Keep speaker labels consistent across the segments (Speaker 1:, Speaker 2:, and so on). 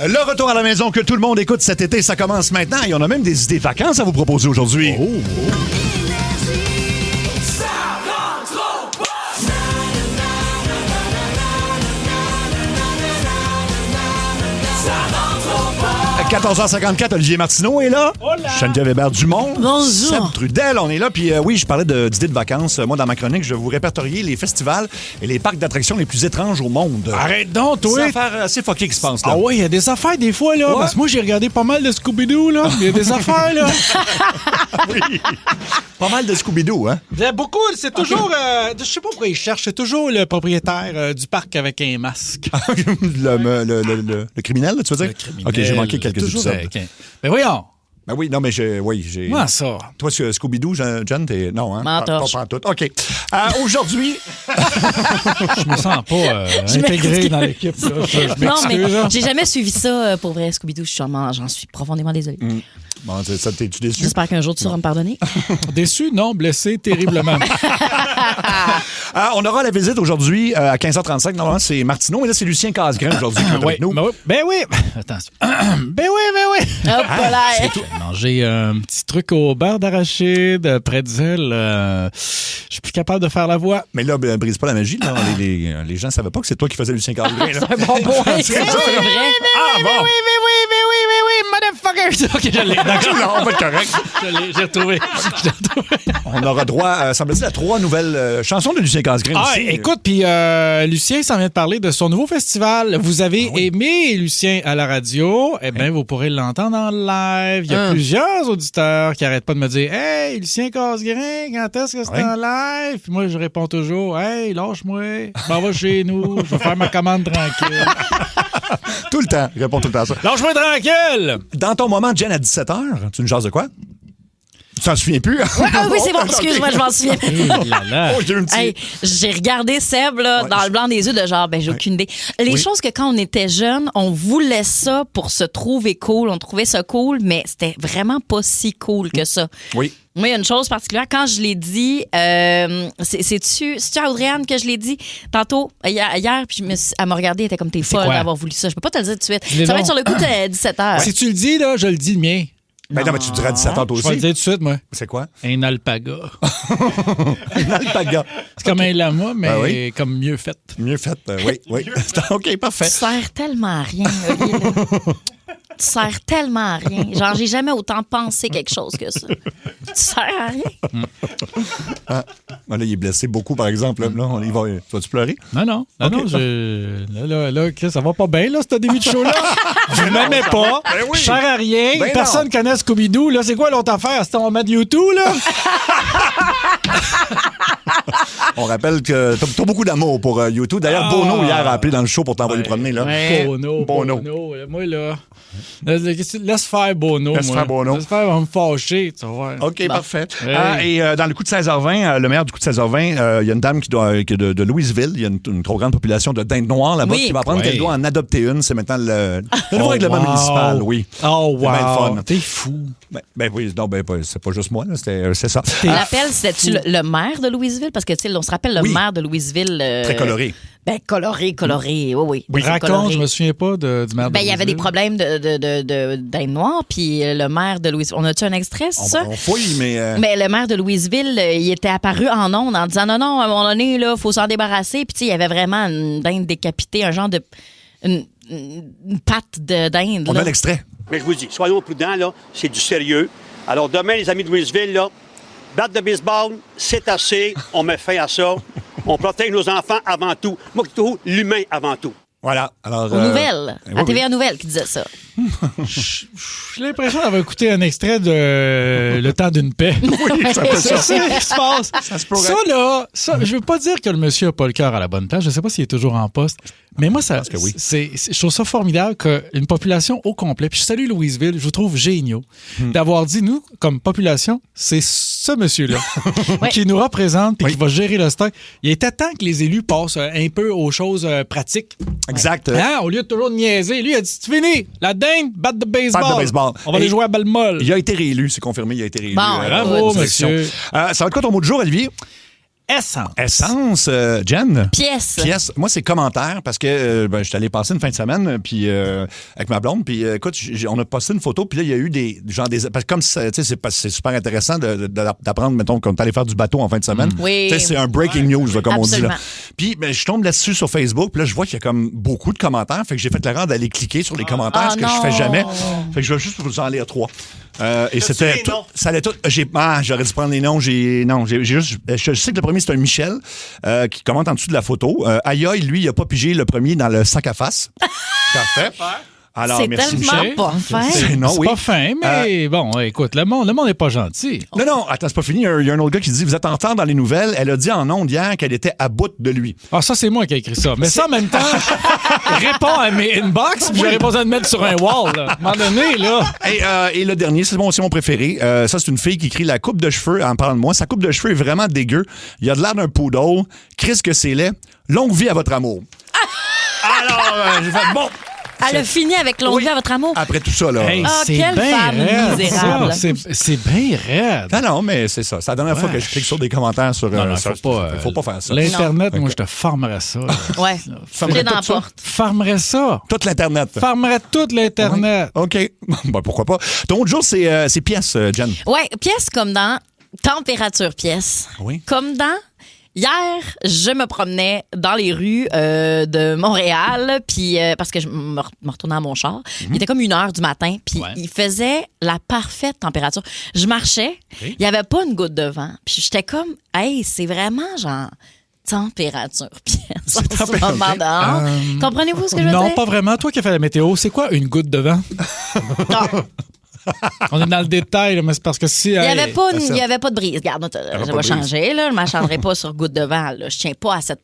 Speaker 1: Le retour à la maison que tout le monde écoute cet été, ça commence maintenant et on a même des idées vacances à vous proposer aujourd'hui.
Speaker 2: Oh. 14h54, Olivier Martineau est là.
Speaker 3: Hola.
Speaker 1: Geneviève Hébert-Dumont.
Speaker 4: Bonjour.
Speaker 1: Seb Trudel, on est là. Puis oui, je parlais d'idées de vacances. Moi, dans ma chronique, je vais vous répertorier les festivals et les parcs d'attractions les plus étranges au monde.
Speaker 3: Arrête donc,
Speaker 1: C'est
Speaker 3: toi!
Speaker 1: une affaire assez fuckée qui se passe là.
Speaker 3: Ah ouais, il y a des affaires des fois, là.
Speaker 1: Ouais.
Speaker 3: Parce que moi, j'ai regardé pas mal de Scooby-Doo, là. Il y a des affaires, là.
Speaker 1: Oui. Pas mal de Scooby-Doo, hein?
Speaker 3: Beaucoup, c'est toujours... je sais pas pourquoi ils cherchent. C'est toujours le propriétaire du parc avec un masque.
Speaker 1: le criminel, tu veux dire?
Speaker 3: Le criminel.
Speaker 1: OK, j'ai manqué quelques
Speaker 3: Toujours
Speaker 1: épisodes.
Speaker 3: avec Mais voyons!
Speaker 1: Ben oui, non, mais j'ai...
Speaker 3: Comment ça?
Speaker 1: Toi, Scooby-Doo, John, t'es... Non, hein?
Speaker 4: Mentorche.
Speaker 1: Pas en tout. OK. Aujourd'hui...
Speaker 3: Je me sens pas intégré dans l'équipe, là. Je
Speaker 4: Non, mais
Speaker 3: m'excuse, là.
Speaker 4: j'ai jamais suivi ça pour vrai, Scooby-Doo. J'en suis profondément désolée.
Speaker 1: Bon, ça, t'es-tu déçu?
Speaker 4: J'espère qu'un jour tu sauras me pardonner.
Speaker 3: Déçu? Non, blessé terriblement.
Speaker 1: On aura la visite aujourd'hui à 15h35. Normalement, c'est Martineau, mais là, c'est Lucien Casgrain aujourd'hui qui est avec nous.
Speaker 3: Ben oui. Attention. Ben oui.
Speaker 4: Hop là.
Speaker 3: J'ai mangé un petit truc au beurre d'arachide, pretzel. Je suis plus capable de faire la voix.
Speaker 1: Mais là, brise pas la magie. Là. Les gens ne savaient pas que c'est toi qui faisais Lucien Casgrain. là.
Speaker 4: Un bon point.
Speaker 1: C'est ça.
Speaker 4: vrai.
Speaker 1: Ah, bon.
Speaker 3: Oui, motherfucker! OK, je l'ai. D'accord.
Speaker 1: Non, on va être correct.
Speaker 3: J'ai retrouvé.
Speaker 1: On aura droit, semble-t-il, à 3 nouvelles chansons de Lucien Casgrain
Speaker 3: Ah,
Speaker 1: aussi.
Speaker 3: écoute, puis Lucien s'en vient de parler de son nouveau festival. Vous avez aimé Lucien à la radio. Eh bien, vous pourrez l'entendre en live. Il y a plusieurs auditeurs qui n'arrêtent pas de me dire « Hey, Lucien Casgrain, quand est-ce que c'est en live? » Puis moi, je réponds toujours « Hey, lâche-moi. Je m'en vais chez nous. Je vais faire ma commande tranquille. »
Speaker 1: Tout le temps. Il répond tout le temps à ça.
Speaker 3: Lâche-moi tranquille!
Speaker 1: Dans ton moment, Jen, à 17h, tu nous jases de quoi? Tu t'en souviens plus?
Speaker 4: Ah oui, c'est bon, excuse-moi, je m'en souviens.
Speaker 3: Oh là là.
Speaker 1: Oh, j'ai un petit...
Speaker 4: Hey, j'ai regardé Seb là, dans le blanc des yeux de genre, j'ai aucune idée. Les choses que quand on était jeune, on voulait ça pour se trouver cool. On trouvait ça cool, mais c'était vraiment pas si cool que ça.
Speaker 1: Oui.
Speaker 4: Moi, il y a une chose particulière. Quand je l'ai dit, c'est-tu à Audrey-Anne que je l'ai dit tantôt, hier, puis elle m'a regardé, elle était comme t'es folle
Speaker 3: quoi?
Speaker 4: d'avoir voulu ça. Je peux pas te le dire tout de suite.
Speaker 3: Dis-le
Speaker 4: Ça va
Speaker 3: donc.
Speaker 4: être sur le coup de 17h.
Speaker 3: Si tu le dis, là, je le dis le mien.
Speaker 1: Ben non, mais tu diras à 17h toi
Speaker 3: Je vais le
Speaker 1: aussi.
Speaker 3: dire tout de suite, moi.
Speaker 1: C'est quoi?
Speaker 3: Un alpaga.
Speaker 1: Un alpaga.
Speaker 3: C'est comme un lama, mais
Speaker 1: Ah oui?
Speaker 3: comme mieux fait.
Speaker 1: Mieux fait. Oui. OK, parfait.
Speaker 4: Tu sers tellement à rien, Olivier, là. Tu sers tellement à rien. Genre, j'ai jamais autant pensé quelque chose que ça. Tu sers à rien.
Speaker 1: Ah, là, il est blessé beaucoup, par exemple. Là, tu vas-tu pleurer?
Speaker 3: Non,
Speaker 1: Ok.
Speaker 3: là, Chris, ça va pas bien, là, ce début de show-là. Je m'aimais pas.
Speaker 1: Ben oui.
Speaker 3: Je sers à rien.
Speaker 1: Ben
Speaker 3: Personne
Speaker 1: non.
Speaker 3: connaît Scooby-Doo. Là, c'est quoi l'autre affaire? C'est on va mettre YouTube, là?
Speaker 1: On rappelle que t'as beaucoup d'amour pour YouTube. D'ailleurs, Bono, hier, a appelé dans le show pour t'envoyer promener. Là.
Speaker 3: Bono. Moi, là. Laisse faire Bono.
Speaker 1: Laisse faire Bono.
Speaker 3: Laisse faire, va me fâcher. Tu vas voir.
Speaker 1: OK, parfait.
Speaker 3: Hey.
Speaker 1: Et dans le coup de 16h20, le maire du coup de 16h20, il y a une dame qui est de Louisville. Il y a une trop grande population de dindes noires là-bas
Speaker 4: Oui.
Speaker 1: qui va apprendre
Speaker 3: Ouais.
Speaker 1: qu'elle doit en adopter une. C'est maintenant le nouveau règlement municipal, oui.
Speaker 3: Oh,
Speaker 1: C'est bien le
Speaker 3: wow.
Speaker 1: fun.
Speaker 3: T'es fou.
Speaker 1: Ben oui, non, c'est pas juste moi, là, c'est ça.
Speaker 4: L'appel, c'était-tu le maire de Louisville? Parce que, tu sais, on se rappelle le
Speaker 1: Oui.
Speaker 4: maire de Louisville.
Speaker 1: Très coloré.
Speaker 4: Ben, coloré. Oui. Ben, c'est
Speaker 3: Raconte,
Speaker 4: coloré.
Speaker 3: je me souviens pas du maire de
Speaker 4: Ben, il y avait des
Speaker 3: Louisville.
Speaker 4: problèmes d'Inde noire, puis le maire de Louisville. On a-tu un extrait, c'est ça?
Speaker 1: On fouille, mais...
Speaker 4: Mais le maire de Louisville, il était apparu en ondes en disant non, à un moment donné, il faut s'en débarrasser. Puis, tu sais, il y avait vraiment une dinde décapitée, un genre de. Une patte de dinde.
Speaker 1: On
Speaker 4: là.
Speaker 1: a l'extrait.
Speaker 5: Mais je vous dis, soyons prudents, là, c'est du sérieux. Alors demain, les amis de Louisville, là, batte de baseball, c'est assez, on met fin à ça. On protège nos enfants avant tout. Moi, tout, l'humain avant tout.
Speaker 1: Voilà. Alors,
Speaker 4: Aux nouvelles,
Speaker 1: oui,
Speaker 4: à TVA Nouvelles qui disait ça.
Speaker 3: J'ai l'impression d'avoir écouté un extrait de Le temps d'une paix.
Speaker 1: Oui, ça peut
Speaker 3: C'est
Speaker 1: ça.
Speaker 3: ça qui se passe.
Speaker 1: Ça se pourrait.
Speaker 3: Ça, là, je veux pas dire que le monsieur a pas le cœur à la bonne place. Je sais pas s'il est toujours en poste. Mais moi, ça,
Speaker 1: que oui.
Speaker 3: je trouve ça formidable qu'une population au complet, puis je salue Louisville, je vous trouve géniaux, d'avoir dit, nous, comme population, c'est ce monsieur-là qui nous représente puis qui va gérer le stock. Il était temps que les élus passent un peu aux choses pratiques.
Speaker 1: Exact.
Speaker 3: Hein? Au lieu de toujours de niaiser. Lui, il a dit, c'est fini. La dinde, batte de baseball.
Speaker 1: Batte de baseball.
Speaker 3: On va
Speaker 1: Et
Speaker 3: aller jouer à balle molle.
Speaker 1: Il a été réélu, c'est confirmé, il a été réélu.
Speaker 4: Bon,
Speaker 1: à la
Speaker 3: bravo,
Speaker 1: direction.
Speaker 3: monsieur.
Speaker 1: Ça va être quoi ton mot du jour, Olivier? Essence, Jen?
Speaker 4: Pièce.
Speaker 1: Moi, c'est commentaire parce que je suis allé passer une fin de semaine puis avec ma blonde. Puis écoute, on a posté une photo. Puis là, il y a eu des parce que comme c'est super intéressant d'apprendre, mettons, comme t'allais faire du bateau en fin de semaine.
Speaker 4: Oui.
Speaker 1: C'est un breaking news, là, comme
Speaker 4: Absolument.
Speaker 1: on dit. Là. Puis je tombe là-dessus sur Facebook. Puis là, je vois qu'il y a comme beaucoup de commentaires. Fait que j'ai fait l'erreur d'aller cliquer sur les commentaires, ce que je fais jamais. Fait que je vais juste vous en lire 3. Et c'était tout, ça allait tout. J'aurais dû prendre les noms. Je sais que le premier, c'est un Michel qui commente en dessous de la photo. Aïe, lui, il n'a pas pigé le premier dans le sac à face. Parfait. Alors,
Speaker 4: c'est
Speaker 1: merci,
Speaker 4: tellement
Speaker 1: Michel.
Speaker 4: pas fin.
Speaker 3: C'est pas fin, mais bon, écoute, le monde n'est pas gentil.
Speaker 1: Non, attends, c'est pas fini. Il y a un autre gars qui dit, vous êtes en retard dans les nouvelles. Elle a dit en ondes hier qu'elle était à bout de lui.
Speaker 3: Ah, ça, c'est moi qui ai écrit ça. Mais ça, en même temps, réponds à mes inbox, puis j'aurais pas besoin de mettre sur un wall, là. À un moment donné, là.
Speaker 1: Et le dernier, c'est mon préféré. Ça, c'est une fille qui écrit la coupe de cheveux en parlant de moi. Sa coupe de cheveux est vraiment dégueu. Il a de l'air d'un poodle. Chris que c'est laid. Longue vie à votre amour. Alors, j'ai fait bon.
Speaker 4: Elle a fini avec longue vie à votre amour.
Speaker 1: Après tout ça, là.
Speaker 3: Hey,
Speaker 4: Ah,
Speaker 3: c'est
Speaker 4: quelle
Speaker 3: bien
Speaker 4: femme
Speaker 3: raide,
Speaker 4: misérable.
Speaker 3: ça. C'est bien raide.
Speaker 1: Non, mais c'est ça. C'est la dernière fois que je clique sur des commentaires sur...
Speaker 3: Non,
Speaker 1: faut pas faire ça.
Speaker 3: L'Internet, moi, je te farmerais ça.
Speaker 4: Ouais. Fouler dans la
Speaker 1: ça.
Speaker 4: porte.
Speaker 3: Farmerais ça.
Speaker 1: Toute l'Internet.
Speaker 3: Farmerais toute l'Internet.
Speaker 1: OK. Ben, pourquoi pas. Ton autre jour, c'est pièce, Jen.
Speaker 4: Ouais, pièce comme dans température pièce.
Speaker 1: Oui.
Speaker 4: Comme dans hier, je me promenais dans les rues de Montréal, puis parce que je me retournais à mon char. Il était comme 1h du matin, puis il faisait la parfaite température. Je marchais, il n'y avait pas une goutte de vent, puis j'étais comme, hey, c'est vraiment genre température pièce en ce moment dehors. Comprenez-vous ce que je veux dire?
Speaker 3: Non, pas vraiment. Toi qui as fait la météo, c'est quoi une goutte de vent?
Speaker 4: Non.
Speaker 3: On est dans le détail, là, mais c'est parce que si...
Speaker 4: Il n'y avait pas de brise. Regarde, je vais changer. Là. Je ne m'acharnerai pas sur goutte de vent. Là. Je ne tiens pas à cette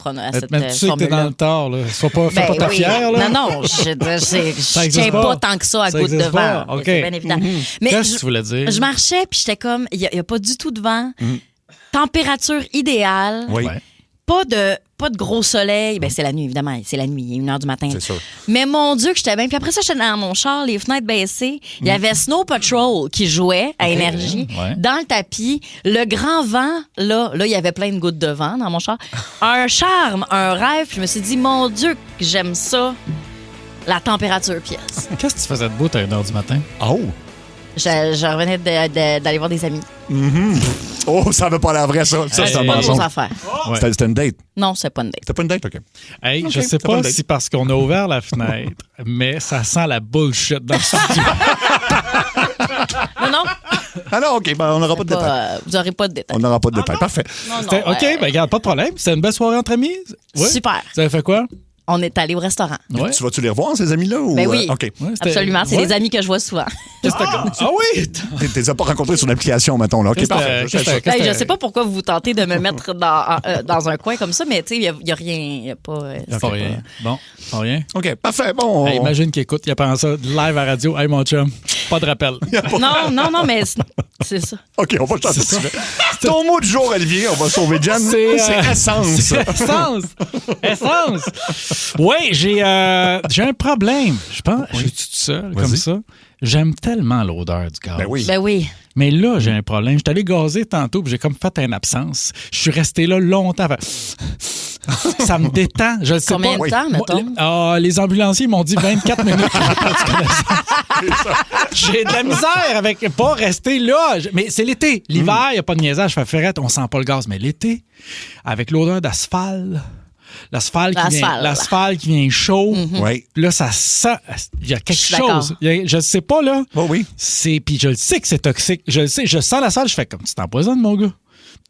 Speaker 3: mais tu sais que t'es dans le tort. Là. Fais pas ta
Speaker 4: oui.
Speaker 3: fière. Là.
Speaker 4: Non, je ne tiens pas tant que ça à goutte de vent.
Speaker 3: OK.
Speaker 4: C'est bien évident. Mais
Speaker 3: qu'est-ce que tu voulais dire?
Speaker 4: Je marchais, puis j'étais comme, il n'y a pas du tout de vent. Température idéale.
Speaker 1: Oui.
Speaker 3: Ouais.
Speaker 4: Pas de gros soleil. Ben, c'est la nuit, évidemment. C'est la nuit, il est 1h du matin.
Speaker 1: C'est sûr.
Speaker 4: Mais mon Dieu, que j'étais bien. Puis après ça, j'étais dans mon char, les fenêtres baissées. Il y avait Snow Patrol qui jouait à Énergie dans le tapis. Le grand vent, là, il y avait plein de gouttes de vent dans mon char. Un charme, un rêve. Puis je me suis dit, mon Dieu, que j'aime ça. La température pièce.
Speaker 3: Qu'est-ce que tu faisais debout à 1h du matin?
Speaker 1: Oh!
Speaker 4: Je revenais d'aller voir des amis.
Speaker 1: Oh, ça veut pas l'air vrai, ça. Ça, c'est un
Speaker 4: Pas de
Speaker 1: mensonge.
Speaker 4: grosses affaires.
Speaker 3: Ouais.
Speaker 1: C'était une date.
Speaker 4: Non, c'est pas une date.
Speaker 1: C'était pas une date, OK.
Speaker 3: Hey,
Speaker 1: OK,
Speaker 3: je sais
Speaker 1: c'est pas
Speaker 3: pas
Speaker 1: une date.
Speaker 3: si parce qu'on a ouvert la fenêtre, mais ça sent la bullshit dans le studio.
Speaker 4: Non.
Speaker 1: Ah non, OK, ben, on n'aura pas de détails.
Speaker 4: Vous n'aurez pas de détails.
Speaker 1: On n'aura pas de détails. Parfait.
Speaker 4: Non,
Speaker 3: OK, ben regarde, pas de problème. C'était une belle soirée entre amis? Oui?
Speaker 4: Super.
Speaker 3: Vous avez fait quoi?
Speaker 4: On est allé au restaurant.
Speaker 3: Ouais.
Speaker 1: Tu vas-tu les revoir, ces amis-là? Ou,
Speaker 4: Ben oui.
Speaker 1: OK.
Speaker 3: Ouais, c'était-
Speaker 4: Absolument. C'est
Speaker 3: Ouais.
Speaker 4: des amis que je vois souvent.
Speaker 3: Qu'est-ce que t'as- Ah oui!
Speaker 1: Tu les as pas rencontrés sur l'application, mettons. Là. OK,
Speaker 3: Qu'est-ce que
Speaker 1: parfait.
Speaker 3: t'as- qu'est-ce que
Speaker 4: Hey,
Speaker 3: t'as-
Speaker 4: je sais pas pourquoi vous tentez de me mettre dans un coin comme ça, mais tu sais, il n'y a rien. Il n'y a pas.
Speaker 3: Pas rien. Bon, pas rien.
Speaker 1: OK, parfait. Bon.
Speaker 3: Hey, imagine qu'il écoute, il apprend ça live à la radio. Hey, mon chum, pas de rappel.
Speaker 4: Non, mais c'est ça.
Speaker 1: OK, on va changer de sujet. Ton mot du jour, Olivier, on va sauver Jen.
Speaker 3: C'est,
Speaker 1: C'est essence.
Speaker 3: C'est essence. Essence. Oui, j'ai un problème. Je pense, je suis tout seul comme
Speaker 1: Vas-y.
Speaker 3: ça. J'aime tellement l'odeur du gaz.
Speaker 1: Ben oui.
Speaker 4: Ben oui.
Speaker 3: Mais là, j'ai un problème. J'étais allé gazer tantôt, puis j'ai comme fait une absence. Je suis resté là longtemps. Ça me détend. Je le sais
Speaker 4: Combien
Speaker 3: pas.
Speaker 4: de temps, mettons?
Speaker 3: Les ambulanciers m'ont dit 24 minutes. J'ai de la misère avec pas rester là. Mais c'est l'été. L'hiver, il n'y a pas de niaisage. Je fais ferrette, on sent pas le gaz. Mais l'été, avec l'odeur d'asphalte, l'asphalte qui vient chaud,
Speaker 1: Oui.
Speaker 3: là, ça sent. Il y a quelque
Speaker 4: Je suis d'accord.
Speaker 3: chose. Je ne sais pas, là.
Speaker 1: Oh oui.
Speaker 3: Puis je le sais que c'est toxique. Je le sais. Je sens la salle, je fais comme tu t'empoisonnes, mon gars.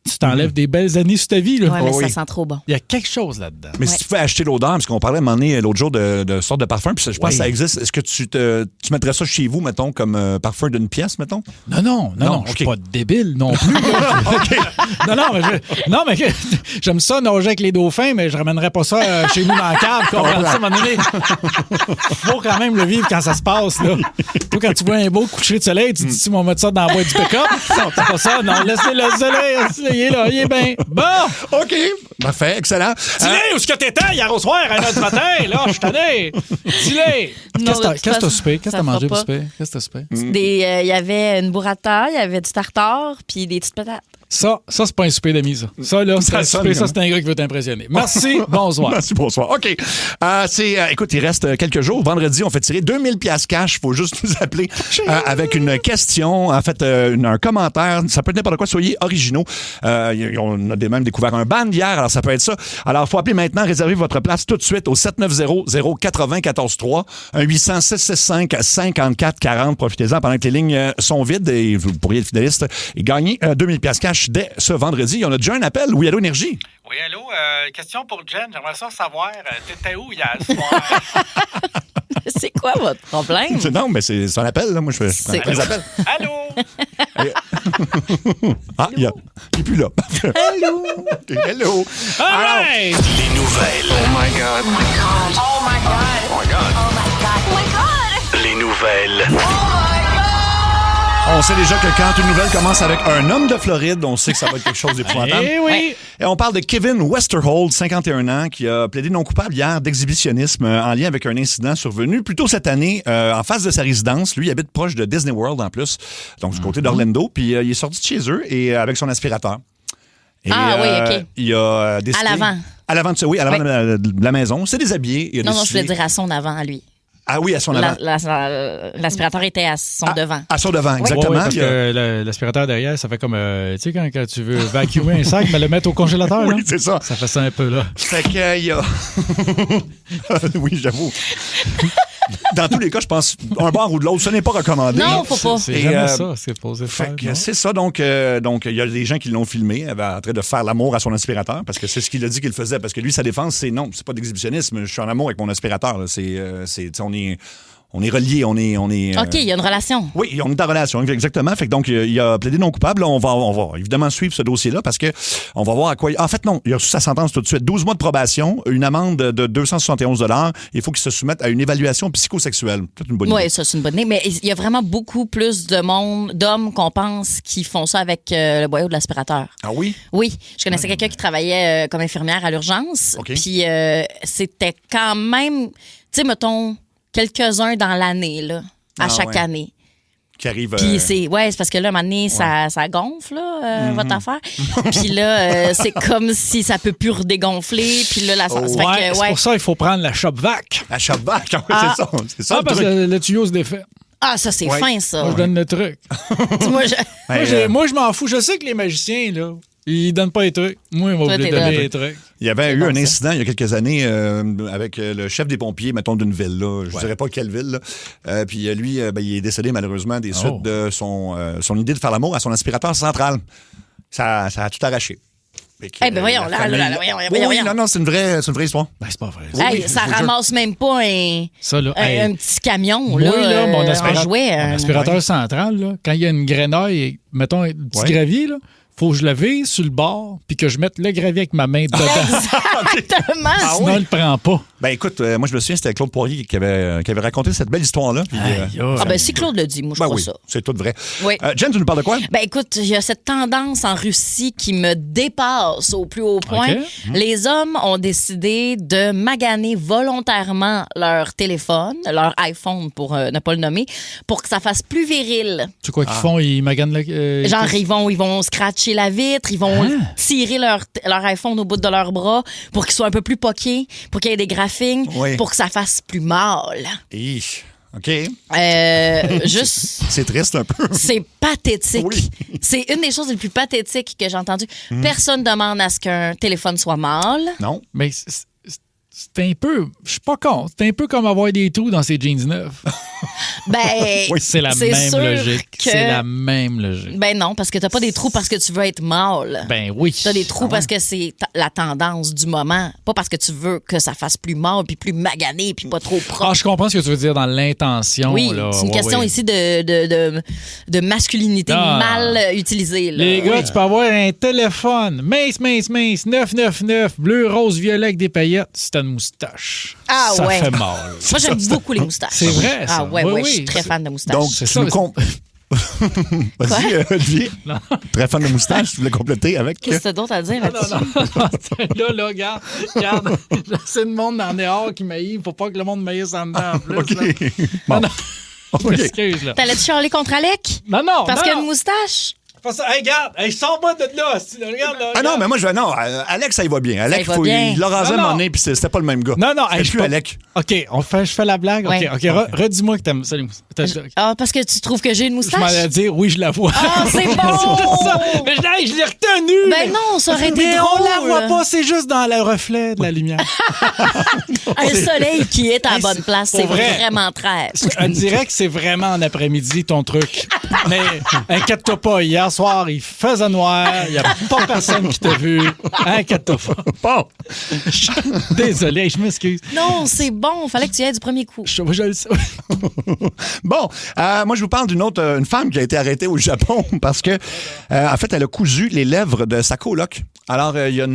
Speaker 3: Tu t'enlèves des belles années sur ta vie, là.
Speaker 4: Ouais, mais
Speaker 1: oui.
Speaker 4: ça sent trop bon.
Speaker 3: Il y a quelque chose là-dedans.
Speaker 1: Mais si tu pouvais acheter l'odeur, parce qu'on parlait à un moment donné l'autre jour de sorte de parfum, puis je pense que ça existe. Est-ce que tu mettrais ça chez vous, mettons, comme parfum d'une pièce, mettons?
Speaker 3: Non, je suis
Speaker 1: OK.
Speaker 3: pas débile non plus. Non, mais j'aime ça nager avec les dauphins, mais je ramènerais pas ça chez nous dans la cave. Comprends ça, à un moment donné. Faut quand même le vivre quand ça se passe, là. Toi, quand tu vois un beau coucher de soleil, tu te dis, on va mettre ça dans la boîte du pick-up. Non, c'est pas ça. Non, laissez le soleil. Il est là, il est bien. Bon!
Speaker 1: OK. Parfait, excellent.
Speaker 3: Dis-le où est-ce que t'étais hier au soir à 1h du matin? Là, je suis tanné. Dis-le.
Speaker 4: Non,
Speaker 3: Qu'est-ce
Speaker 4: de
Speaker 3: que
Speaker 4: toute
Speaker 3: t'as
Speaker 4: façon,
Speaker 3: soupé? Qu'est-ce que
Speaker 4: ça
Speaker 3: t'as mangé
Speaker 4: fera
Speaker 3: pour souper? Qu'est-ce que t'as soupé?
Speaker 4: Il y avait une burrata, il y avait du tartare, puis des petites patates.
Speaker 3: Ça, c'est pas un souper d'amis, ça. Ça, là, c'est un souper, ça, c'est un gars qui veut t'impressionner. Merci, bonsoir.
Speaker 1: Merci, bonsoir. OK. Écoute, il reste quelques jours. Vendredi, on fait tirer 2000 pièces cash. Il faut juste nous appeler avec une question, en fait, un commentaire. Ça peut être n'importe quoi. Soyez originaux. On a même découvert un band hier, alors ça peut être ça. Alors, il faut appeler maintenant, réserver votre place tout de suite au 790-094-3, un 800-665-5440. Profitez-en pendant que les lignes sont vides et vous pourriez être finaliste et gagner 2000 pièces cash dès ce vendredi. On a déjà un appel. Oui, allô, Énergie?
Speaker 3: Oui, allô, question pour Jen. J'aimerais ça savoir, t'étais où hier soir?
Speaker 4: C'est quoi votre problème?
Speaker 1: Non, mais c'est un appel. Là. Moi, je fais les appels.
Speaker 3: Allô?
Speaker 1: Il n'est plus là.
Speaker 4: Allô?
Speaker 1: Hello.
Speaker 3: All right.
Speaker 6: Les nouvelles. Oh my God. Oh my God. Oh my God. Oh my God. Oh my God. Oh my God. Les nouvelles.
Speaker 1: On sait déjà que quand une nouvelle commence avec un homme de Floride, on sait que ça va être quelque chose d'épouvantable.
Speaker 3: Eh oui.
Speaker 1: Et on parle de Kevin Westerhold, 51 ans, qui a plaidé non coupable hier d'exhibitionnisme en lien avec un incident survenu plus tôt cette année en face de sa résidence. Lui, il habite proche de Disney World en plus, donc du côté d'Orlando. Puis il est sorti de chez eux et avec son aspirateur. Et,
Speaker 4: oui, OK.
Speaker 1: Il a décidé...
Speaker 4: À l'avant.
Speaker 1: À l'avant de la maison. C'est déshabillé. Il a
Speaker 4: Non, je
Speaker 1: décidé...
Speaker 4: voulais dire à son avant, à lui.
Speaker 1: Ah oui, à son avant.
Speaker 4: L'aspirateur était à son devant.
Speaker 1: À son devant, exactement.
Speaker 3: Oui, parce que l'aspirateur derrière, ça fait comme, tu sais, quand tu veux vacuumer un sac, mais le mettre au congélateur.
Speaker 1: Oui,
Speaker 3: là.
Speaker 1: c'est ça.
Speaker 3: Ça fait ça un peu, là.
Speaker 1: Fait qu'il y a... Oui, j'avoue. Dans tous les cas, je pense, un bar ou de l'autre, ce n'est pas recommandé.
Speaker 4: Non, faut pas.
Speaker 3: C'est
Speaker 1: Et,
Speaker 3: jamais ça, c'est posé faire.
Speaker 1: Fait que c'est ça, donc il y a des gens qui l'ont filmé en train de faire l'amour à son aspirateur, parce que c'est ce qu'il a dit qu'il faisait. Parce que lui, sa défense, c'est non, c'est pas d'exhibitionnisme, je suis en amour avec mon aspirateur. Là. On est reliés, on est
Speaker 4: OK, il y a une relation.
Speaker 1: Oui, on est en relation, exactement. Fait que donc, il a plaidé non coupable. Là, on va évidemment suivre ce dossier-là parce que on va voir à quoi... En fait, non, il a reçu sa sentence tout de suite. 12 mois de probation, une amende de 271 $. Il faut qu'il se soumette à une évaluation psychosexuelle. C'est une bonne idée.
Speaker 4: Oui, ça, c'est une bonne idée. Mais il y a vraiment beaucoup plus d'hommes qu'on pense qui font ça avec le boyau de l'aspirateur.
Speaker 1: Ah oui?
Speaker 4: Oui. Je connaissais quelqu'un qui travaillait comme infirmière à l'urgence.
Speaker 1: OK.
Speaker 4: Puis c'était quand même, tu sais, mettons... quelques-uns dans l'année, là, à chaque année.
Speaker 1: Qui arrive...
Speaker 4: Puis c'est parce que là, à un moment donné, ça gonfle, là, votre affaire. Puis là, c'est comme si ça peut plus redégonfler. Puis là,
Speaker 3: C'est pour ça qu'il faut prendre la Shop Vac.
Speaker 1: La Shop Vac, c'est ça le
Speaker 3: parce
Speaker 1: truc.
Speaker 3: que le tuyau se défait.
Speaker 4: Ah, ça, c'est fin, ça.
Speaker 3: Moi, je donne le truc. Moi, je m'en fous. Je sais que les magiciens, là, ils donnent pas les trucs. Moi, ils vont vous donner les trucs.
Speaker 1: Il y avait eu un incident il y a quelques années avec le chef des pompiers, mettons, d'une ville. Là. Je ne dirais pas quelle ville. Puis lui, il est décédé malheureusement des suites de son idée de faire l'amour à son aspirateur central. Ça a tout arraché.
Speaker 4: Voyons.
Speaker 1: Non, c'est une vraie histoire.
Speaker 3: Ben, c'est pas vrai.
Speaker 4: Ça ramasse même pas un petit camion.
Speaker 3: Moi,
Speaker 4: là,
Speaker 3: mon
Speaker 4: aspirateur
Speaker 3: central, là, quand il y a une grenaille, mettons un petit gravier, là, faut que je le vise sur le bord puis que je mette le gravier avec ma main dedans.
Speaker 4: Exactement.
Speaker 3: Sinon, il le prend pas.
Speaker 1: Ben écoute, moi je me souviens, c'était Claude Poirier qui avait raconté cette belle histoire-là. Puis,
Speaker 4: si Claude le dit, moi je crois ça.
Speaker 1: C'est tout vrai.
Speaker 4: Oui.
Speaker 1: Jen, tu nous parles de quoi?
Speaker 4: Ben écoute, il y a cette tendance en Russie qui me dépasse au plus haut point.
Speaker 3: Okay.
Speaker 4: Les hommes ont décidé de maganer volontairement leur téléphone, leur iPhone pour ne pas le nommer, pour que ça fasse plus viril.
Speaker 3: Tu sais quoi qu'ils font? Ils maganent le...
Speaker 4: Genre, ils vont scratcher la vitre, ils vont tirer leur iPhone au bout de leurs bras pour qu'il soit un peu plus poqué, pour qu'il y ait des graphiques, pour que ça fasse plus mal.
Speaker 1: OK.
Speaker 4: Juste...
Speaker 1: C'est triste un peu.
Speaker 4: C'est pathétique.
Speaker 1: Oui.
Speaker 4: C'est une des choses les plus pathétiques que j'ai entendues. Personne demande à ce qu'un téléphone soit mâle.
Speaker 1: Non.
Speaker 3: Mais c'est un peu... Je suis pas con. C'est un peu comme avoir des trous dans ses jeans neufs. C'est la même logique. C'est la même logique.
Speaker 4: Ben non, parce que t'as pas des trous parce que tu veux être mâle.
Speaker 3: Ben oui.
Speaker 4: T'as des trous parce que c'est la tendance du moment. Pas parce que tu veux que ça fasse plus mâle, puis plus magané, puis pas trop propre.
Speaker 3: Ah, je comprends ce que tu veux dire dans l'intention.
Speaker 4: Oui,
Speaker 3: là.
Speaker 4: c'est une question ici de masculinité mal utilisée. Là.
Speaker 3: Les gars, tu peux avoir un téléphone mince, 999, bleu, rose, violet avec des paillettes. Si t'as une moustache, ça fait mal.
Speaker 4: Moi, j'aime beaucoup les moustaches.
Speaker 3: C'est vrai, ça.
Speaker 4: Ah ouais, je suis très fan de moustaches.
Speaker 1: Donc, tu nous Vas-y, Olivier. Très fan de moustache, tu voulais compléter avec...
Speaker 4: Qu'est-ce que t'as d'autre à dire là-dessus?
Speaker 3: Là, regarde, c'est le monde dans dehors qui maillit. Faut pas que le monde maillisse en dedans en plus.
Speaker 1: OK. Bon.
Speaker 3: Excuse, là.
Speaker 4: T'allais-tu charler contre Alec?
Speaker 3: Non.
Speaker 4: Parce qu'il y a une moustache?
Speaker 3: Pas ça. Hey, regarde, hey, sors-moi de là. Regarde, là.
Speaker 1: Ah non, mais moi, non, Alex, ça y va bien. Alex, il l'a rasé à un moment donné, puis c'était pas le même gars.
Speaker 3: Non,
Speaker 1: c'est plus Alex.
Speaker 3: OK, je fais la blague.
Speaker 4: Ouais.
Speaker 3: OK, redis-moi que t'aimes ça, les moustaches.
Speaker 4: Parce que tu trouves que j'ai une
Speaker 3: Je
Speaker 4: moustache?
Speaker 3: m'en allais dire, oui, je la vois.
Speaker 4: Ah, c'est bon!
Speaker 3: ça. Mais je l'ai retenu.
Speaker 4: Ben non, ça aurait été
Speaker 3: mais
Speaker 4: drôle.
Speaker 3: on la voit pas, c'est juste dans le reflet de la lumière.
Speaker 4: Un soleil qui est à la bonne place, c'est
Speaker 3: pour vrai.
Speaker 4: vraiment très.
Speaker 3: On dirait que c'est vraiment en après-midi, ton truc. Mais inquiète-toi pas, hier soir, il faisait noir, il n'y a pas personne qui t'a vu. Inquiète-toi pas.
Speaker 1: Bon.
Speaker 3: Désolé, je m'excuse.
Speaker 4: Non, c'est bon, fallait que tu y ailles du premier coup.
Speaker 3: Je le sais.
Speaker 1: Bon, moi, je vous parle une femme qui a été arrêtée au Japon parce que, en fait, elle a cousu les lèvres de sa coloc. Alors, il y a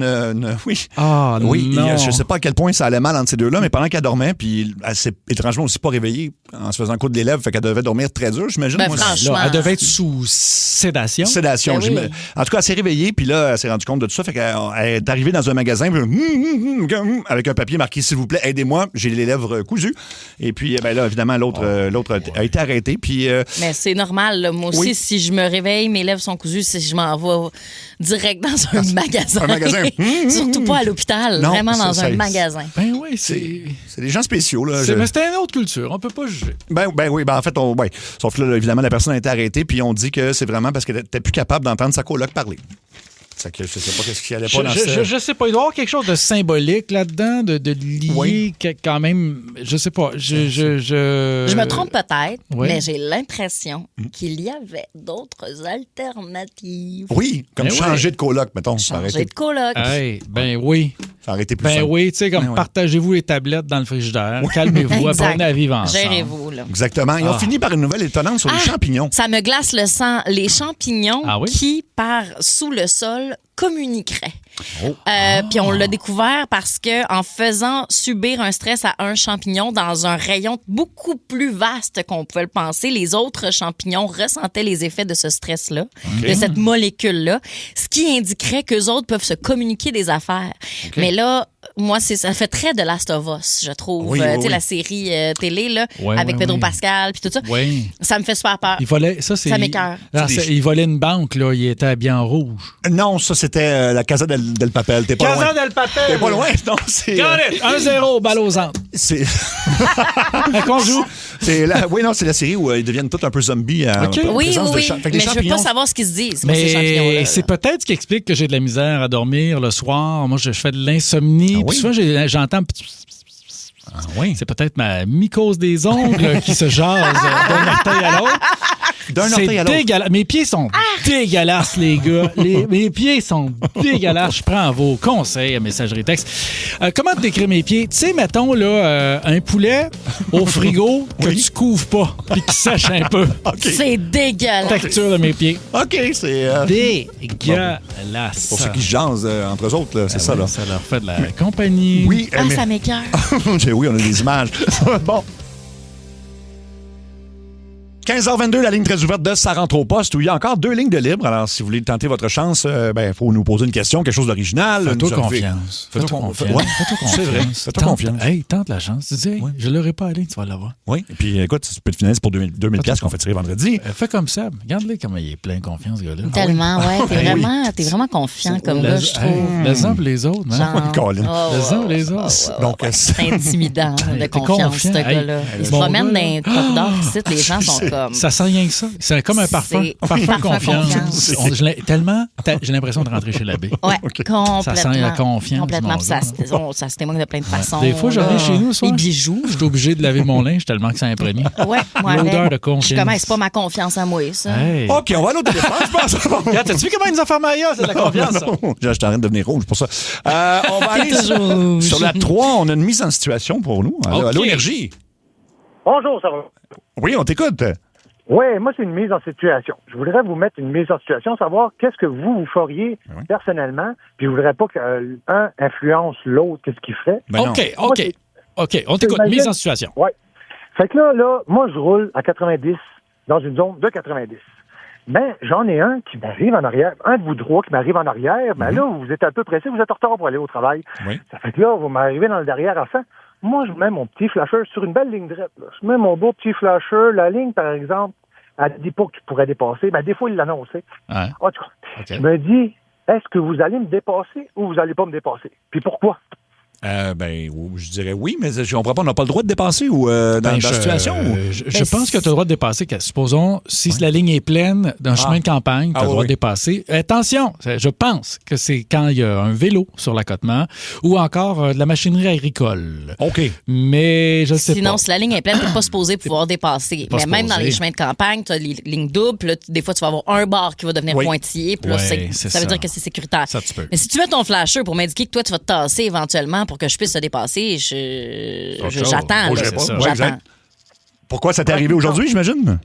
Speaker 1: oui.
Speaker 3: Ah,
Speaker 1: oui,
Speaker 3: non.
Speaker 1: Je sais pas à quel point ça allait mal entre ces deux-là, mais pendant qu'elle dormait, puis elle s'est étrangement aussi pas réveillée en se faisant coudre les lèvres, fait qu'elle devait dormir très dur, j'imagine.
Speaker 4: Ben,
Speaker 1: Moi,
Speaker 4: franchement.
Speaker 3: Là, elle devait être sous sédation.
Speaker 1: Sédation.
Speaker 4: Ben oui.
Speaker 1: En tout cas, elle s'est réveillée, puis là, elle s'est rendue compte de tout ça. Fait qu'elle est arrivée dans un magasin avec un papier marqué « S'il vous plaît, aidez-moi, j'ai les lèvres cousues ». Et puis, ben là, évidemment, l'autre a été arrêté. Puis,
Speaker 4: Mais c'est normal. Là. Moi aussi,
Speaker 1: Oui.
Speaker 4: si je me réveille, mes lèvres sont cousues, si je m'en vais direct dans un magasin.
Speaker 1: Un magasin.
Speaker 4: Surtout pas à l'hôpital,
Speaker 1: Non,
Speaker 4: vraiment dans
Speaker 1: ça,
Speaker 4: un magasin.
Speaker 3: Ben oui, c'est
Speaker 1: c'est des gens spéciaux. Là.
Speaker 3: mais c'était une autre culture. On peut pas juger.
Speaker 1: Ben oui, en fait, sauf que là, évidemment, la personne a été arrêtée, puis on dit que c'est vraiment parce qu'elle n'était plus capable d'entendre sa coloc parler. C'est que je sais pas qu'est-ce qu'il allait pas dans
Speaker 3: Je sais pas. Il doit y avoir quelque chose de symbolique là-dedans, de lié
Speaker 1: Oui.
Speaker 3: quand même. Je sais pas.
Speaker 4: Je me trompe peut-être,
Speaker 3: oui.
Speaker 4: mais j'ai l'impression qu'il y avait d'autres alternatives.
Speaker 1: Oui, comme
Speaker 3: Ben
Speaker 1: changer de coloc, mettons. Ça aurait
Speaker 4: Changer
Speaker 1: été,
Speaker 4: de coloc.
Speaker 3: Hey, ben oui.
Speaker 1: ça aurait été plus
Speaker 3: Ben
Speaker 1: simple.
Speaker 3: oui, tu sais, comme
Speaker 1: Ben oui.
Speaker 3: partagez-vous les tablettes dans le frigidaire. Calmez-vous,
Speaker 4: Exact.
Speaker 3: apprenez à vivre ensemble.
Speaker 4: Gérez-vous, là.
Speaker 1: Exactement. Et on finit par une nouvelle étonnante sur les champignons.
Speaker 4: Ça me glace le sang. Les champignons
Speaker 3: Ah oui?
Speaker 4: qui, par sous le sol, communiqueraient.
Speaker 1: Oh.
Speaker 4: Puis on l'a découvert parce que en faisant subir un stress à un champignon dans un rayon beaucoup plus vaste qu'on pouvait le penser, les autres champignons ressentaient les effets de ce stress-là, de cette molécule-là, ce qui indiquerait qu'eux autres peuvent se communiquer des affaires. Mais là, moi, ça fait très de Last of Us, je trouve.
Speaker 1: Oui,
Speaker 4: Tu sais,
Speaker 1: oui.
Speaker 4: la série télé, là,
Speaker 3: Ouais,
Speaker 4: avec
Speaker 3: ouais,
Speaker 4: Pedro
Speaker 3: ouais.
Speaker 4: Pascal, puis tout ça.
Speaker 3: Oui.
Speaker 4: Ça me fait super peur.
Speaker 3: Il volait, ça
Speaker 4: m'écoeure.
Speaker 3: Non, il volait une banque, là. Il était habillé en rouge.
Speaker 1: Non, ça, c'était la Casa del Papel. T'es pas loin.
Speaker 3: del Papel!
Speaker 1: T'es pas loin, non, c'est...
Speaker 3: Got it! 1-0, balle aux antres.
Speaker 1: c'est...
Speaker 3: Qu'on joue.
Speaker 1: Oui, non, c'est la série où ils deviennent tous un peu zombies.
Speaker 3: OK.
Speaker 4: Oui, oui.
Speaker 1: Fait que
Speaker 4: Mais
Speaker 1: les
Speaker 4: je veux
Speaker 1: champignons...
Speaker 4: pas savoir ce qu'ils se disent, moi, ces champignons-là.
Speaker 3: Mais c'est peut-être ce qui explique que j'ai de la misère à dormir le soir. Moi, je fais de l'insomnie.
Speaker 1: Ah
Speaker 3: Puis
Speaker 1: oui?
Speaker 3: souvent, j'entends...
Speaker 1: Ah oui.
Speaker 3: C'est peut-être ma mycose des ongles qui se jase d'un orteil à l'autre.
Speaker 1: D'un
Speaker 3: C'est
Speaker 1: orteil à l'autre.
Speaker 3: dégueulasse. Mes pieds sont dégueulasses, les gars. Mes pieds sont dégueulasses. Je prends vos conseils à messagerie texte. Comment te décrire mes pieds? Tu sais, mettons, là, un poulet au frigo que
Speaker 1: Oui.
Speaker 3: tu couvres pas puis qui sèche un peu.
Speaker 1: OK.
Speaker 4: C'est dégueulasse.
Speaker 3: Texture de mes pieds.
Speaker 1: OK, c'est...
Speaker 3: Dégueulasse.
Speaker 1: pour ceux qui jasent entre eux autres, là, c'est ça, là.
Speaker 3: Ça leur fait de la compagnie.
Speaker 1: Oui,
Speaker 4: Ah,
Speaker 1: mais...
Speaker 4: ça m'écoeure.
Speaker 1: Oui, on a des images. Bon. 15h22, la ligne très ouverte de Ça rentre au poste, où il y a encore 2 lignes de libre. Alors, si vous voulez tenter votre chance, il faut nous poser une question, quelque chose d'original.
Speaker 3: Fais-toi
Speaker 1: nous arriver.
Speaker 3: confiance.
Speaker 1: Fais-toi confiance.
Speaker 3: Ouais,
Speaker 1: Ouais,
Speaker 3: fais-toi confiance.
Speaker 1: c'est vrai. Fais-toi confiance.
Speaker 3: Hey, tente la chance. Tu dis, hey, je l'aurais pas allé, tu vas l'avoir.
Speaker 1: Oui, et puis écoute, tu peux te finaliser pour 2000 piastres qu'on fait tirer vendredi.
Speaker 3: Fais comme ça. Regarde-le comment il est plein de confiance, ce gars-là.
Speaker 4: Tellement, ouais. T'es vraiment confiant comme gars, je trouve.
Speaker 3: Les-uns pour les autres, hein?
Speaker 4: Genre,
Speaker 1: Colin.
Speaker 3: Les uns pour les autres.
Speaker 1: Donc,
Speaker 4: c'est intimidant de
Speaker 3: T'es
Speaker 4: confiance,
Speaker 3: confiant.
Speaker 4: ce gars-là.
Speaker 3: Hey,
Speaker 4: Il se
Speaker 3: mon
Speaker 4: promène dans
Speaker 3: gars,
Speaker 4: les corridors ici, les gens sont comme...
Speaker 3: Ça sent rien que ça. C'est comme un parfum.
Speaker 4: C'est
Speaker 3: Parfum
Speaker 4: parfum
Speaker 3: confiance.
Speaker 4: confiance.
Speaker 3: J'ai l'impression de rentrer chez l'abbé.
Speaker 4: Ouais, complètement.
Speaker 3: Ça sent la confiance,
Speaker 4: Complètement.
Speaker 3: mon
Speaker 4: Puis ça,
Speaker 3: gars.
Speaker 4: ça se témoigne de plein de façons.
Speaker 3: Des fois, je
Speaker 4: là.
Speaker 3: reviens chez nous,
Speaker 4: Les
Speaker 3: soir.
Speaker 4: bijoux.
Speaker 3: Je suis obligé de laver mon linge tellement que ça imprégné.
Speaker 4: Ouais, moi
Speaker 3: L'odeur
Speaker 4: avec.
Speaker 3: de confiance.
Speaker 4: Je commence, c'est pas ma confiance à moi, ça.
Speaker 3: Hey.
Speaker 1: OK, on va aller au téléphone, je pense.
Speaker 3: Regarde, t'as-tu vu comment ils nous ont fait Maria? C'est de la confiance, ça.
Speaker 1: Non, je suis en train de devenir rouge pour ça. On va aller
Speaker 4: toujours rouge.
Speaker 1: sur la 3. On a une mise en situation pour nous. Allô,
Speaker 3: OK.
Speaker 1: allô, Énergie.
Speaker 7: Bonjour, ça va?
Speaker 1: Oui, on t'écoute.
Speaker 7: Oui, moi, c'est une mise en situation. Je voudrais vous mettre une mise en situation, savoir qu'est-ce que vous feriez
Speaker 1: Oui.
Speaker 7: personnellement, puis je voudrais pas qu'un influence l'autre, qu'est-ce qu'il ferait.
Speaker 1: Ben non.
Speaker 3: OK. On t'écoute.
Speaker 7: Imagine-
Speaker 3: Mise en situation.
Speaker 7: Oui. Fait que là, moi, je roule à 90 dans une zone de 90. Ben, j'en ai un qui m'arrive en arrière, un de vous droit qui m'arrive en arrière. Ben là, vous êtes un peu pressé, vous êtes en retard pour aller au travail.
Speaker 1: Oui.
Speaker 7: Ça fait que là, vous m'arrivez dans le derrière à ça. Moi, je mets mon petit flasher sur une belle ligne droite. Là. Je mets mon beau petit flasher. La ligne, par exemple, Elle dit pas que tu pourrais dépasser, mais des fois, il l'annonçait.
Speaker 3: Ouais.
Speaker 7: En tout cas,
Speaker 3: OK.
Speaker 7: je me dis, est-ce que vous allez me dépasser ou vous allez pas me dépasser? Puis pourquoi?
Speaker 1: Je dirais oui, mais je comprends pas. On n'a pas le droit de dépasser ou dans la situation?
Speaker 3: Je pense que tu as le droit de dépasser. Supposons, si la ligne est pleine d'un chemin de campagne, tu as le droit de dépasser. Attention, je pense que c'est quand il y a un vélo sur l'accotement ou encore de la machinerie agricole.
Speaker 1: OK.
Speaker 3: Mais je sais pas.
Speaker 4: Sinon, si la ligne est pleine, tu n'es pas supposé pouvoir dépasser.
Speaker 3: Pas
Speaker 4: Mais même
Speaker 3: supposé.
Speaker 4: dans les chemins de campagne, tu as les lignes doubles. Puis là, des fois, tu vas avoir un bar qui va devenir pointillé. Puis là, ça veut dire que c'est sécuritaire.
Speaker 3: Ça, tu peux.
Speaker 4: Mais si tu mets ton flasheur pour m'indiquer que toi, tu vas te tasser éventuellement pour que je puisse te dépasser, j'attends.
Speaker 1: Bougerai
Speaker 4: là.
Speaker 1: pas.
Speaker 3: ça.
Speaker 1: Ouais,
Speaker 4: J'attends.
Speaker 1: exact. Pourquoi ça t'est arrivé aujourd'hui, j'imagine?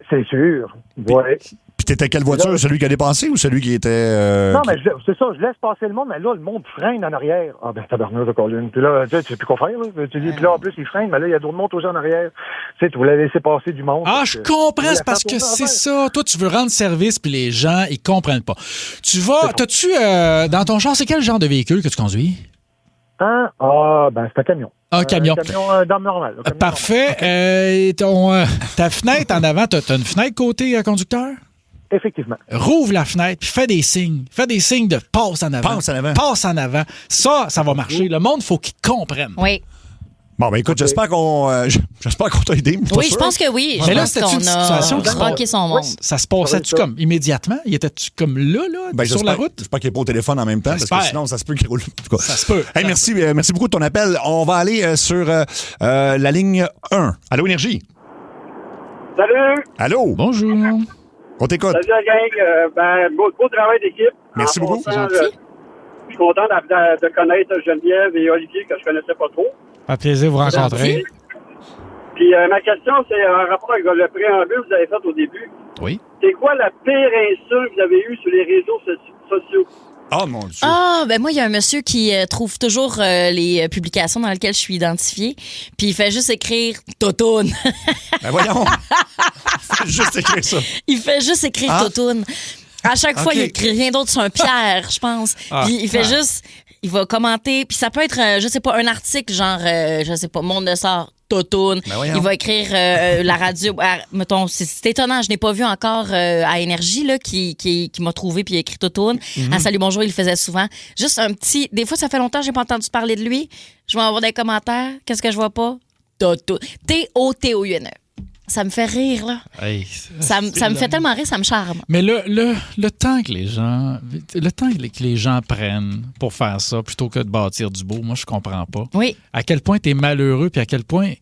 Speaker 7: C'est sûr. Ouais.
Speaker 1: Puis t'étais quelle voiture? Celui qui a dépassé ou celui qui était...
Speaker 7: Non, mais c'est ça, je laisse passer le monde, mais là, le monde freine en arrière. Ah, ben, tabarnak de Colin. Puis là, tu sais plus quoi faire, là. Tu dis, puis là, en plus, il freine, mais là, il y a d'autres monde aussi en arrière. Tu sais, tu voulais laisser passer du monde.
Speaker 3: Ah, je comprends, c'est parce que c'est ça. Toi, tu veux rendre service, puis les gens, ils comprennent pas. Tu vas... T'as-tu, dans ton char, c'est quel genre de véhicule que tu conduis?
Speaker 7: Hein? Ah, ben, c'est un camion.
Speaker 3: Un camion.
Speaker 7: Un camion d'homme normal. Un camion
Speaker 3: Parfait. Ta fenêtre en avant, t'as une fenêtre côté conducteur?
Speaker 7: normal. Effectivement.
Speaker 3: Rouvre la fenêtre, puis fais des signes. Fais des signes de passe en avant.
Speaker 1: Passe en avant.
Speaker 3: Passe en avant. Ça va marcher. Le monde, il faut qu'il comprenne.
Speaker 4: Oui.
Speaker 1: Bon, ben écoute, j'espère qu'on t'a aidé.
Speaker 4: Oui, je pense que oui.
Speaker 3: Mais
Speaker 4: Je
Speaker 3: là,
Speaker 4: pense
Speaker 3: c'était-tu
Speaker 4: qu'on
Speaker 3: une situation
Speaker 4: a
Speaker 3: qui se
Speaker 4: rocké son monde.
Speaker 3: Ça se passait-tu comme immédiatement? Il était-tu comme là,
Speaker 1: Ben,
Speaker 3: sur la route?
Speaker 1: J'espère qu'il n'est pas au téléphone en même temps, parce que
Speaker 3: J'espère.
Speaker 1: sinon, ça se peut qu'il roule. En tout cas.
Speaker 3: Ça se peut.
Speaker 1: Hey, merci beaucoup de ton appel. On va aller sur la ligne 1. Allô, Énergie?
Speaker 8: Salut!
Speaker 1: Allô?
Speaker 3: Bonjour.
Speaker 1: On t'écoute.
Speaker 8: Salut la gang. Beau travail d'équipe.
Speaker 1: Merci
Speaker 8: En
Speaker 1: beaucoup.
Speaker 8: passant, je suis content de connaître Geneviève et Olivier, que je connaissais pas trop.
Speaker 3: Un plaisir de vous rencontrer.
Speaker 8: Puis ma question, c'est en rapport avec le préambule que vous avez fait au début.
Speaker 3: Oui.
Speaker 8: C'est quoi la pire insulte que vous avez eue sur les réseaux sociaux?
Speaker 1: Oh, mon Dieu.
Speaker 4: Ah, ben moi, il y a un monsieur qui trouve toujours les publications dans lesquelles je suis identifiée, puis il fait juste écrire « Totoune ».
Speaker 1: Ben voyons. Juste écrire ça.
Speaker 4: Il fait juste écrire Totoune. À chaque fois,
Speaker 1: OK.
Speaker 4: il écrit rien d'autre sur un Pierre, je pense. Puis il fait juste... Il va commenter, puis ça peut être, je sais pas, un article genre, je sais pas, Monde de Sort, Totoune.
Speaker 1: Ben voyons.
Speaker 4: Il va écrire la radio. Mettons, c'est étonnant, je n'ai pas vu encore à Énergie là, qui m'a trouvé puis il a écrit Totoune. À Salut Bonjour, il le faisait souvent. Juste un petit... Des fois, ça fait longtemps que j'ai pas entendu parler de lui. Je vais avoir des commentaires. Qu'est-ce que je vois pas? Totoune. T-O-T-O-U-N-E. Ça me fait rire, là.
Speaker 3: Hey,
Speaker 4: Ça me fait tellement rire, ça me charme.
Speaker 3: mais le temps que les gens prennent pour faire ça plutôt que de bâtir du beau, moi je comprends pas.
Speaker 4: Oui.
Speaker 3: À quel point t'es malheureux puis à quel point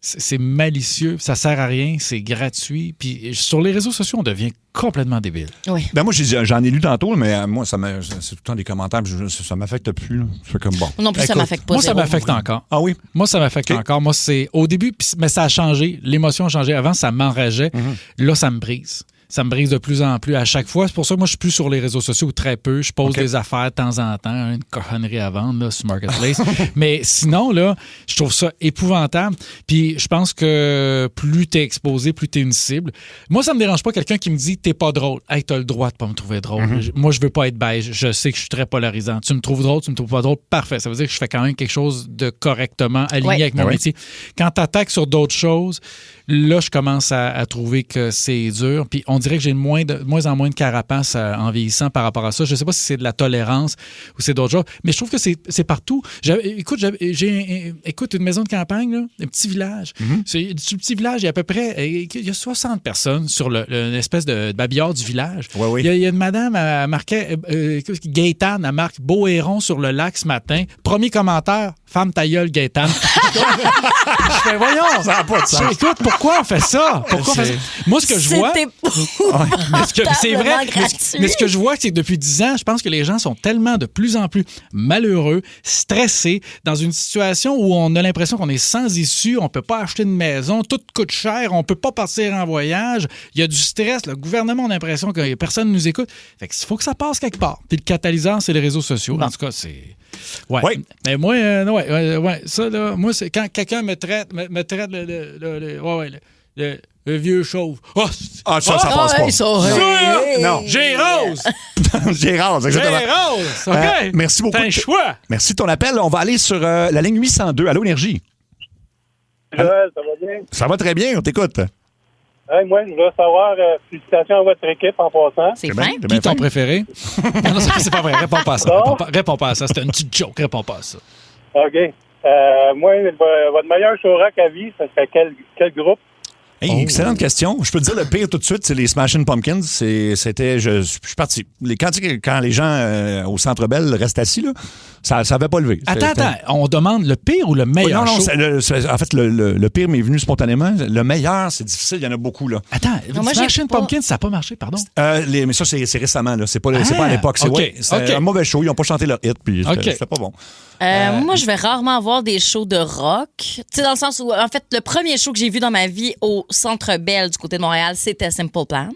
Speaker 3: c'est malicieux, ça sert à rien, c'est gratuit. Puis sur les réseaux sociaux, on devient complètement débile.
Speaker 4: Oui.
Speaker 1: Ben moi, j'en ai lu tantôt, mais moi, c'est tout le temps des commentaires, puis ça m'affecte plus. Là. Je fais comme bon.
Speaker 4: Non plus, ça
Speaker 3: Écoute,
Speaker 4: m'affecte pas.
Speaker 3: Moi, ça
Speaker 4: zéro.
Speaker 3: m'affecte encore.
Speaker 1: Ah oui?
Speaker 3: Moi, ça m'affecte
Speaker 1: OK.
Speaker 3: encore. Moi, c'est au début, mais ça a changé. L'émotion a changé. Avant, ça m'enrageait. Là, ça me brise. Ça me brise de plus en plus à chaque fois. C'est pour ça que moi, je suis plus sur les réseaux sociaux ou très peu. Je pose des affaires de temps en temps, une cochonnerie à vendre là, sur Marketplace. Mais sinon, là, je trouve ça épouvantable. Puis je pense que plus t'es exposé, plus t'es une cible. Moi, ça me dérange pas quelqu'un qui me dit t'es pas drôle. Hey, t'as le droit de pas me trouver drôle. Moi, je veux pas être beige. Je sais que je suis très polarisant. Tu me trouves drôle, tu me trouves pas drôle. Parfait. Ça veut dire que je fais quand même quelque chose de correctement aligné avec mon métier. Quand t'attaques sur d'autres choses, là, je commence à trouver que c'est dur. Puis on dirait que j'ai de moins en moins de carapace en vieillissant par rapport à ça. Je sais pas si c'est de la tolérance ou c'est d'autres choses, mais je trouve que c'est partout. Écoute, une maison de campagne, là, un petit village. Sur le petit village, il y a à peu près il y a 60 personnes sur une espèce de babillard du village.
Speaker 1: Ouais, oui.
Speaker 3: Il y a une madame, elle marquait Gaétane, elle marque Beau Héron sur le lac ce matin. Premier commentaire, femme ta gueule, Gaétane. Je fais, voyons.
Speaker 1: Ça n'a pas de sens.
Speaker 3: Écoute, pourquoi on fait ça? Pourquoi on fait ça? Moi, ce que je vois. C'est vrai. Mais ce que je vois, c'est que depuis 10 ans, je pense que les gens sont tellement de plus en plus malheureux, stressés, dans une situation où on a l'impression qu'on est sans issue, on peut pas acheter une maison, tout coûte cher, on peut pas partir en voyage, il y a du stress, le gouvernement a l'impression que personne ne nous écoute. Fait que il faut que ça passe quelque part. Puis le catalyseur, c'est les réseaux sociaux. En tout cas, c'est... Ouais. Mais moi, ça, là, moi, c'est quand quelqu'un me traite le vieux chauve.
Speaker 1: Ça passe pas.
Speaker 3: Non. J'ai rose!
Speaker 1: J'ai rose, exactement.
Speaker 3: J'ai rose! OK?
Speaker 1: Merci beaucoup.
Speaker 3: T'as un choix!
Speaker 1: Merci de ton appel. On va aller sur la ligne 802. Allô, Énergie?
Speaker 8: Ça va bien?
Speaker 1: Ça va très bien, on t'écoute.
Speaker 8: Hey, moi, je voudrais savoir, félicitations à votre équipe en passant.
Speaker 4: C'est fin.
Speaker 3: Qui est ton préféré? Non, c'est pas vrai. Réponds pas à ça. Réponds pas à ça. C'était une petite joke. Réponds pas à ça.
Speaker 8: OK. Moi, votre meilleur show rock à vie, ça serait quel groupe?
Speaker 1: Hey, excellente question. Je peux te dire le pire tout de suite, c'est les Smashing Pumpkins. Je suis parti. Quand les gens au Centre Bell restent assis, là, ça n'avait pas levé.
Speaker 3: Attends. On demande le pire ou le meilleur show?
Speaker 1: En fait, le pire m'est venu spontanément. Le meilleur, c'est difficile. Il y en a beaucoup, là.
Speaker 3: Attends,
Speaker 4: moi,
Speaker 3: Smashing Pumpkins, ça n'a pas marché, pardon?
Speaker 1: Mais ça, c'est récemment, là. C'est pas à l'époque. C'est un mauvais show. Ils n'ont pas chanté leur hit, puis c'était pas bon.
Speaker 4: Moi, je vais rarement voir des shows de rock. Tu sais, dans le sens où, en fait, le premier show que j'ai vu dans ma vie au Centre Bell du côté de Montréal, c'était Simple Plan.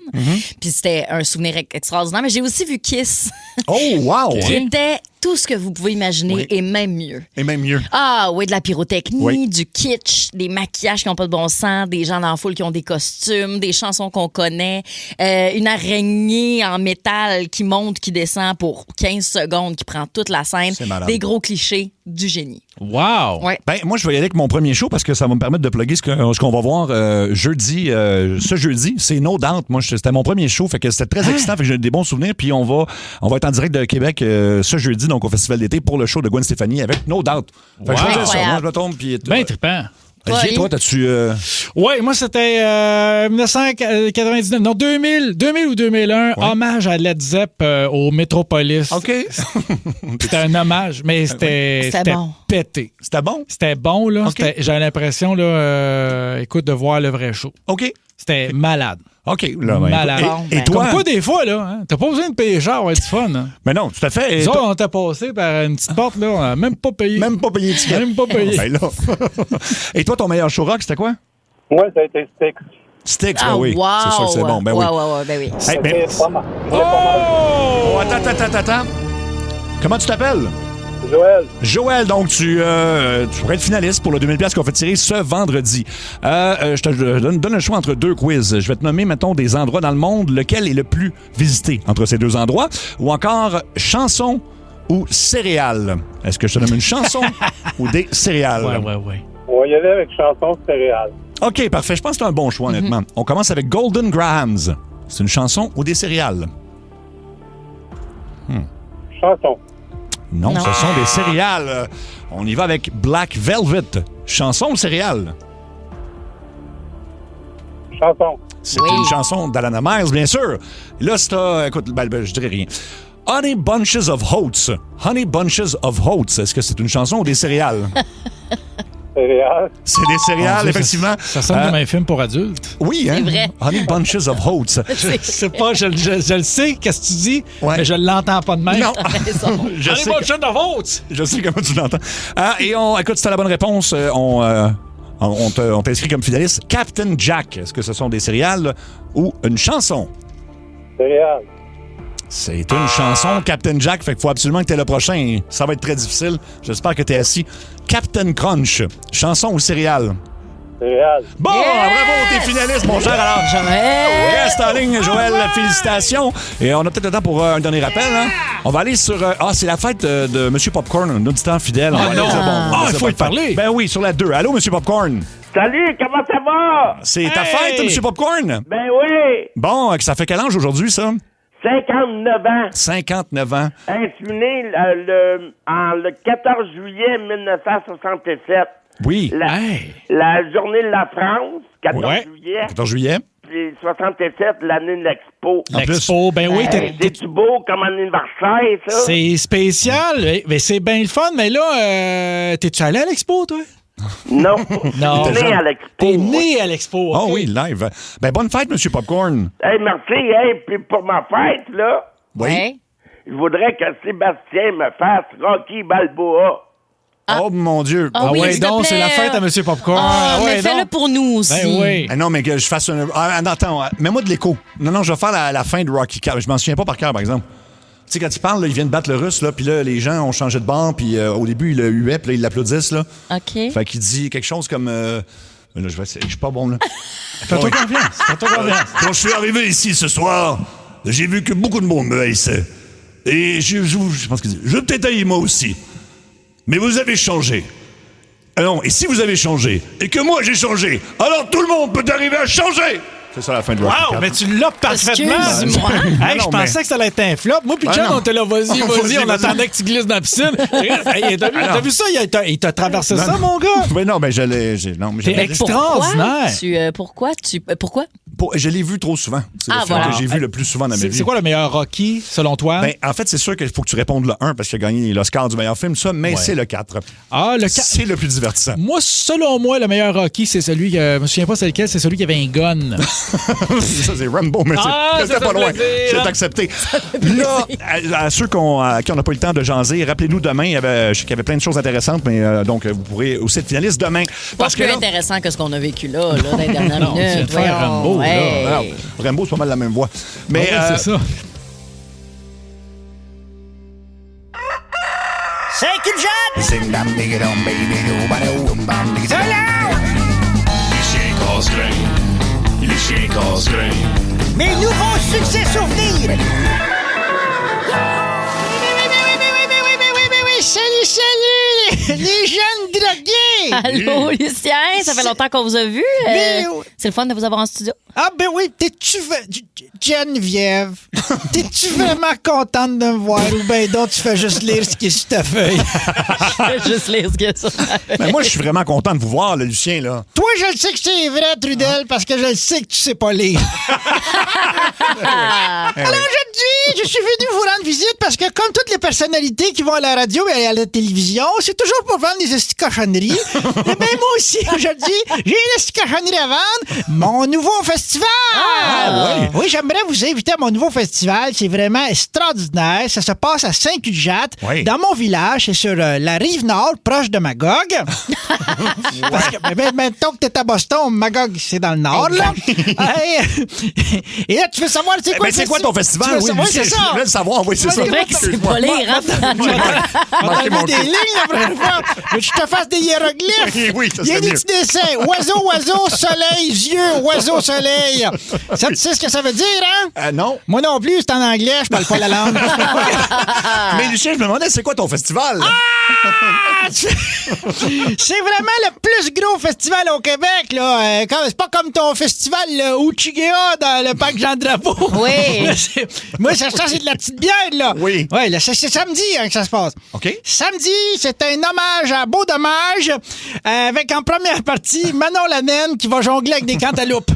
Speaker 4: Puis c'était un souvenir extraordinaire. Mais j'ai aussi vu Kiss.
Speaker 1: Oh, wow!
Speaker 4: Qui était tout ce que vous pouvez imaginer et même mieux.
Speaker 1: Et même mieux.
Speaker 4: Ah oui, de la pyrotechnie,
Speaker 1: Oui.
Speaker 4: du kitsch, des maquillages qui n'ont pas de bon sens, des gens dans la foule qui ont des costumes, des chansons qu'on connaît, une araignée en métal qui monte, qui descend pour 15 secondes, qui prend toute la scène,
Speaker 1: C'est malade.
Speaker 4: des gros clichés, du génie.
Speaker 3: Wow!
Speaker 4: Ouais.
Speaker 1: Ben, moi, je vais y aller avec mon premier show parce que ça va me permettre de plugger ce qu'on va voir jeudi. Ce jeudi, c'est No Doubt. Moi, c'était mon premier show, fait que c'était très excitant, fait que j'ai des bons souvenirs. Puis on va être en direct de Québec ce jeudi, donc au Festival d'été, pour le show de Gwen Stefani avec No Doubt. Fait que je faisais ça. Moi, je me tombe. Puis
Speaker 3: Ben trippant.
Speaker 1: Olivier, toi, t'as-tu...
Speaker 3: Oui, moi, c'était 1999, non, 2000 ou 2001, hommage à Led Zepp au Metropolis.
Speaker 1: OK.
Speaker 3: C'était un hommage, mais c'était
Speaker 4: bon.
Speaker 3: pété.
Speaker 1: C'était bon?
Speaker 3: C'était bon, là.
Speaker 1: OK.
Speaker 3: J'avais l'impression, là, écoute, de voir le vrai show.
Speaker 1: OK.
Speaker 3: C'était malade.
Speaker 1: OK. Là, ben,
Speaker 3: Malade.
Speaker 1: Et toi?
Speaker 3: Comme quoi, des fois, là, hein, t'as pas besoin de payer cher, ouais, du fun. Hein.
Speaker 1: Mais non, tout à fait. Et
Speaker 3: Nous autres,
Speaker 1: toi?
Speaker 3: on t'a passé par une petite porte, là, on a même pas payé.
Speaker 1: Même pas payé de ticket.
Speaker 3: Même pas payé.
Speaker 1: Ben là. Et toi, ton meilleur show rock, c'était quoi?
Speaker 8: Moi, ça a été Styx.
Speaker 1: Styx,
Speaker 4: Ah,
Speaker 1: ben oui.
Speaker 4: wow!
Speaker 1: C'est sûr que c'est bon. Ben oui.
Speaker 4: Ouais, ben oui.
Speaker 1: Hey, ben-
Speaker 8: C'était pas mal.
Speaker 1: Oh, attends. Comment tu t'appelles? Joël, donc tu pourrais être finaliste pour le 2000$ qu'on fait tirer ce vendredi. Je te donne le choix entre deux quiz. Je vais te nommer, mettons, des endroits dans le monde. Lequel est le plus visité entre ces deux endroits? Ou encore chanson ou céréales? Est-ce que je te nomme une chanson ou des céréales?
Speaker 3: Ouais.
Speaker 8: On va y aller avec chanson céréales.
Speaker 1: OK, parfait. Je pense que c'est un bon choix, honnêtement. On commence avec Golden Grahams. C'est une chanson ou des céréales?
Speaker 8: Chanson.
Speaker 1: Non, ce sont des céréales. On y va avec Black Velvet. Chanson ou céréales?
Speaker 8: Chanson.
Speaker 1: C'est
Speaker 4: Oui.
Speaker 1: une chanson d'Alana Miles, bien sûr. Là, c'est écoute, je dirais rien. Honey Bunches of Oats. Honey Bunches of Oats. Est-ce que c'est une chanson ou des céréales?
Speaker 8: Céréales.
Speaker 1: C'est des céréales,
Speaker 3: Mon Dieu,
Speaker 1: effectivement.
Speaker 3: Ça sonne comme un film pour adultes.
Speaker 1: Oui, hein?
Speaker 4: C'est vrai.
Speaker 1: Honey Bunches of Oats.
Speaker 3: Je sais pas, je le sais, qu'est-ce que tu dis,
Speaker 1: Ouais.
Speaker 3: mais je l'entends pas de même.
Speaker 1: Non.
Speaker 3: Je sais pas de vote.
Speaker 1: Je sais comment tu l'entends. Et écoute, si t'as la bonne réponse, on t'inscrit comme finaliste. Captain Jack. Est-ce que ce sont des céréales ou une chanson?
Speaker 8: Céréales.
Speaker 1: C'est une chanson, Captain Jack, fait qu'il faut absolument que tu es le prochain. Ça va être très difficile. J'espère que tu es assis. Captain Crunch, chanson ou céréales?
Speaker 8: Céréales.
Speaker 1: Bon, bravo, t'es finaliste, mon cher. Alors, reste en ligne, Joël. Félicitations. Et on a peut-être le temps pour un dernier rappel. Hein? On va aller sur... c'est la fête de M. Popcorn, un auditeur fidèle. On va aller
Speaker 3: non.
Speaker 1: dire bon,
Speaker 3: Il faut y parler.
Speaker 1: Ben oui, sur la 2. Allô, M. Popcorn?
Speaker 9: Salut, comment ça va?
Speaker 1: C'est ta fête, M. Popcorn?
Speaker 9: Ben oui,
Speaker 1: Bon, ça fait quel âge aujourd'hui, ça?
Speaker 9: 59 ans.
Speaker 1: 59 ans.
Speaker 9: Je suis né le 14 juillet 1967.
Speaker 1: Oui.
Speaker 9: La journée de la France, 14 juillet.
Speaker 1: 14 juillet.
Speaker 9: Puis 67, l'année de l'Expo.
Speaker 3: L'Expo, ben oui.
Speaker 9: C'est-tu beau comme anniversaire, ça?
Speaker 3: C'est spécial. Mais c'est bien le fun. Mais là, t'es-tu allé à l'Expo, toi?
Speaker 9: Non.
Speaker 3: Non.
Speaker 9: Je suis né à l'Expo.
Speaker 3: T'es né à l'Expo.
Speaker 1: Oh
Speaker 3: OK.
Speaker 1: oui, live. Ben bonne fête, M. Popcorn.
Speaker 9: Hey, merci. Hey, puis pour ma fête, là,
Speaker 4: Ouais.
Speaker 9: je voudrais que Sébastien me fasse Rocky Balboa.
Speaker 1: Oh mon Dieu.
Speaker 4: Ah oui,
Speaker 3: ouais,
Speaker 4: s'il te
Speaker 3: donc,
Speaker 4: plaît.
Speaker 3: c'est la fête à M. Popcorn.
Speaker 4: Ah,
Speaker 3: ouais,
Speaker 4: mais fais-le
Speaker 3: donc.
Speaker 4: pour nous aussi.
Speaker 3: Ben oui.
Speaker 1: Ah non, mais que je fasse un... attends, mets-moi de l'écho. Non, je vais faire la fin de Rocky IV. Je m'en souviens pas par cœur, par exemple. Tu sais, quand il parle, là, il vient de battre le Russe, là, puis là, les gens ont changé de bord, puis au début, il le huait, puis là, ils l'applaudissent, là.
Speaker 4: OK.
Speaker 1: Fait qu'il dit quelque chose comme... là, je suis pas bon, là.
Speaker 3: Fais-toi confiance. Fais-toi confiance.
Speaker 1: Quand je suis arrivé ici ce soir, j'ai vu que beaucoup de monde me haïssait. Et je pense qu'il dit, je vais peut-être haïr moi aussi. Mais vous avez changé. Ah non, et si vous avez changé, et que moi j'ai changé, alors tout le monde peut arriver à changer. C'est ça la fin de Rocky
Speaker 3: Wow,
Speaker 1: IV.
Speaker 3: mais tu l'as parfaitement.
Speaker 4: Excuse-moi.
Speaker 3: Hey, je pensais que ça allait être un flop. Moi, puis John, on était là, vas-y, on attendait que tu glisses dans la piscine. Hey, t'as vu ça? Il t'a traversé ça, mon gars?
Speaker 1: Oui, non, mais je l'ai.
Speaker 3: T'es extraordinaire.
Speaker 4: Pourquoi?
Speaker 1: Je l'ai vu trop souvent. C'est le film que j'ai vu le plus souvent dans ma vie.
Speaker 3: C'est quoi le meilleur Rocky, selon toi?
Speaker 1: Ben, en fait, c'est sûr qu'il faut que tu répondes le 1 parce qu'il a gagné l'Oscar du meilleur film, ça, mais c'est le 4.
Speaker 3: Ah, le 4.
Speaker 1: C'est le plus divertissant.
Speaker 3: Moi, selon moi, le meilleur Rocky, c'est celui que. Je me souviens pas c'est lequel, c'est celui qui avait un gun.
Speaker 1: Ça, c'est Rambo, mais c'était pas loin. C'est accepté. Là, à ceux qui on n'a pas eu le temps de jaser, rappelez-nous demain, je sais qu'il y avait plein de choses intéressantes, mais donc, vous pourrez aussi être finaliste demain.
Speaker 4: Pas plus intéressant que ce qu'on a vécu là dans les dernières minutes.
Speaker 3: C'est Rambo, là.
Speaker 1: Rambo, c'est pas mal la même voix. Mais
Speaker 3: c'est ça.
Speaker 10: C'est qu'une jeune!
Speaker 6: Les chiens casse-grain.
Speaker 10: Mes nouveaux succès souvenirs! Oui, salut! Les jeunes drogués!
Speaker 4: Allô, Lucien, ça fait longtemps qu'on vous a vu. C'est le fun de vous avoir en studio.
Speaker 10: Ah ben oui, Geneviève, t'es-tu vraiment contente de me voir ou ben donc tu fais juste lire ce qui est sur ta feuille?
Speaker 4: Je fais juste lire ce qu'il y a sur ta feuille.
Speaker 1: Ben moi, je suis vraiment content de vous voir, là, Lucien. Là.
Speaker 10: Toi, je le sais que c'est vrai, Trudel, parce que je le sais que tu sais pas lire. Alors aujourd'hui, je suis venu vous rendre visite parce que comme toutes les personnalités qui vont à la radio et à la télévision, c'est toujours pour vendre des esti cochonneries. Et bien moi aussi, aujourd'hui, j'ai une esti cochonnerie à vendre. Mon nouveau festival! Oui, j'aimerais vous inviter à mon nouveau festival. C'est vraiment extraordinaire. Ça se passe à Saint-Culjat, dans mon village. C'est sur la rive nord, proche de Magog. Parce que, mettons que t'es à Boston, Magog, c'est dans le nord, là. Et là, tu veux savoir, c'est quoi,
Speaker 1: c'est quoi ton festival?
Speaker 10: Oui, c'est ça.
Speaker 1: Je veux le savoir, oui, c'est ça.
Speaker 4: C'est vrai que c'est pas lire, hein?
Speaker 10: On va enlever des lignes la prochaine fois. Mais je te fasse des hiéroglyphes.
Speaker 1: Oui, ça
Speaker 10: Il y a
Speaker 1: serait
Speaker 10: des
Speaker 1: mieux.
Speaker 10: petits dessins. Oiseau, soleil, yeux, oiseau, soleil. Ça, tu sais ce que ça veut dire, hein?
Speaker 1: Non.
Speaker 10: Moi non plus, c'est en anglais, je parle pas la langue.
Speaker 1: Mais Lucien, je me demandais, c'est quoi ton festival?
Speaker 10: C'est vraiment le plus gros festival au Québec, là. C'est pas comme ton festival Uchigea dans le parc Jean-Drapeau.
Speaker 4: Oui.
Speaker 10: Moi, ça, c'est de la petite bière, là.
Speaker 1: Oui.
Speaker 10: Oui, là, c'est samedi que ça se passe.
Speaker 1: OK.
Speaker 10: Samedi, c'est un hommage à Beau Dommage, avec en première partie Manon Lanaine qui va jongler avec des cantaloupes.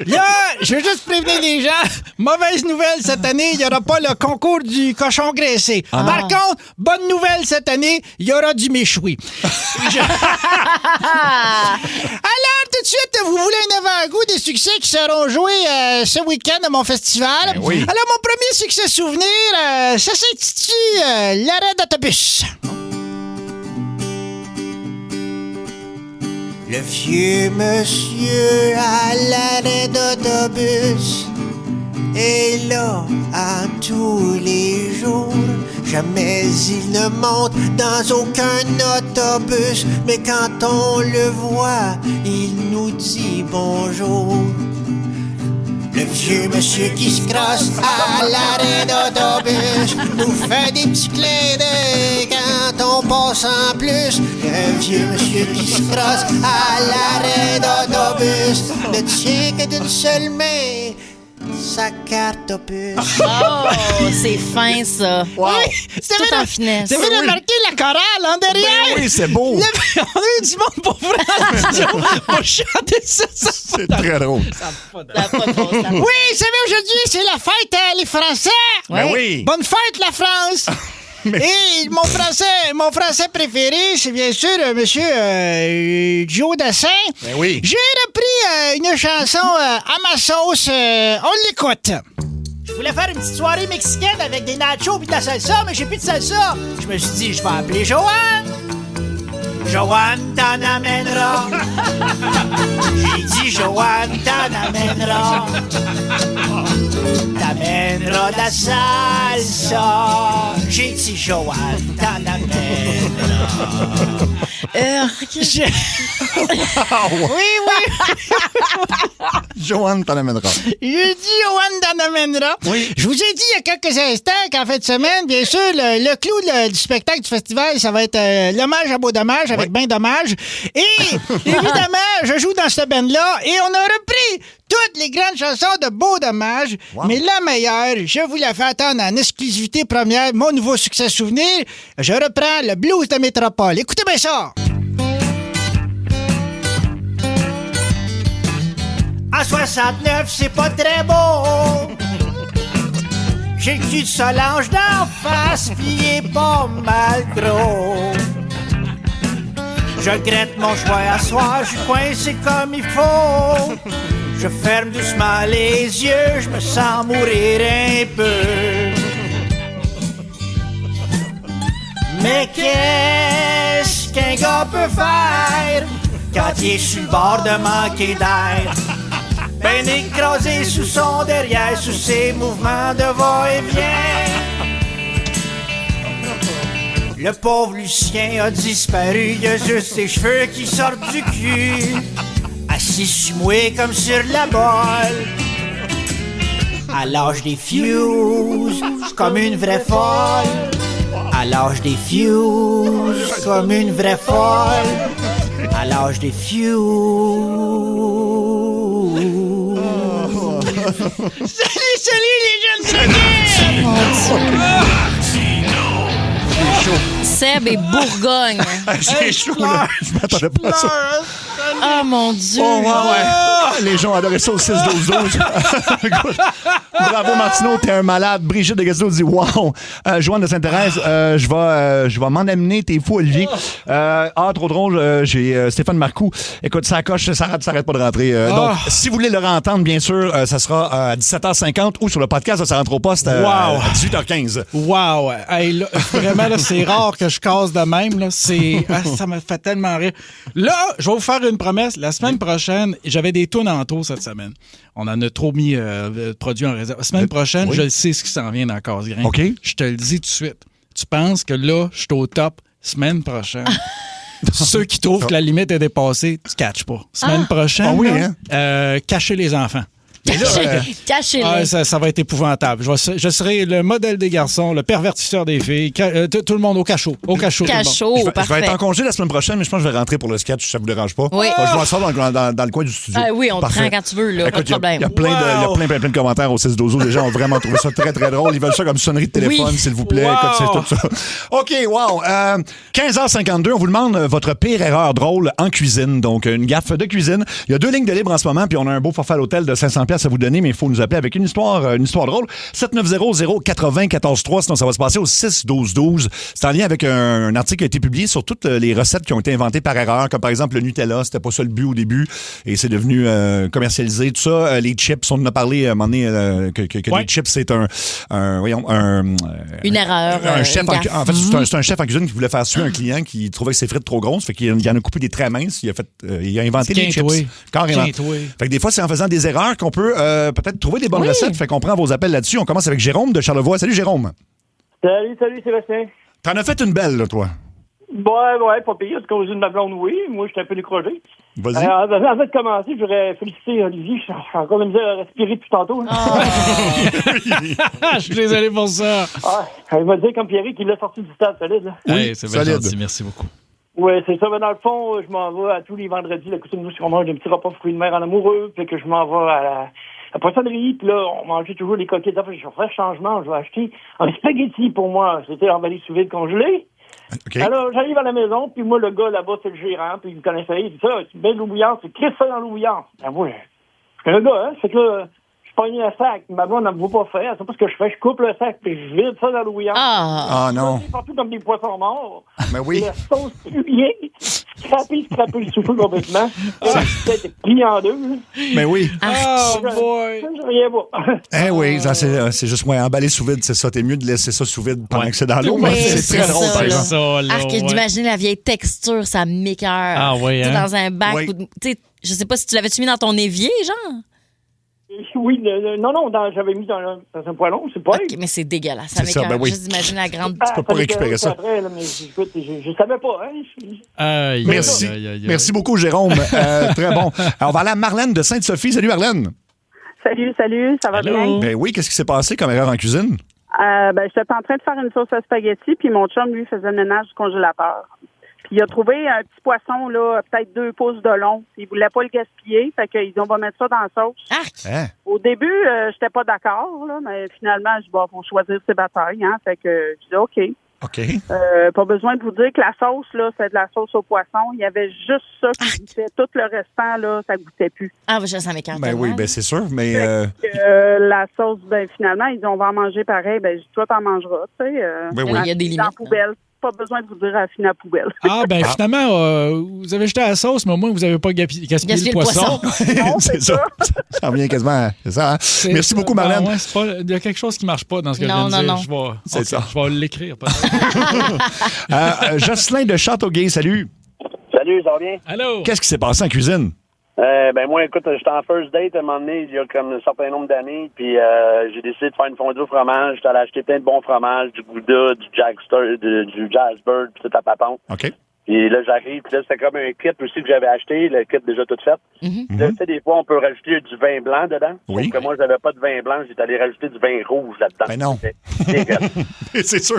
Speaker 10: Là, je veux juste prévenir les gens, mauvaise nouvelle cette année, il n'y aura pas le concours du cochon graissé. Par contre, bonne nouvelle cette année, il y aura du méchoui. Alors, tout de suite, vous voulez un avant-goût des succès qui seront joués ce week-end à mon festival?
Speaker 1: Oui.
Speaker 10: Alors, mon premier succès souvenir, ça s'intitule L'arrêt d'autobus. Le vieux monsieur à l'arrêt d'autobus est là à tous les jours. Jamais il ne monte dans aucun autobus, mais quand on le voit, il nous dit bonjour. Le vieux monsieur qui se crosse à l'arrêt d'autobus nous fait des petits clins d'œil quand on passe en plus. Le vieux monsieur qui se crosse à l'arrêt d'autobus ne tient que d'une seule main sa carte opus.
Speaker 4: Oh, c'est fin, ça.
Speaker 1: Wow.
Speaker 4: Tout en finesse.
Speaker 10: Vous avez remarqué la chorale en derrière?
Speaker 1: Ben oui, c'est beau.
Speaker 10: On a eu du monde pour vrai pour chanter ça.
Speaker 1: C'est très drôle.
Speaker 4: Ça a pas de bon sens.
Speaker 10: Oui, vous savez, aujourd'hui, c'est la fête, les Français.
Speaker 1: Ben oui.
Speaker 10: Bonne fête, la France. Et mon français préféré, c'est bien sûr monsieur Joe Dassin.
Speaker 1: Ben oui.
Speaker 10: J'ai repris une chanson à ma sauce. On l'écoute. Je voulais faire une petite soirée mexicaine avec des nachos et de la salsa, mais j'ai plus de salsa. Je me suis dit, je vais appeler Joanne. Joanne t'en amènera. J'ai dit, Joanne t'en amènera. T'amène t'amènera la salsa. J'ai dit Joanne, t'en amènera.
Speaker 11: Oui.
Speaker 1: Joanne t'en amènera.
Speaker 11: J'ai dit Joanne t'en amènera.
Speaker 1: Oui.
Speaker 11: Je vous ai dit il y a quelques instants qu'en fin de semaine, bien sûr, le clou du spectacle du festival, ça va être l'hommage à Beau Dommage avec Ben Dommage. Et évidemment, je joue dans ce band-là et on a repris toutes les grandes chansons de Beau Dommage. Wow. Mais la meilleure, je vous la fais attendre en exclusivité première, mon nouveau succès souvenir. Je reprends le blues de Métropole. Écoutez bien ça. En 69, c'est pas très beau. J'ai le cul de Solange d'en face, pis il est pas mal gros. Je regrette mon choix à soir, je suis coincé comme il faut. Je ferme doucement les yeux, je me sens mourir un peu. Mais qu'est-ce qu'un gars peut faire quand il est sur le bord de manquer d'air? Ben écrasé sous son derrière, sous ses mouvements de va-et-vient. Le pauvre Lucien a disparu, il a juste ses cheveux qui sortent du cul. Assis sur moi comme sur la bolle. À l'âge des fuses, comme une vraie folle. À l'âge des fuses, comme une vraie folle. À l'âge des fuses. Salut les jeunes dragueurs!
Speaker 4: Seb et Bourgogne.
Speaker 1: C'est chaud, là. Je m'attendais pas à ça.
Speaker 4: Oh, mon Dieu.
Speaker 1: Oh, ouais. Les gens adoraient ça au 6-12-12. Bravo, Martineau, t'es un malade. Brigitte de Gazou dit wow. Joanne de Sainte-Thérèse, je vais m'en amener. T'es fou, Olivier. Trop drôle. J'ai Stéphane Marcoux. Écoute, ça coche, ça s'arrête pas de rentrer. Donc, si vous voulez le réentendre, bien sûr, ça sera à 17h50 ou sur le podcast de Ça rentre au poste à 18h15.
Speaker 3: Wow. Hey, là, vraiment, là, c'est rare que je casse de même. Là. Ça me fait tellement rire. Là, je vais vous faire une promesse. La semaine prochaine, j'avais des tunes en taux cette semaine. On en a trop mis produits en réserve. La semaine prochaine, je sais ce qui s'en vient dans Casse-Grain.
Speaker 1: OK.
Speaker 3: Je te le dis tout de suite. Tu penses que là, je suis au top semaine prochaine? Ceux qui trouvent que la limite est dépassée, tu catches pas. Semaine prochaine, cachez les enfants.
Speaker 4: Cachez-les.
Speaker 3: Ça va être épouvantable. Je serai le modèle des garçons, le pervertisseur des filles. Tout le monde au cachot. Au cachot.
Speaker 1: Je vais être en congé la semaine prochaine, mais je pense que je vais rentrer pour le sketch, si ça vous dérange pas.
Speaker 4: Oui.
Speaker 1: Je vais m'asseoir dans le coin du studio.
Speaker 4: Oui, on te prend quand tu veux, là. Écoute, pas de problème.
Speaker 1: Il y a plein de commentaires au 6-12-12. Les gens ont vraiment trouvé ça très, très drôle. Ils veulent ça comme sonnerie de téléphone, s'il vous plaît. Écoute, c'est tout ça. OK, wow. 15h52, on vous demande votre pire erreur drôle en cuisine. Donc, une gaffe de cuisine. Il y a 2 lignes de libre en ce moment, puis on a un beau forfait à l'hôtel de 500$ à vous donner, mais il faut nous appeler avec une histoire drôle. 790-094-3, sinon ça va se passer au 6-12-12. C'est en lien avec un article qui a été publié sur toutes les recettes qui ont été inventées par erreur, comme par exemple le Nutella, c'était pas ça le but au début, et c'est devenu commercialisé, tout ça. Les chips, on en a parlé à un moment donné, que les chips, c'est
Speaker 4: une erreur.
Speaker 1: Un chef en fait, c'est un chef en cuisine qui voulait faire suer un client qui trouvait que ses frites trop grosses, fait qu'il en a coupé des très minces, il a inventé les chips. Carrément. Fait que des fois, c'est en faisant des erreurs qu'on peut peut-être trouver des bonnes recettes. Fait qu'on prend vos appels là-dessus. On commence avec Jérôme de Charlevoix. Salut, Jérôme.
Speaker 8: Salut, Sébastien.
Speaker 1: T'en as fait une belle, là, toi.
Speaker 8: Ouais, pas pire. C'est cause de ma blonde, oui. Moi, j'étais un peu découragé.
Speaker 1: Vas-y.
Speaker 8: Avant de commencer, j'aurais félicité Oliviie. J'ai encore de misère à respirer depuis tantôt.
Speaker 3: Je suis désolé pour ça.
Speaker 8: Il m'a dit comme Pierre qu'il l'a sorti du stade solide. Là.
Speaker 3: Oui, c'est bien gentil. Merci beaucoup.
Speaker 8: Oui, c'est ça. Mais dans le fond, je m'en vais à tous les vendredis. Là, nous, on mange un petit repas fruits de mer en amoureux. Puis que je m'en vais à la poissonnerie. Puis là, on mangeait toujours les coquillettes. Je vais faire changement. Je vais acheter un spaghetti pour moi. C'était emballé sous vide congelé.
Speaker 1: Okay.
Speaker 8: Alors, j'arrive à la maison, puis moi, le gars là-bas, c'est le gérant, puis il me connaissait. Il dit ça, c'est bien de l'eau bouillante, c'est Chris ça dans l'eau bouillante. Ben, moi, je suis un gars, hein. Fait que là, je pogne un sac. Ma blonde, elle me voit pas faire. C'est pas ce que je fais. Je coupe le sac, puis je vide ça dans l'eau bouillante.
Speaker 1: Ah non.
Speaker 8: C'est partout comme des poissons morts.
Speaker 1: Ben oui.
Speaker 8: La sauce pue bien. Scraper le souffle complètement. C'était plié en deux.
Speaker 1: Ben oui.
Speaker 3: Oh boy.
Speaker 8: Je rien pas.
Speaker 1: Oui, c'est juste moi, emballé sous vide, c'est ça. T'es mieux de laisser ça sous vide pendant que c'est dans l'eau.
Speaker 4: Oui,
Speaker 1: c'est très drôle, par exemple.
Speaker 4: D'imaginer la vieille texture, ça m'écoeure.
Speaker 3: Ah oui, hein?
Speaker 4: Dans un bac.
Speaker 1: Oui.
Speaker 4: Je sais pas si tu l'avais-tu mis dans ton évier, genre?
Speaker 8: Oui, non, j'avais mis dans un poêlon, c'est pas.
Speaker 4: OK, mais c'est dégueulasse.
Speaker 1: C'est ça, ben oui.
Speaker 4: Juste d'imaginer la grande...
Speaker 1: Tu peux pas récupérer ça.
Speaker 8: Après, là, mais écoute, je savais pas. Hein?
Speaker 1: Merci. Merci beaucoup, Jérôme. Très bon. Alors, on va aller à Marlène de Sainte-Sophie. Salut, Marlène.
Speaker 12: Salut, ça va bien?
Speaker 1: Ben oui, qu'est-ce qui s'est passé comme erreur en cuisine?
Speaker 12: J'étais en train de faire une sauce à spaghetti, puis mon chum, lui, faisait le ménage du congélateur. Puis il a trouvé un petit poisson, là, peut-être 2 pouces de long. Il voulait pas le gaspiller, fait qu'ils dit, on va mettre ça dans la sauce. Au début, j'étais pas d'accord, là, mais finalement, je dis, bon, faut choisir ses batailles, hein. Fait que je dis, OK. Pas besoin de vous dire que la sauce, là, c'est de la sauce au poisson. Il y avait juste ça qui goûtait. Tout le restant, là, ça goûtait plus.
Speaker 4: Ah, ça m'écarte.
Speaker 1: Ben oui, ben c'est sûr, mais...
Speaker 12: la sauce, ben finalement, ils disent, on va en manger pareil. Ben, toi, t'en mangeras, tu sais.
Speaker 1: Ben oui.
Speaker 4: Il y a des limites.
Speaker 12: Dans la poubelle. Pas besoin de vous dire à finir la poubelle.
Speaker 3: Finalement, vous avez jeté à la sauce, mais au moins, vous n'avez pas gaspillé le poisson.
Speaker 12: Non, c'est ça.
Speaker 1: Ça revient quasiment. C'est ça, hein? Merci beaucoup, Marlène.
Speaker 3: Il y a quelque chose qui ne marche pas dans ce que je viens de dire.
Speaker 1: C'est ça.
Speaker 3: Je vais l'écrire.
Speaker 1: Jocelyn de Châteauguay, salut.
Speaker 13: Salut, ça va bien?
Speaker 3: Allô?
Speaker 1: Qu'est-ce qui s'est passé en cuisine?
Speaker 13: Moi, écoute, j'étais en first date à un moment donné, il y a comme un certain nombre d'années, puis j'ai décidé de faire une fondue au fromage. J'étais allé acheter plein de bons fromages, du Gouda, du Jazzbird, puis tout à papon.
Speaker 1: OK.
Speaker 13: Puis là, j'arrive, puis là, c'était comme un kit aussi que j'avais acheté, le kit déjà tout fait. Là, tu sais, des fois, on peut rajouter du vin blanc dedans.
Speaker 1: Oui.
Speaker 13: Donc, moi, j'avais pas de vin blanc, j'étais allé rajouter du vin rouge là-dedans.
Speaker 1: Ben non. C'est sûr.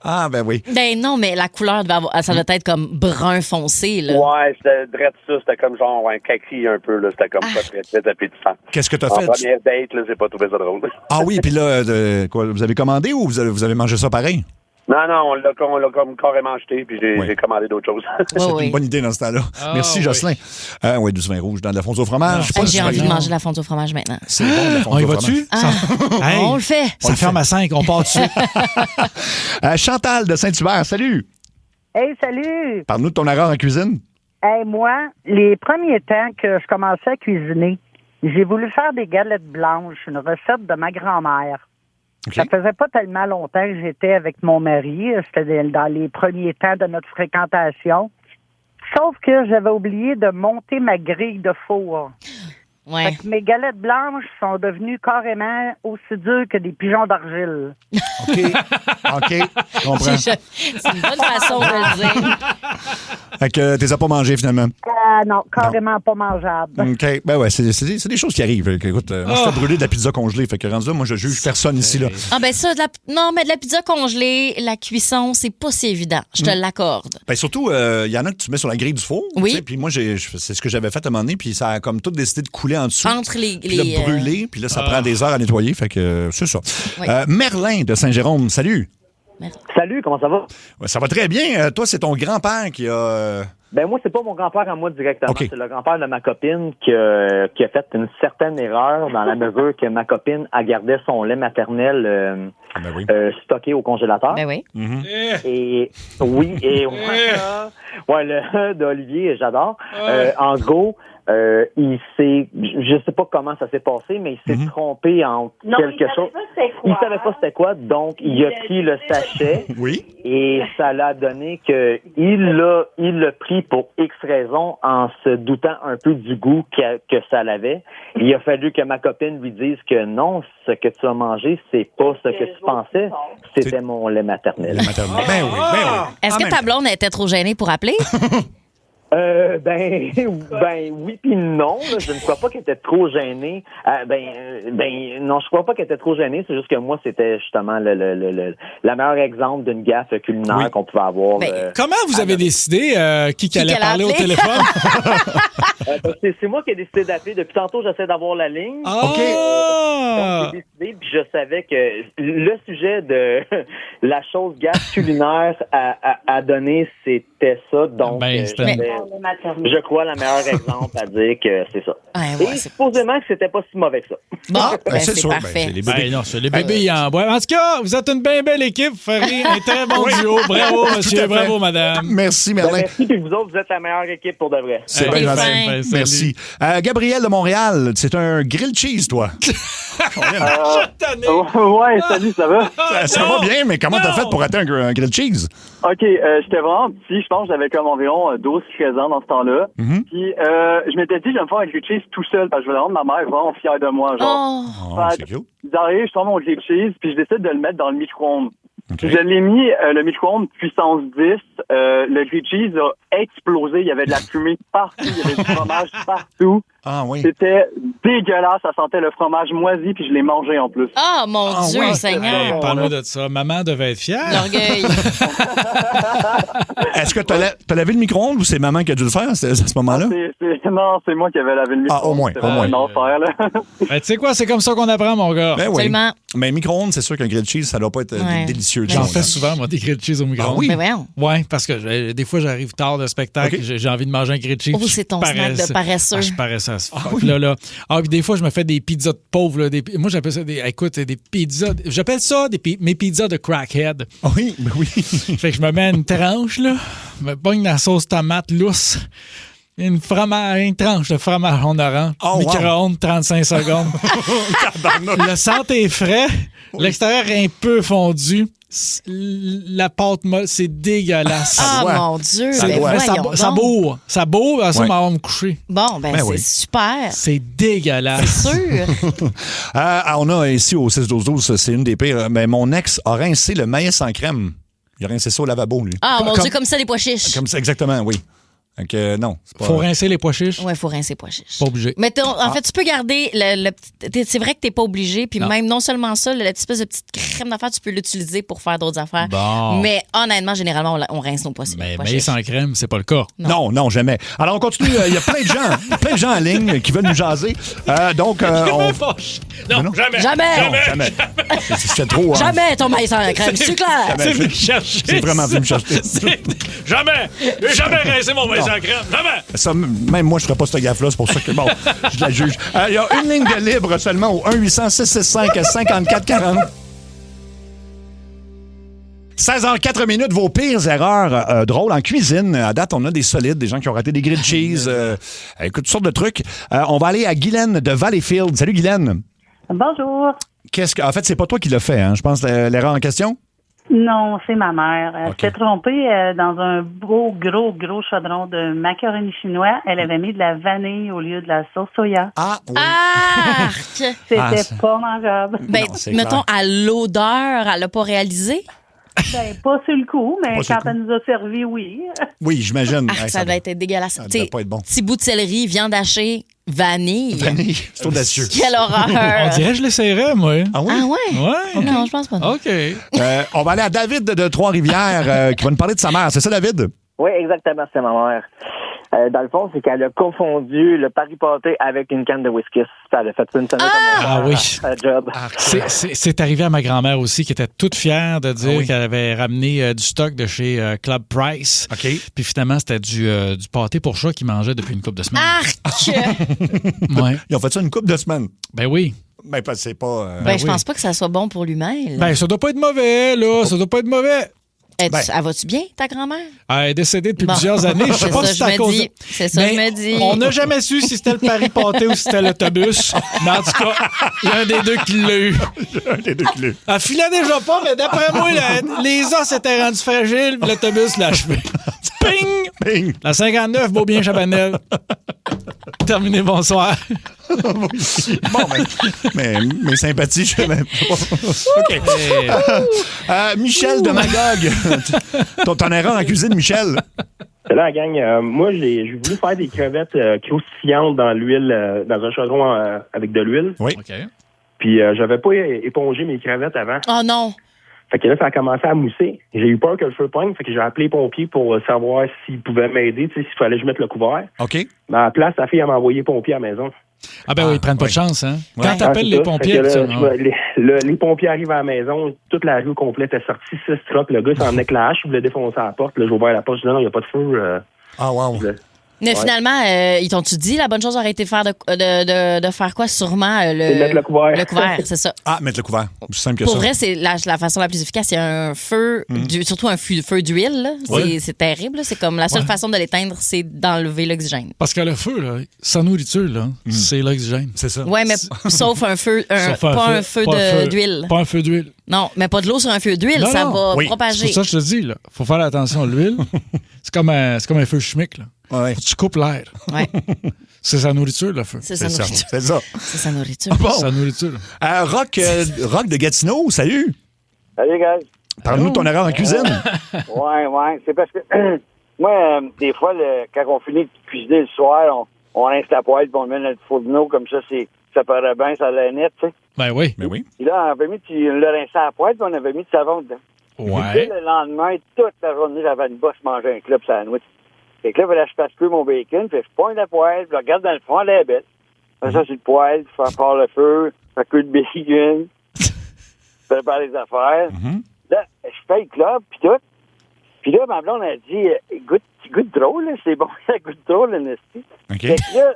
Speaker 1: Ah, ben oui.
Speaker 4: Ben non, mais la couleur, ça doit être comme brun foncé, là.
Speaker 13: Ouais, c'était direct ça. C'était comme genre un kaki un peu, là. C'était comme pas très, très appétissant.
Speaker 1: Qu'est-ce que t'as
Speaker 13: fait?
Speaker 1: fait?
Speaker 13: En première date, là, j'ai pas trouvé ça drôle.
Speaker 1: Ah oui, puis là, quoi, vous avez commandé ou vous avez mangé ça pareil?
Speaker 13: Non, on l'a comme carrément acheté, puis j'ai commandé d'autres choses.
Speaker 1: C'est une bonne idée dans ce temps-là. Merci, Jocelyn. Oui, du vin rouge dans de la fondue au fromage.
Speaker 4: J'ai envie de manger la fondue au fromage maintenant.
Speaker 1: C'est bon, la fondue
Speaker 3: On y
Speaker 1: au
Speaker 3: va-tu?
Speaker 4: On le fait.
Speaker 3: Ça ferme à 5, on part dessus.
Speaker 1: Chantal de Saint-Hubert, salut.
Speaker 14: Hey, salut.
Speaker 1: Parle-nous de ton erreur en cuisine.
Speaker 14: Hey, moi, les premiers temps que je commençais à cuisiner, j'ai voulu faire des galettes blanches, une recette de ma grand-mère. Okay. Ça faisait pas tellement longtemps que j'étais avec mon mari. C'était dans les premiers temps de notre fréquentation. Sauf que j'avais oublié de monter ma grille de four.
Speaker 4: Ouais.
Speaker 14: Fait que mes galettes blanches sont devenues carrément aussi dures que des pigeons d'argile.
Speaker 1: OK. Je comprends.
Speaker 4: C'est une bonne façon de le dire.
Speaker 1: Fait que t'es pas mangé finalement?
Speaker 14: Non, carrément pas mangeable.
Speaker 1: OK. Ben ouais, c'est des choses qui arrivent. Écoute, moi, je fais brûler de la pizza congelée. Fait que rendu là, moi, je juge personne ici, là.
Speaker 4: Ah, ben ça, non, mais de la pizza congelée, la cuisson, c'est pas si évident. Je te l'accorde.
Speaker 1: Ben surtout, il y en a que tu mets sur la grille du four.
Speaker 4: Oui.
Speaker 1: Puis moi, c'est ce que j'avais fait à un moment donné. Puis ça a comme tout décidé de couler en dessous.
Speaker 4: Entre les
Speaker 1: brûler. Puis là, ça prend des heures à nettoyer. Fait que c'est ça.
Speaker 4: Oui.
Speaker 1: Merlin de Saint-Jérôme, salut.
Speaker 15: Salut, comment ça va?
Speaker 1: Ouais, ça va très bien. Toi, c'est ton grand-père qui a...
Speaker 15: Ben moi, c'est pas mon grand-père à moi directement.
Speaker 1: Okay.
Speaker 15: C'est le grand-père de ma copine qui a fait une certaine erreur dans la mesure que ma copine a gardé son lait maternel stocké au congélateur.
Speaker 4: Ben oui.
Speaker 15: Et oui, et ouais, le d'Olivier, j'adore. En gros, il s'est, je sais pas comment ça s'est passé, mais il s'est trompé en quelque chose. Il savait pas c'était quoi, donc il a pris le sachet.
Speaker 1: Oui.
Speaker 15: Et ça l'a donné que il l'a pris pour X raison en se doutant un peu du goût que ça avait. Il a fallu que ma copine lui dise que non, ce que tu as mangé, c'est pas ce que tu pensais, c'était mon lait maternel.
Speaker 1: Ben oui.
Speaker 4: Est-ce que ta blonde était trop gênée pour appeler?
Speaker 15: Ben oui puis non. Là, je ne crois pas qu'elle était trop gênée. Non, je crois pas qu'elle était trop gênée. C'est juste que moi, c'était justement la meilleure exemple d'une gaffe culinaire qu'on pouvait avoir.
Speaker 3: Comment vous avez décidé qui allait parler au téléphone?
Speaker 15: C'est moi qui ai décidé d'appeler. Depuis tantôt, j'essaie d'avoir la ligne.
Speaker 3: OK.
Speaker 15: Donc, j'ai décidé, puis je savais que le sujet de la chose gaffe culinaire à donner, c'était ça. Donc, je crois la meilleure exemple à dire que c'est ça. Et supposément que c'était pas si mauvais que ça.
Speaker 4: Bon, c'est sûr, parfait.
Speaker 3: C'est les bébés. Non, c'est les bébés en bois. En tout cas, vous êtes une bien belle équipe. Vous ferez un très bon duo. Bravo, monsieur. Bravo, madame.
Speaker 1: Merci, Merlin.
Speaker 15: Merci, puis vous autres, vous êtes la meilleure équipe pour de vrai.
Speaker 1: C'est bien gentil. Merci. Gabriel de Montréal, c'est un grilled cheese, toi.
Speaker 16: Ouais, salut, ça va?
Speaker 1: Ça va bien, mais comment t'as fait pour atteindre un grilled cheese?
Speaker 16: OK, j'étais vraiment petit. Je pense que j'avais comme environ 12-13 13 ans dans ce temps-là. Puis je m'étais dit, je vais me faire un grilled cheese tout seul parce que je vais rendre ma mère vraiment fière de moi. Genre.
Speaker 1: C'est cute.
Speaker 16: J'arrive, je prends mon grilled cheese, puis je décide de le mettre dans le micro-ondes. Je l'ai mis le micro-ondes puissance 10. Le grilled cheese a explosé. Il y avait de la fumée partout. Il y avait du fromage partout.
Speaker 1: Ah oui.
Speaker 16: C'était dégueulasse. Ça sentait le fromage moisi, puis je l'ai mangé en plus.
Speaker 4: Ah, mon Dieu, Seigneur.
Speaker 3: Parle-moi de ça. Maman devait être fière.
Speaker 4: L'orgueil.
Speaker 1: Est-ce que t'as lavé le micro-ondes ou c'est maman qui a dû le faire à ce moment-là?
Speaker 16: Non, c'est moi qui avais lavé le micro-ondes.
Speaker 1: Au moins.
Speaker 16: Un enfer, là.
Speaker 3: Tu sais quoi, c'est comme ça qu'on apprend, mon gars.
Speaker 1: Ben oui.
Speaker 4: Absolument.
Speaker 1: Mais micro-ondes, c'est sûr qu'un grilled cheese, ça doit pas être délicieux.
Speaker 3: J'en fais souvent, moi, des grilled cheese au micro-ondes.
Speaker 1: Ah oui?
Speaker 4: Mais voyons.
Speaker 3: Oui, parce que des fois, j'arrive tard de spectacle, j'ai envie de manger un grilled cheese.
Speaker 4: Oh, c'est ton snack de paresseux.
Speaker 3: Je suis paresseux. Puis des fois, je me fais des pizzas de pauvres. Là, moi, j'appelle ça des pizzas. J'appelle ça mes pizzas de crackhead.
Speaker 1: Oui, ben oui.
Speaker 3: Fait que je me mets une tranche, là, me pogne la sauce tomate lousse. Une tranche de fromage en orange. Micro-ondes, 35 secondes. Le centre est frais. L'extérieur est un peu fondu. La pâte molle, c'est dégueulasse.
Speaker 4: Mon Dieu.
Speaker 3: Ça bourre. Ça m'en va me coucher.
Speaker 4: Bon, c'est super.
Speaker 3: C'est dégueulasse.
Speaker 4: C'est sûr.
Speaker 1: On a ici au 6-12-12, c'est une des pires. Mais mon ex a rincé le maïs en crème. Il a rincé ça au lavabo, lui.
Speaker 4: Ah, mon Dieu, comme ça, les pois chiches.
Speaker 1: Comme ça, exactement, oui. Donc, non, c'est pas...
Speaker 3: Faut rincer les pois chiches?
Speaker 4: Oui, il faut rincer les pois chiches.
Speaker 3: Pas obligé.
Speaker 4: Mais en fait, tu peux garder c'est vrai que t'es pas obligé, puis même non seulement ça, la petite espèce de petite crème d'affaires, tu peux l'utiliser pour faire d'autres affaires.
Speaker 3: Bon.
Speaker 4: Mais honnêtement, généralement, on rince nos pois chiches.
Speaker 3: Mais sans crème, c'est pas le cas.
Speaker 1: Non, jamais. Alors, on continue. Il y a plein de gens en ligne qui veulent nous jaser. Donc,
Speaker 6: Non, jamais.
Speaker 1: C'est trop...
Speaker 4: Jamais ton maïs en crème, c'est clair.
Speaker 3: C'est venu me chercher.
Speaker 1: C'est vraiment venu me chercher.
Speaker 6: Jamais. J'ai jamais rincé mon maïs en crème. Jamais.
Speaker 1: Ça, même moi, je ferais pas cette gaffe-là. C'est pour ça que, je la juge. Il y a une ligne de libre seulement au 1-800-665-5440. 16h04, vos pires erreurs drôles en cuisine. À date, on a des solides, des gens qui ont raté des grilled cheese. Écoute, toutes sortes de trucs. On va aller à Guylaine de Valleyfield. Salut, Guylaine.
Speaker 14: Bonjour.
Speaker 1: En fait, c'est pas toi qui l'as fait, hein? Je pense, l'erreur en question?
Speaker 14: Non, c'est ma mère. Elle s'est trompée dans un gros chaudron de macaroni chinois. Elle avait mis de la vanille au lieu de la sauce soya.
Speaker 1: Ah, oui.
Speaker 14: C'était pas mangeable.
Speaker 4: Mettons, à l'odeur, elle l'a pas réalisé?
Speaker 14: Pas sur le coup, mais quand elle nous a servi, oui.
Speaker 1: Oui, j'imagine.
Speaker 4: Ça doit être dégueulasse.
Speaker 1: Ça doit pas être bon.
Speaker 4: Petit bout de céleri, viande hachée, vanille.
Speaker 1: C'est audacieux.
Speaker 4: Quelle horreur.
Speaker 3: On dirait que je l'essayerais, moi.
Speaker 1: Ah oui?
Speaker 4: Ah ouais?
Speaker 3: Ouais.
Speaker 4: Non, je pense pas.
Speaker 3: OK.
Speaker 1: On va aller à David de Trois-Rivières qui va nous parler de sa mère. C'est ça, David?
Speaker 15: Oui, exactement, c'est ma mère. Dans le fond, c'est qu'elle a confondu le Paris pâté avec une canne de whisky. Ça a fait une semaine
Speaker 3: oui.
Speaker 15: job.
Speaker 3: C'est arrivé à ma grand-mère aussi, qui était toute fière de dire qu'elle avait ramené du stock de chez Club Price.
Speaker 1: OK.
Speaker 3: Puis finalement, c'était du pâté pour chat qu'il mangeait depuis une couple de semaines. Ouais.
Speaker 1: Ils ont fait ça une couple de semaines.
Speaker 3: Ben oui.
Speaker 1: Ben, c'est pas...
Speaker 4: Je pense pas que ça soit bon pour l'humain.
Speaker 3: Ben, ça doit pas être mauvais, là. Ça doit pas être mauvais.
Speaker 4: Elle va-tu bien, ta grand-mère?
Speaker 3: Elle est décédée depuis plusieurs années. Je sais pas si c'est à cause...
Speaker 4: C'est ça, je me dis.
Speaker 3: On n'a jamais su si c'était le Paris pâté ou si c'était l'autobus. Mais en tout cas, il y a un des deux qui l'a eu. Elle filait déjà pas, mais d'après moi, les os étaient rendus fragiles, puis l'autobus l'a achevé. Ping!
Speaker 1: Ping!
Speaker 3: La 59, Beaubien-Chabanel. Terminé, bonsoir.
Speaker 1: Bon, mes sympathies, je sais même pas. OK. Michel de Magog. Ton erreur en cuisine, Michel.
Speaker 17: C'est là, la gang. Moi, j'ai voulu faire des crevettes croustillantes dans l'huile, dans un chaudron avec de l'huile.
Speaker 1: Oui.
Speaker 3: OK.
Speaker 17: Puis, j'avais pas épongé mes crevettes avant.
Speaker 4: Oh non!
Speaker 17: Fait que là, ça a commencé à mousser. J'ai eu peur que le feu pogne, fait que j'ai appelé les pompiers pour savoir s'ils pouvaient m'aider, tu sais, s'il fallait que je mette le couvert.
Speaker 1: OK.
Speaker 17: Mais à la place, sa fille, elle m'a envoyé les pompiers à la maison.
Speaker 3: Ah ben oui, ils prennent pas de chance, hein?
Speaker 1: Ouais.
Speaker 3: Quand t'appelles les pompiers...
Speaker 17: Les pompiers arrivent à la maison, toute la rue complète est sortie, 6 trucks. Le gars s'en venait avec la hache, il voulait défoncer la porte. Là, j'ai ouvert la porte, je dis non, il n'y a pas de feu.
Speaker 1: Ah, wow.
Speaker 4: Mais finalement, ils t'ont-tu dit, la bonne chose aurait été de faire quoi? Sûrement
Speaker 17: C'est mettre le couvert.
Speaker 4: Le couvert, c'est ça.
Speaker 1: Ah, mettre le couvert. Aussi simple que
Speaker 4: Pour
Speaker 1: ça.
Speaker 4: vrai, c'est la façon la plus efficace. Il y a un feu, surtout un feu d'huile. Là. C'est terrible. Là. C'est comme la seule façon de l'éteindre, c'est d'enlever l'oxygène.
Speaker 3: Parce que le feu, là, sans nourriture, là, c'est l'oxygène.
Speaker 1: C'est ça.
Speaker 4: Oui, mais sauf un feu, pas un feu d'huile.
Speaker 3: Pas un feu d'huile.
Speaker 4: Non, mais pas de l'eau sur un feu d'huile, ça va propager.
Speaker 3: C'est pour ça que je te dis, là. Faut faire attention à l'huile. C'est comme un feu chimique, là.
Speaker 1: Ouais.
Speaker 3: Faut que tu coupes l'air.
Speaker 4: Ouais.
Speaker 3: C'est sa nourriture, le feu.
Speaker 4: C'est sa nourriture.
Speaker 1: C'est ça.
Speaker 4: C'est sa nourriture.
Speaker 1: Bon.
Speaker 3: C'est sa nourriture.
Speaker 1: Rock de Gatineau, salut.
Speaker 18: Salut, guys.
Speaker 1: Parle-nous de ton erreur en cuisine.
Speaker 18: Ouais. C'est parce que, moi, des fois, quand on finit de cuisiner le soir, on rince la poêle puis on le met dans le fourneau, comme ça paraît bien, ça la net, tu sais.
Speaker 3: Ben oui.
Speaker 18: Puis là, on avait mis, on l'a rincé à la poêle puis on avait mis du savon dedans.
Speaker 3: Ouais.
Speaker 18: Puis le lendemain, toute la journée, j'avais une bosse manger un club sandwich. Fait que là, il fallait que je fasse cuire mon bacon, puis je pointe la poêle, puis je regarde dans le fond, elle est belle. Fais ça sur le poêle, je fais encore le feu, je fais cuire le bacon, je prépare les affaires. Là, je fais le club, puis tout. Puis là, ma blonde a dit, goûte drôle, là, c'est bon, ça goûte drôle, le Nesty.
Speaker 1: OK.
Speaker 18: Fait que là,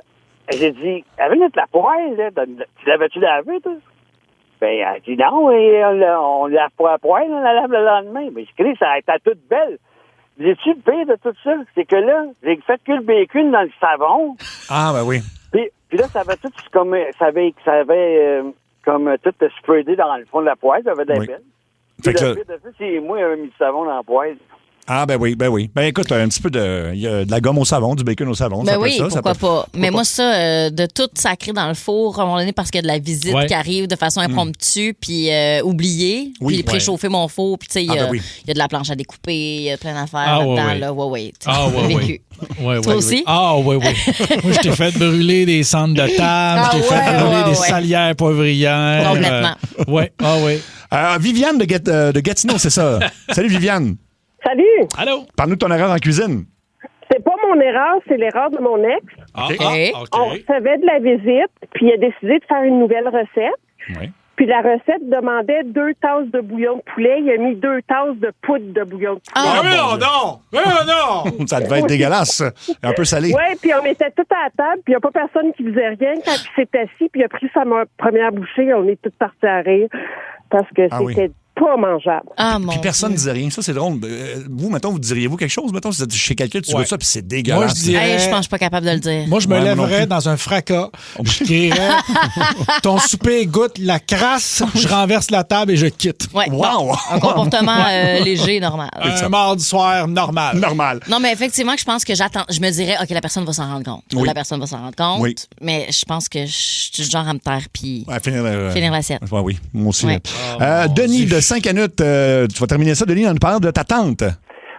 Speaker 18: j'ai dit, avec la poêle, là, tu l'avais-tu lavé, toi? Ben, elle a dit, non, on lave pas la poêle, on la lave le lendemain. Mais je crie, ça était toute belle. J'ai-tu le pire de tout ça? C'est que là, j'ai fait que le bacon dans le savon.
Speaker 1: Ah, ben oui.
Speaker 18: Puis là, ça avait tout comme, comme tout spreadé dans le fond de la poêle, ça avait des belles. Fait que le pire de ça, c'est moi, j'avais mis du savon dans la poêle.
Speaker 1: Ah, ben oui. Ben écoute, un petit peu il y a de la gomme au savon, du bacon au savon.
Speaker 4: Ben
Speaker 1: ça
Speaker 4: oui,
Speaker 1: ça,
Speaker 4: pourquoi pas. Mais moi, ça, de tout sacrer dans le four, à un moment donné, parce qu'il y a de la visite qui arrive de façon impromptue, puis oublier, puis préchauffer mon four, puis tu sais, il y a de la planche à découper, il y a plein d'affaires là-dedans. Là. Ouais. Vécu. Toi aussi?
Speaker 3: Ah, oui. Moi, je t'ai fait brûler des cendres de table, je t'ai fait brûler des salières poivrières.
Speaker 4: Complètement.
Speaker 1: Viviane de Gatineau, c'est ça. Salut, Viviane.
Speaker 19: Salut!
Speaker 3: Allô?
Speaker 1: Parle-nous de ton erreur en cuisine.
Speaker 19: C'est pas mon erreur, c'est l'erreur de mon ex.
Speaker 1: OK.
Speaker 19: On recevait de la visite, puis il a décidé de faire une nouvelle recette.
Speaker 1: Oui.
Speaker 19: Puis la recette demandait 2 tasses de bouillon de poulet. Il a mis 2 tasses de poudre de bouillon de poulet.
Speaker 3: non!
Speaker 1: Ça devait être dégueulasse. Un peu salé.
Speaker 19: Oui, puis on était tout à la table, puis il n'y a pas personne qui faisait rien. Quand il s'est assis, puis il a pris sa première bouchée, on est tous partis à rire parce que c'était pas mangeable.
Speaker 1: Puis personne ne disait rien. Ça, c'est drôle. Vous, mettons, vous diriez-vous quelque chose? Mettons, si vous êtes chez quelqu'un, tu goûtes ça, puis c'est dégueulasse.
Speaker 3: Moi, je dirais...
Speaker 4: je pense que je suis pas capable de le dire.
Speaker 3: Moi, je me lèverais dans un fracas. Je crierais ton souper goûte la crasse, je renverse la table et je quitte.
Speaker 4: Ouais, wow! Un comportement léger, normal.
Speaker 3: Un mardi soir, normal.
Speaker 4: Non, mais effectivement, je pense que je me dirais, OK, la personne va s'en rendre compte.
Speaker 1: Oui.
Speaker 4: La personne va s'en rendre compte.
Speaker 1: Oui.
Speaker 4: Mais je pense que je suis du genre à me taire puis
Speaker 1: finir
Speaker 4: l'assiette.
Speaker 1: Oui, moi aussi.
Speaker 4: Ouais.
Speaker 1: Denis de Saint-Canute, tu vas terminer ça. Denis, on nous parle de ta tante.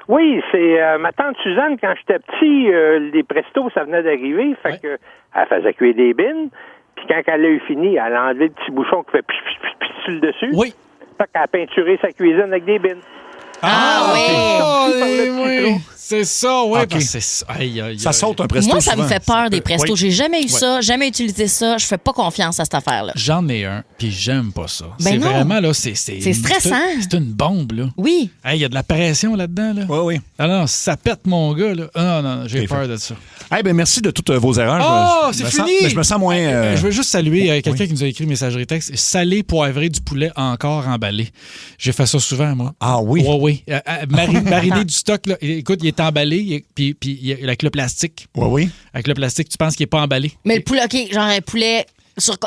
Speaker 20: Oui, c'est ma tante Suzanne. Quand j'étais petit, les prestos, ça venait d'arriver. Fait que elle faisait cuire des bines. Puis quand elle a eu fini, elle a enlevé le petit bouchon qui fait pis sur le dessus.
Speaker 3: Oui.
Speaker 20: Fait qu'elle a peinturé sa cuisine avec des bines.
Speaker 3: Oui. C'est ça, oui.
Speaker 1: Okay. Ça saute un presto.
Speaker 4: Moi, ça
Speaker 1: souvent.
Speaker 4: me fait peur des prestos. J'ai jamais eu ça, jamais utilisé ça. Je fais pas confiance à cette affaire-là.
Speaker 3: J'en ai un, puis j'aime pas ça.
Speaker 4: Ben
Speaker 3: c'est
Speaker 4: non.
Speaker 3: vraiment, là, c'est
Speaker 4: stressant.
Speaker 3: C'est une bombe, là.
Speaker 4: Oui.
Speaker 3: Il y a de la pression là-dedans, là.
Speaker 1: Oui.
Speaker 3: Alors, ça pète, mon gars, là. Non, j'ai peur de ça.
Speaker 1: Merci de toutes vos erreurs.
Speaker 3: C'est fini!
Speaker 1: Je me sens moins...
Speaker 3: Je veux juste saluer quelqu'un qui nous a écrit messagerie texte. Salé, poivré, du poulet encore emballé. J'ai fait ça souvent, moi.
Speaker 1: Ah oui?
Speaker 3: Oui. Mariné du stock, là. Écoute, il est emballé, puis avec le plastique.
Speaker 1: Oui.
Speaker 3: Avec le plastique, tu penses qu'il n'est pas emballé.
Speaker 4: Mais le poulet, OK, genre un poulet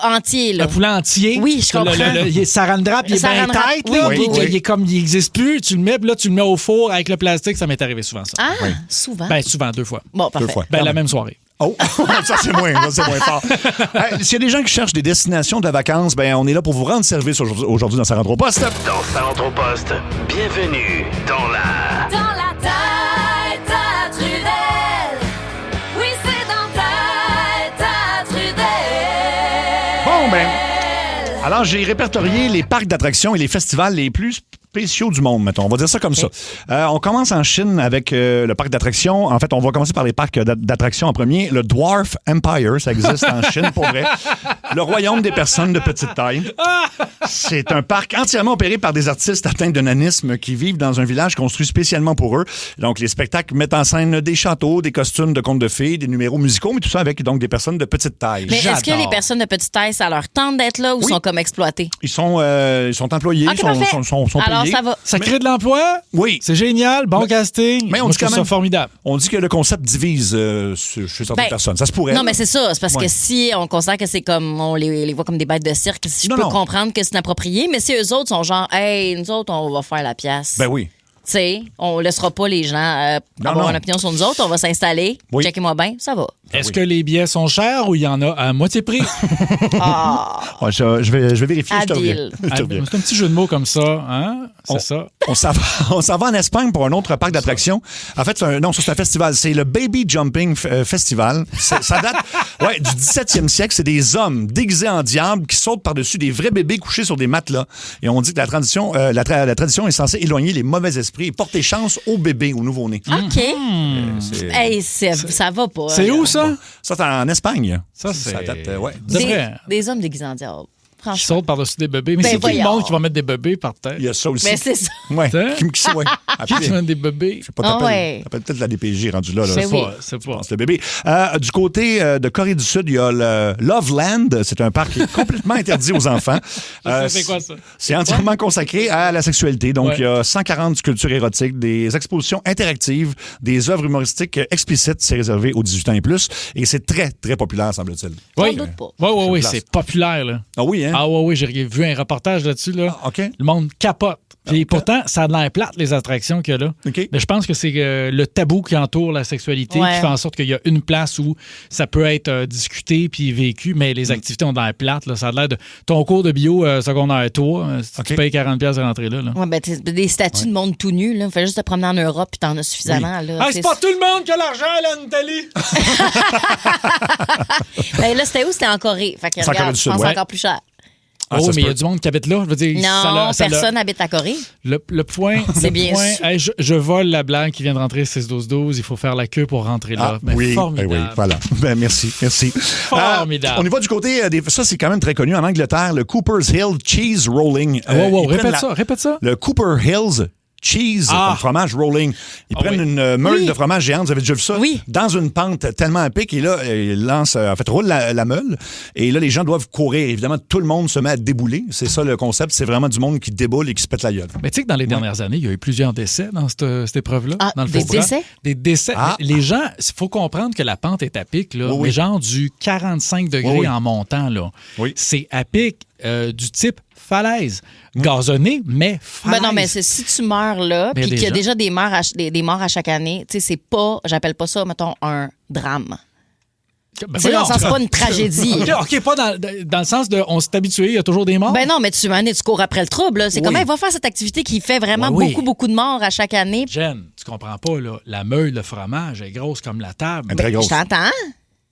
Speaker 4: entier, là.
Speaker 3: Un poulet entier.
Speaker 4: Oui, je comprends.
Speaker 3: Le saran wrap, il est bien tête, là.
Speaker 4: Oui.
Speaker 3: Il est comme, il n'existe plus. Tu le mets, puis là, tu le mets au four avec le plastique. Ça m'est arrivé souvent, ça.
Speaker 4: Ah, souvent?
Speaker 3: Ben, souvent, 2 fois.
Speaker 4: Bon, parfait.
Speaker 1: 2 fois.
Speaker 3: Ben, la même soirée.
Speaker 1: Oh, ça c'est moins fort. S'il y a des gens qui cherchent des destinations de vacances, on est là pour vous rendre service aujourd'hui dans Ça rentre au poste.
Speaker 6: Dans Ça rentre au poste, bienvenue dans la
Speaker 21: tête à Trudel. Oui, c'est dans ta tête à Trudel.
Speaker 1: Bon, alors j'ai répertorié les parcs d'attractions et les festivals les plus spéciaux du monde, mettons. On va dire ça comme ça. On commence en Chine avec le parc d'attractions. En fait, on va commencer par les parcs d'attractions en premier. Le Dwarf Empire, ça existe en Chine, pour vrai. Le royaume des personnes de petite taille. C'est un parc entièrement opéré par des artistes atteints de nanisme qui vivent dans un village construit spécialement pour eux. Donc, les spectacles mettent en scène des châteaux, des costumes de contes de fées, des numéros musicaux, mais tout ça avec donc des personnes de petite taille.
Speaker 4: Mais est-ce que les personnes de petite taille, ça leur tente d'être là ou sont comme exploités?
Speaker 1: Ils sont employés, sont payés.
Speaker 4: Non, ça va.
Speaker 3: Ça crée de l'emploi?
Speaker 1: Oui.
Speaker 3: C'est génial, bon casting.
Speaker 1: Mais on
Speaker 3: Moi,
Speaker 1: dit
Speaker 3: je trouve
Speaker 1: quand même,
Speaker 3: ça formidable.
Speaker 1: On dit que le concept divise chez certaines personnes. Ça se pourrait.
Speaker 4: Non, mais c'est ça. C'est parce
Speaker 1: Ouais.
Speaker 4: que si on considère que c'est comme, on les voit comme des bêtes de cirque, si je peux comprendre que c'est inapproprié, mais si eux autres sont genre, hey, nous autres, on va faire la pièce.
Speaker 1: Ben oui.
Speaker 4: Tu sais, on laissera pas les gens avoir une opinion sur nous autres. On va s'installer.
Speaker 1: Oui.
Speaker 4: Checkez-moi bien, ça va.
Speaker 3: Est-ce que les billets sont chers ou il y en a à moitié prix?
Speaker 1: Ouais, je vais vérifier. Je te
Speaker 4: Habile.
Speaker 1: reviens. Je te reviens.
Speaker 3: C'est un petit jeu de mots comme ça, hein? C'est ça.
Speaker 1: On s'en va en Espagne pour un autre parc d'attractions. En fait, c'est un festival. C'est le Baby Jumping Festival. Ça date du 17e siècle. C'est des hommes déguisés en diable qui sautent par-dessus des vrais bébés couchés sur des matelas. Et on dit que la tradition est censée éloigner les mauvais esprits et porter chance aux bébés, aux nouveau-nés.
Speaker 4: OK. Hey, ça va pas.
Speaker 3: C'est où, ça?
Speaker 1: Ça, c'est en Espagne.
Speaker 3: Ça, c'est...
Speaker 1: Ça date,
Speaker 4: Des hommes déguisés en diable.
Speaker 3: Qui
Speaker 4: Franchement.
Speaker 3: sautent par-dessus des bébés. Mais
Speaker 4: Ben
Speaker 3: c'est qui le
Speaker 4: voyons.
Speaker 3: monde qui va mettre des bébés par terre?
Speaker 1: Il y a ça aussi.
Speaker 4: Mais c'est ça.
Speaker 1: Ouais.
Speaker 3: Hein?
Speaker 1: Qui
Speaker 3: Qui met des bébés?
Speaker 1: Je sais pas,
Speaker 4: Ah
Speaker 1: t'appelles
Speaker 4: ouais.
Speaker 1: peut-être la DPJ rendu là.
Speaker 4: Ben oui.
Speaker 3: C'est pas.
Speaker 1: Je pense, le bébé. Du côté de Corée du Sud, il y a le Loveland. C'est un parc qui est complètement interdit aux enfants.
Speaker 3: C'est quoi ça?
Speaker 1: C'est entièrement consacré à la sexualité. Donc, il y a 140 sculptures érotiques, des expositions interactives, des œuvres humoristiques explicites. C'est réservé aux 18 ans et plus. Et c'est très, très populaire, semble-t-il.
Speaker 3: Oui,
Speaker 4: doute pas.
Speaker 3: oui, c'est populaire, là.
Speaker 1: Ah oui, hein?
Speaker 3: Ah oui, j'ai vu un reportage là-dessus, là.
Speaker 1: OK.
Speaker 3: Le monde capote. Puis pourtant, ça a de l'air plate, les attractions qu'il y a là.
Speaker 1: OK.
Speaker 3: Mais je pense que c'est le tabou qui entoure la sexualité
Speaker 4: Ouais.
Speaker 3: qui fait en sorte qu'il y a une place où ça peut être discuté puis vécu, mais les activités ont de l'air plate. Là. Ça a l'air de ton cours de bio secondaire 3, si tu payes 40$ de rentrer là.
Speaker 4: Ouais, ben, des statues de monde tout nu, là. Fais juste te promener en Europe puis t'en as suffisamment. Là.
Speaker 3: C'est pas tout le monde qui a l'argent, là, en Italie!
Speaker 4: Ben, là, c'était où? C'était en Corée. Fait que,
Speaker 1: C'est en
Speaker 4: regarde,
Speaker 1: Corée du
Speaker 4: je
Speaker 1: Sud,
Speaker 4: pense
Speaker 1: ouais.
Speaker 4: encore plus cher.
Speaker 3: Mais il y a du monde qui habite là. Je veux dire,
Speaker 4: Non, personne n'habite à Corée.
Speaker 3: Le point,
Speaker 4: C'est bien sûr.
Speaker 3: hey, je vole la blague qui vient de rentrer 6-12-12. Il faut faire la queue pour rentrer là. Ben,
Speaker 1: oui,
Speaker 3: formidable.
Speaker 1: oui, voilà. Ben, merci.
Speaker 3: Formidable.
Speaker 1: On y va du côté ça, c'est quand même très connu en Angleterre, le Cooper's Hill Cheese Rolling.
Speaker 3: Wow,
Speaker 1: Ils prennent
Speaker 3: répète ça.
Speaker 1: Le Cooper Hills cheese, comme fromage rolling. Ils prennent une meule de fromage géante, vous avez déjà vu ça?
Speaker 4: Oui.
Speaker 1: Dans une pente tellement à pic, et là, ils lancent, roulent la meule, et là, les gens doivent courir. Évidemment, tout le monde se met à débouler. C'est ça le concept, c'est vraiment du monde qui déboule et qui se pète la gueule.
Speaker 3: Mais tu sais que dans les dernières années, il y a eu plusieurs décès dans cette épreuve-là. dans le
Speaker 4: des
Speaker 3: festival.
Speaker 4: décès?
Speaker 3: Des décès. Les gens, il faut comprendre que la pente est à pic, là, mais genre du 45 degrés en montant. Là. C'est à pic du type falaise. Gazonné, mais falaise.
Speaker 4: Ben non, mais si tu meurs là, puis qu'il y a déjà des morts à chaque année, tu sais, c'est pas, j'appelle pas ça, mettons, un drame. C'est dans le sens, c'est pas une tragédie.
Speaker 3: OK, pas dans le sens de on s'est habitué, il y a toujours des morts.
Speaker 4: Ben non, mais tu cours après le trouble. Là. C'est comme, il va faire cette activité qui fait vraiment beaucoup de morts à chaque année.
Speaker 3: Jen, tu comprends pas, là. La meule de fromage est grosse comme la table.
Speaker 1: Très grosse.
Speaker 4: Je t'entends.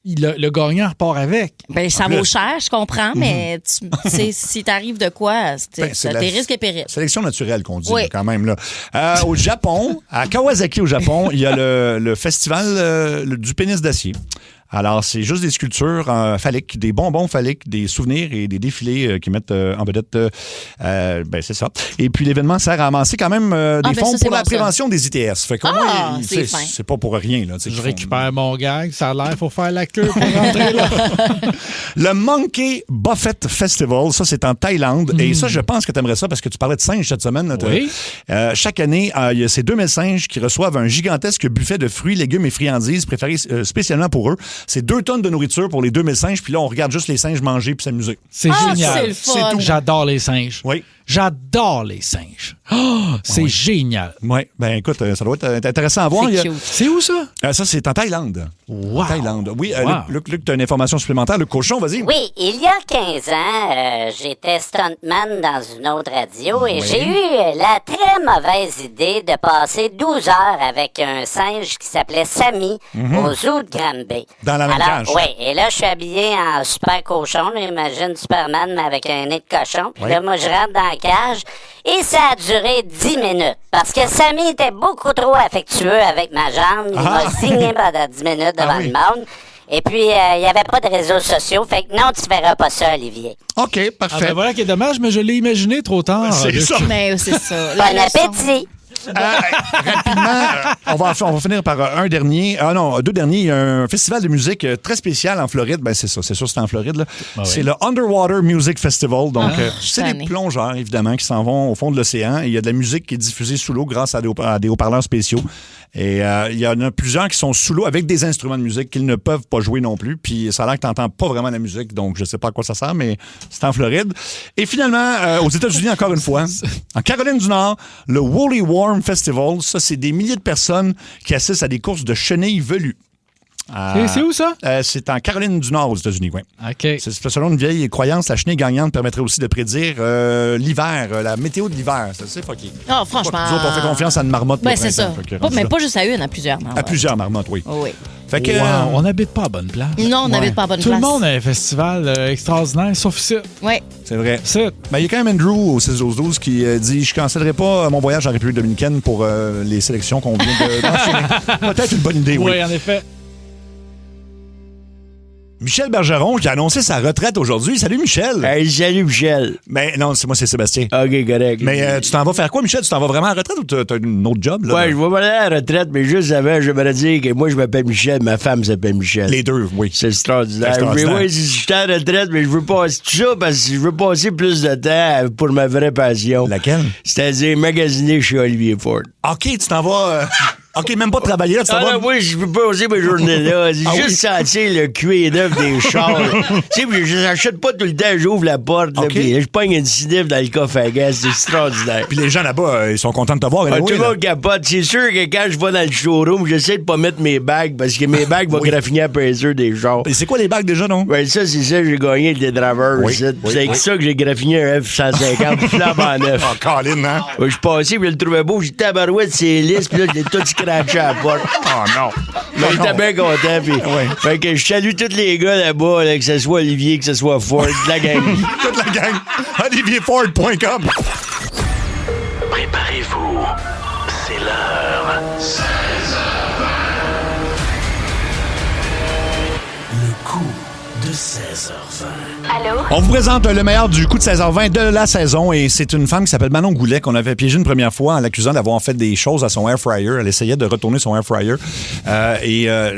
Speaker 3: Le gagnant repart avec.
Speaker 4: Ben, ça vaut cher, je comprends, mais si t'arrives de quoi,
Speaker 1: c'est
Speaker 4: des risques et périls.
Speaker 1: Sélection naturelle qu'on dit, là, quand même. Là. Au Japon, à Kawasaki, au Japon, il y a le festival du pénis d'acier. Alors, c'est juste des sculptures phalliques, des bonbons phalliques, des souvenirs et des défilés qui mettent en vedette. Ben, c'est ça. Et puis, l'événement sert à amasser quand même des fonds pour la prévention des ITS. Fait qu'au moins, c'est pas pour rien. Là,
Speaker 3: je récupère mon gag. Ça a l'air, il faut faire la queue pour rentrer là.
Speaker 1: Le Monkey Buffet Festival, ça, c'est en Thaïlande. Et ça, je pense que tu aimerais ça parce que tu parlais de singes cette semaine.
Speaker 3: Oui.
Speaker 1: Chaque année, il y a ces 2000 singes qui reçoivent un gigantesque buffet de fruits, légumes et friandises préparés spécialement pour eux. C'est 2 tonnes de nourriture pour les 2000 singes, puis là, on regarde juste les singes manger puis s'amuser.
Speaker 3: C'est génial.
Speaker 4: C'est le fun.
Speaker 3: Tout. J'adore les singes.
Speaker 1: Oui.
Speaker 3: J'adore les singes. Oh, c'est génial.
Speaker 1: Oui. Ben écoute, ça doit être intéressant à voir.
Speaker 3: C'est où ça?
Speaker 1: Ça, c'est en Thaïlande.
Speaker 3: Wow.
Speaker 1: Thaïlande. Oui,
Speaker 3: Wow.
Speaker 1: Luc, tu as une information supplémentaire. Le cochon, vas-y.
Speaker 2: Oui, il y a 15 ans, j'étais stuntman dans une autre radio et j'ai eu la très mauvaise idée de passer 12 heures avec un singe qui s'appelait Sammy au zoo de Granby.
Speaker 1: Dans la même cage.
Speaker 2: Oui, et là, je suis habillé en super cochon. Là, imagine Superman, mais avec un nez de cochon. Puis là, moi, je rentre dans la cage et ça a duré 10 minutes. Parce que Sammy était beaucoup trop affectueux avec ma jambe. Il m'a signé pendant 10 minutes devant le monde. Et puis, il n'y avait pas de réseaux sociaux. Fait que non, tu verras pas ça, Olivier.
Speaker 1: OK, parfait.
Speaker 3: Ben voilà qui est dommage, mais je l'ai imaginé trop tard.
Speaker 1: C'est ça.
Speaker 4: Mais c'est ça.
Speaker 2: Bon appétit!
Speaker 1: Rapidement, on va finir par deux derniers. Il y a un festival de musique très spécial en Floride. Ben, c'est sûr, c'est en Floride. Là. C'est le Underwater Music Festival. Donc, c'est des plongeurs, évidemment, qui s'en vont au fond de l'océan. Et il y a de la musique qui est diffusée sous l'eau grâce à des haut-parleurs spéciaux. Et il y en a plusieurs qui sont sous l'eau avec des instruments de musique qu'ils ne peuvent pas jouer non plus. Puis ça a l'air que tu n'entends pas vraiment la musique, donc je ne sais pas à quoi ça sert, mais c'est en Floride. Et finalement, aux États-Unis, encore une fois, en Caroline du Nord, le Woolly Worm Festival, ça, c'est des milliers de personnes qui assistent à des courses de chenilles velues.
Speaker 3: C'est où ça?
Speaker 1: C'est en Caroline du Nord aux États-Unis, oui.
Speaker 3: OK.
Speaker 1: C'est selon une vieille croyance, la chenille gagnante permettrait aussi de prédire l'hiver, la météo de l'hiver. C'est fucké.
Speaker 4: Oh, franchement.
Speaker 1: Nous autres, on fait confiance à une marmotte.
Speaker 4: Ben, c'est ça. Mais pas juste à une, à plusieurs marmottes.
Speaker 1: À plusieurs marmottes, oui.
Speaker 4: Oui.
Speaker 1: Fait que,
Speaker 3: on n'habite pas à bonne place.
Speaker 4: Non, on n'habite pas à bonne
Speaker 3: Tout
Speaker 4: place.
Speaker 3: le monde a un festival extraordinaire, sauf ça.
Speaker 4: Oui.
Speaker 1: C'est vrai. Il y a quand même Andrew au 6-12-12 qui dit « Je ne cancellerai pas mon voyage en République dominicaine pour les sélections qu'on vient d'enchaîner. » Peut-être une bonne idée, oui.
Speaker 3: Oui, en effet.
Speaker 1: Michel Bergeron qui a annoncé sa retraite aujourd'hui. Salut, Michel.
Speaker 5: Hey, salut, Michel.
Speaker 1: Mais non, c'est Sébastien.
Speaker 5: OK, correct.
Speaker 1: Mais tu t'en vas faire quoi, Michel? Tu t'en vas vraiment à la retraite ou t'as un autre job? Là?
Speaker 5: Ouais, je vais aller à la retraite, mais juste avant, j'aimerais dire que moi, je m'appelle Michel, ma femme s'appelle Michel.
Speaker 1: Les deux, oui.
Speaker 5: C'est extraordinaire. Mais oui, je suis en retraite, mais je veux passer tout ça parce que je veux passer plus de temps pour ma vraie passion.
Speaker 1: Laquelle?
Speaker 5: C'est-à-dire magasiner chez Olivier Ford.
Speaker 1: OK, tu t'en vas... OK, même pas travailler là, tu t'en vas...
Speaker 5: Oui, je peux pas oser mes journées-là. J'ai juste sentir le cuir neuf des chars. Tu sais, je n'achète pas tout le temps, j'ouvre la porte, là, puis je pogne une sniff dans le coffre à gaz. C'est extraordinaire.
Speaker 1: Puis les gens là-bas, ils sont contents de te voir.
Speaker 5: Tout le monde capote. C'est sûr que quand je vais dans le showroom, j'essaie de pas mettre mes bagues parce que mes bagues vont graffiner à peser des chars.
Speaker 1: Et c'est quoi les bagues déjà, non?
Speaker 5: Ben, ça, c'est ça, j'ai gagné avec des draveurs. C'est avec ça que j'ai graffiné un F-150 flamme en neuf.
Speaker 1: Oh, Colin, hein?
Speaker 5: Je suis passé, puis je le trouvais beau. J'ai tabarouette, c'est lisse, puis là, je l'ai tout scratché à la porte.
Speaker 1: Oh non!
Speaker 5: Mais il était bien content. Puis, fait que je salue tous les gars là-bas, là, que ce soit Olivier, que ce soit Ford, la gang.
Speaker 1: Toute la gang. OlivierFord.com.
Speaker 6: Préparez-vous. C'est l'heure. 16h20. Le coup de 16h20.
Speaker 21: Allô?
Speaker 1: On vous présente le meilleur du coup de 16h20 de la saison et c'est une femme qui s'appelle Manon Goulet qu'on avait piégé une première fois en l'accusant d'avoir fait des choses à son air fryer. Elle essayait de retourner son air fryer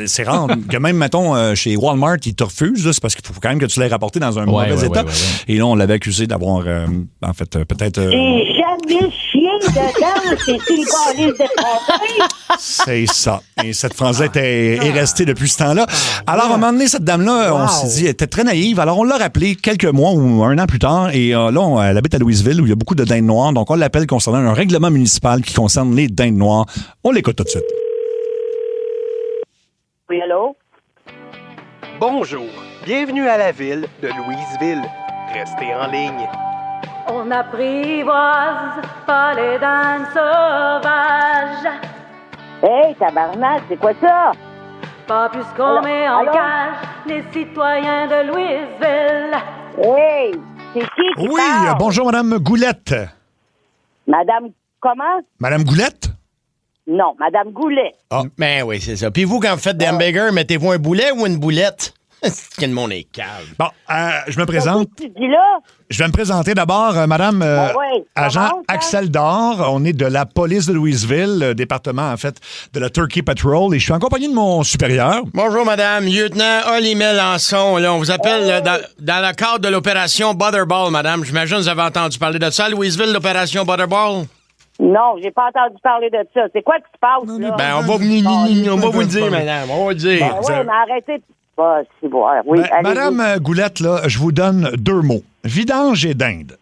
Speaker 1: c'est rare que même, mettons, chez Walmart, ils te refusent. Là, c'est parce qu'il faut quand même que tu l'aies rapporté dans un mauvais état. Et là, on l'avait accusé d'avoir, en fait, peut-être...
Speaker 21: J'ai jamais chié dedans, c'est une calice de tromperie.
Speaker 1: C'est ça. Et cette phrase-là est restée depuis ce temps-là. Alors, à un moment donné, cette dame-là, on s'est dit, elle était très naïve. Alors, on l'a rappelée quelques mois ou un an plus tard. Et là, elle habite à Louisville où il y a beaucoup de dindes noires. Donc, on l'appelle concernant un règlement municipal qui concerne les dindes noires. On l'écoute tout de suite.
Speaker 21: Oui, allô?
Speaker 22: Bonjour. Bienvenue à la ville de Louisville. Restez en ligne.
Speaker 21: On n'apprivoise pas les dindes sauvages.
Speaker 18: Hey, tabarnak, c'est quoi ça?
Speaker 21: Pas plus qu'on met en cage les citoyens de Louisville.
Speaker 18: Hey, c'est qui
Speaker 1: Oui,
Speaker 18: parle?
Speaker 1: bonjour, Madame Goulette.
Speaker 18: Madame, comment?
Speaker 1: Madame Goulette?
Speaker 18: Non, Madame Goulet.
Speaker 5: Ah. Ben oui, c'est ça. Puis vous, quand vous faites des hamburgers, mettez-vous un boulet ou une boulette? C'est que le monde est calme.
Speaker 1: Bon, je me présente.
Speaker 18: Tu dis là?
Speaker 1: Je vais me présenter d'abord, Madame Agent Axel Dor. On est de la police de Louisville, département, en fait, de la Turkey Patrol. Et je suis en compagnie de mon supérieur.
Speaker 5: Bonjour, madame. Lieutenant Oli Mélenchon. Là, on vous appelle dans le cadre de l'opération Butterball, madame. J'imagine que vous avez entendu parler de ça, Louisville, l'opération Butterball?
Speaker 18: Non, j'ai pas entendu parler de ça. C'est quoi qui se passe, là?
Speaker 5: Ben, on va vous le dire, madame. On va vous le dire.
Speaker 18: Ben oui, mais arrêtez. Ah, c'est bon. Oui,
Speaker 1: Madame Goulette, là, je vous donne deux mots. Vidange et dinde.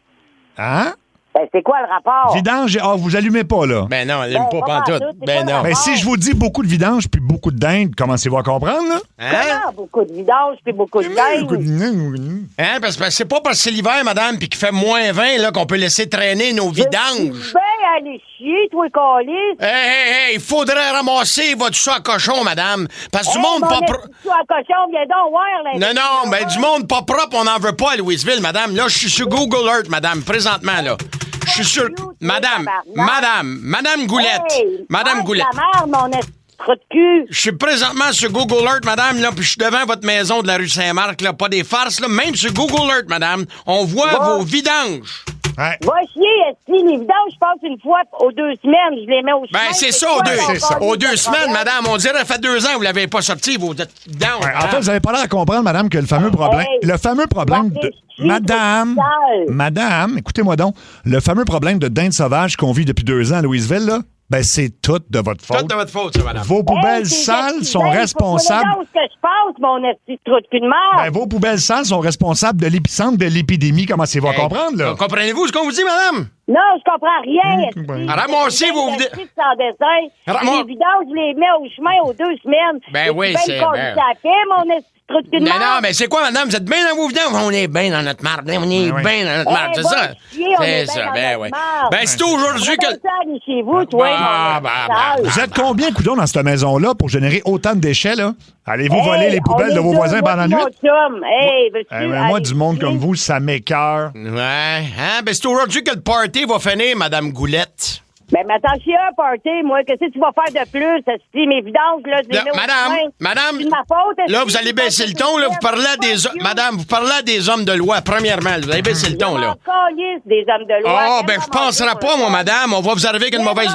Speaker 1: Hein?
Speaker 18: Ben, c'est quoi le rapport?
Speaker 1: Vidange et... Ah, vous allumez pas, là.
Speaker 5: Ben non, elle aime pas pantoute. Ben non.
Speaker 1: Ben, si je vous dis beaucoup de vidange puis beaucoup de dinde, commencez-vous à comprendre, là?
Speaker 18: Comment? Beaucoup de vidange puis beaucoup de dinde?
Speaker 5: Hein? Parce que c'est pas parce que c'est l'hiver, madame, puis qu'il fait moins 20, là, qu'on peut laisser traîner nos vidanges.
Speaker 18: Ben, allez chier, toi, calice.
Speaker 5: Hey, il faudrait ramasser votre choix à cochon, madame. Parce que du monde pas propre.
Speaker 18: À cochon, viens donc voir, là.
Speaker 5: Non, ben, du monde pas propre, on n'en veut pas à Louisville, madame. Là, je suis sur Google Earth, madame, présentement, là. Je suis sûr. Madame Goulette.
Speaker 18: Hey,
Speaker 5: Madame Goulette.
Speaker 18: La merde, mon trou de cul.
Speaker 5: Je suis présentement sur Google Earth, madame, là, puis je suis devant votre maison de la rue Saint-Marc, là, pas des farces, là. Même sur Google Earth, madame, on voit vos vidanges.
Speaker 1: Ouais.
Speaker 7: Va chier, esti, les vidanges, je passe une fois aux 2 semaines, je les mets au chemin.
Speaker 9: Ben, c'est ça, aux 2 semaines, madame. On dirait, ça fait 2 ans que vous l'avez pas sorti, vos vidanges.
Speaker 1: Ouais, en fait, vous n'avez pas l'air à comprendre, madame, que le fameux problème... le fameux problème de... Madame, écoutez-moi donc. Le fameux problème de dinde sauvage qu'on vit depuis 2 ans à Louisville, là, ben, c'est tout de votre faute.
Speaker 9: Tout de votre faute, ça, madame.
Speaker 1: Vos poubelles sales sont responsables...
Speaker 7: Où que je passe, mon esti de trou de cul de merde.
Speaker 1: Ben, vos poubelles sales sont responsables de l'épicentre de l'épidémie. Comment c'est vous comprendre, là?
Speaker 9: Comprenez-vous ce qu'on vous dit, madame?
Speaker 7: Non, je comprends rien, esti.
Speaker 9: Ramassez vos
Speaker 7: vidanges. Sans dessin. Les vidanges, je les mets au chemin aux 2 semaines.
Speaker 9: Ben oui, c'est...
Speaker 7: mon esti.
Speaker 9: Non, mais c'est quoi, madame? Vous êtes bien dans vos vidanges? On est bien dans notre marde. On est bien dans notre marde, c'est ça? C'est ça, ben oui. Ben, c'est aujourd'hui que...
Speaker 7: Chez vous, toi,
Speaker 1: Vous êtes combien, coudons, dans cette maison-là pour générer autant de déchets, là? Allez-vous voler les poubelles de vos voisins pendant la nuit? Moi, du monde comme vous, ça m'écoeure.
Speaker 9: Ouais. Hein? Ben, c'est aujourd'hui que le party va finir, madame Goulette.
Speaker 7: Ben, m'attends, chier un party, moi. Qu'est-ce que tu vas faire de plus? Si mes vidanges, là, je les mets au chemin.
Speaker 9: Madame,
Speaker 7: c'est ma faute,
Speaker 9: là, vous allez baisser le ton, là. Vous parlez à des madame, vous parlez à des hommes de loi, premièrement. Vous allez baisser le ton, là.
Speaker 7: Des hommes de loi.
Speaker 9: Ah, ben, je penserai pas, moi, madame. On va vous arriver avec une mauvaise...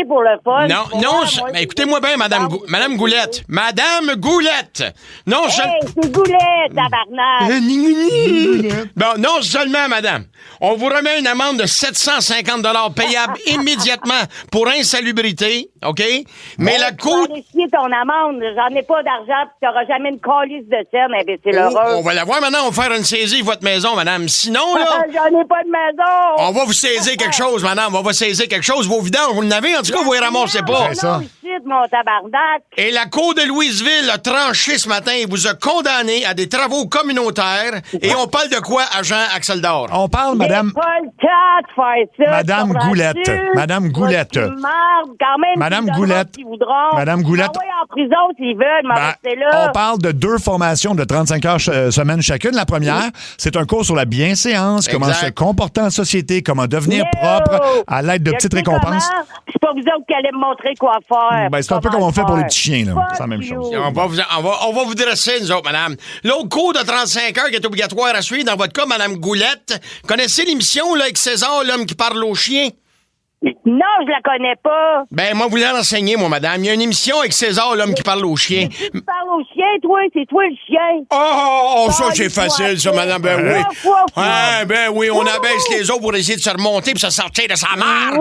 Speaker 7: pour le fun.
Speaker 9: Non, mais écoutez-moi bien, madame Goulette. Madame Goulette. Non,
Speaker 7: c'est Goulette, tabarnak.
Speaker 9: Bon, non seulement, madame, on vous remet une amende de 750 $ payable immédiatement pour insalubrité, OK? Mais la cour...
Speaker 7: chier ton amende. J'en ai pas d'argent, puis t'auras jamais une calice de scène, imbécile heureux.
Speaker 9: On va la voir maintenant, on va faire une saisie de votre maison, madame. Sinon, là...
Speaker 7: J'en ai pas de maison.
Speaker 9: On va vous saisir quelque chose, madame. On va saisir quelque chose. Vos vidanges, vous l'avez, en tout cas, vous les ramassez pas.
Speaker 7: C'est ça. Mon tabarnak.
Speaker 9: Et la Cour de Louisville a tranché ce matin et vous a condamné à des travaux communautaires. Et on parle de quoi, agent Axel D'Or?
Speaker 1: On parle, madame...
Speaker 7: J'ai pas le temps de faire ça.
Speaker 1: Madame Goulette. Madame Goulette. Madame Goulette. Madame Goulette.
Speaker 7: En prison s'ils veulent, rester là.
Speaker 1: On parle de 2 formations de 35 heures semaine chacune. La première, c'est un cours sur la bienséance, comment se comporter en société, comment devenir propre à l'aide de petites récompenses.
Speaker 7: C'est pas vous autres qui allez me montrer quoi faire.
Speaker 1: Ben, c'est un peu comme on fait pour les petits chiens, là. C'est la même chose.
Speaker 9: On va vous dresser, nous autres, madame. L'autre cours de 35 heures qui est obligatoire à suivre, dans votre cas, madame Goulette. Connaissez l'émission, là, avec César, l'homme qui parle aux chiens?
Speaker 7: Non, je la connais pas.
Speaker 9: Ben, moi, vous l'avez renseigné, moi, madame. Il y a une émission avec César, l'homme qui parle aux chiens.
Speaker 7: Tu parles aux chiens, toi? C'est toi le chien.
Speaker 9: Oh, ça, c'est facile, ça, madame. Ben oui. Ben oui, on abaisse les autres pour essayer de se remonter puis se sortir de sa mare.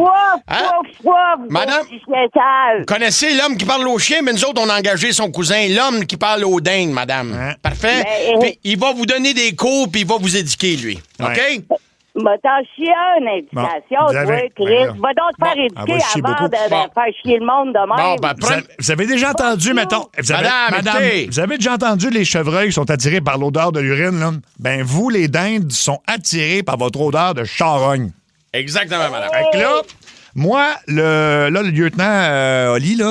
Speaker 9: Madame, vous connaissez l'homme qui parle aux chiens, mais nous autres, on a engagé son cousin, l'homme qui parle aux dindes, madame. Parfait? Puis, il va vous donner des cours puis il va vous éduquer, lui. OK?
Speaker 7: T'en chier une indication, toi, Chris. Va donc te faire éduquer avant de faire chier le monde de même.
Speaker 1: Vous avez déjà entendu, mettons... Madame, vous avez déjà entendu les chevreuils qui sont attirés par l'odeur de l'urine, là? Ben, vous, les dindes, sont attirés par votre odeur de charogne.
Speaker 9: Exactement, madame.
Speaker 1: Fait que là... Moi, le lieutenant Oli,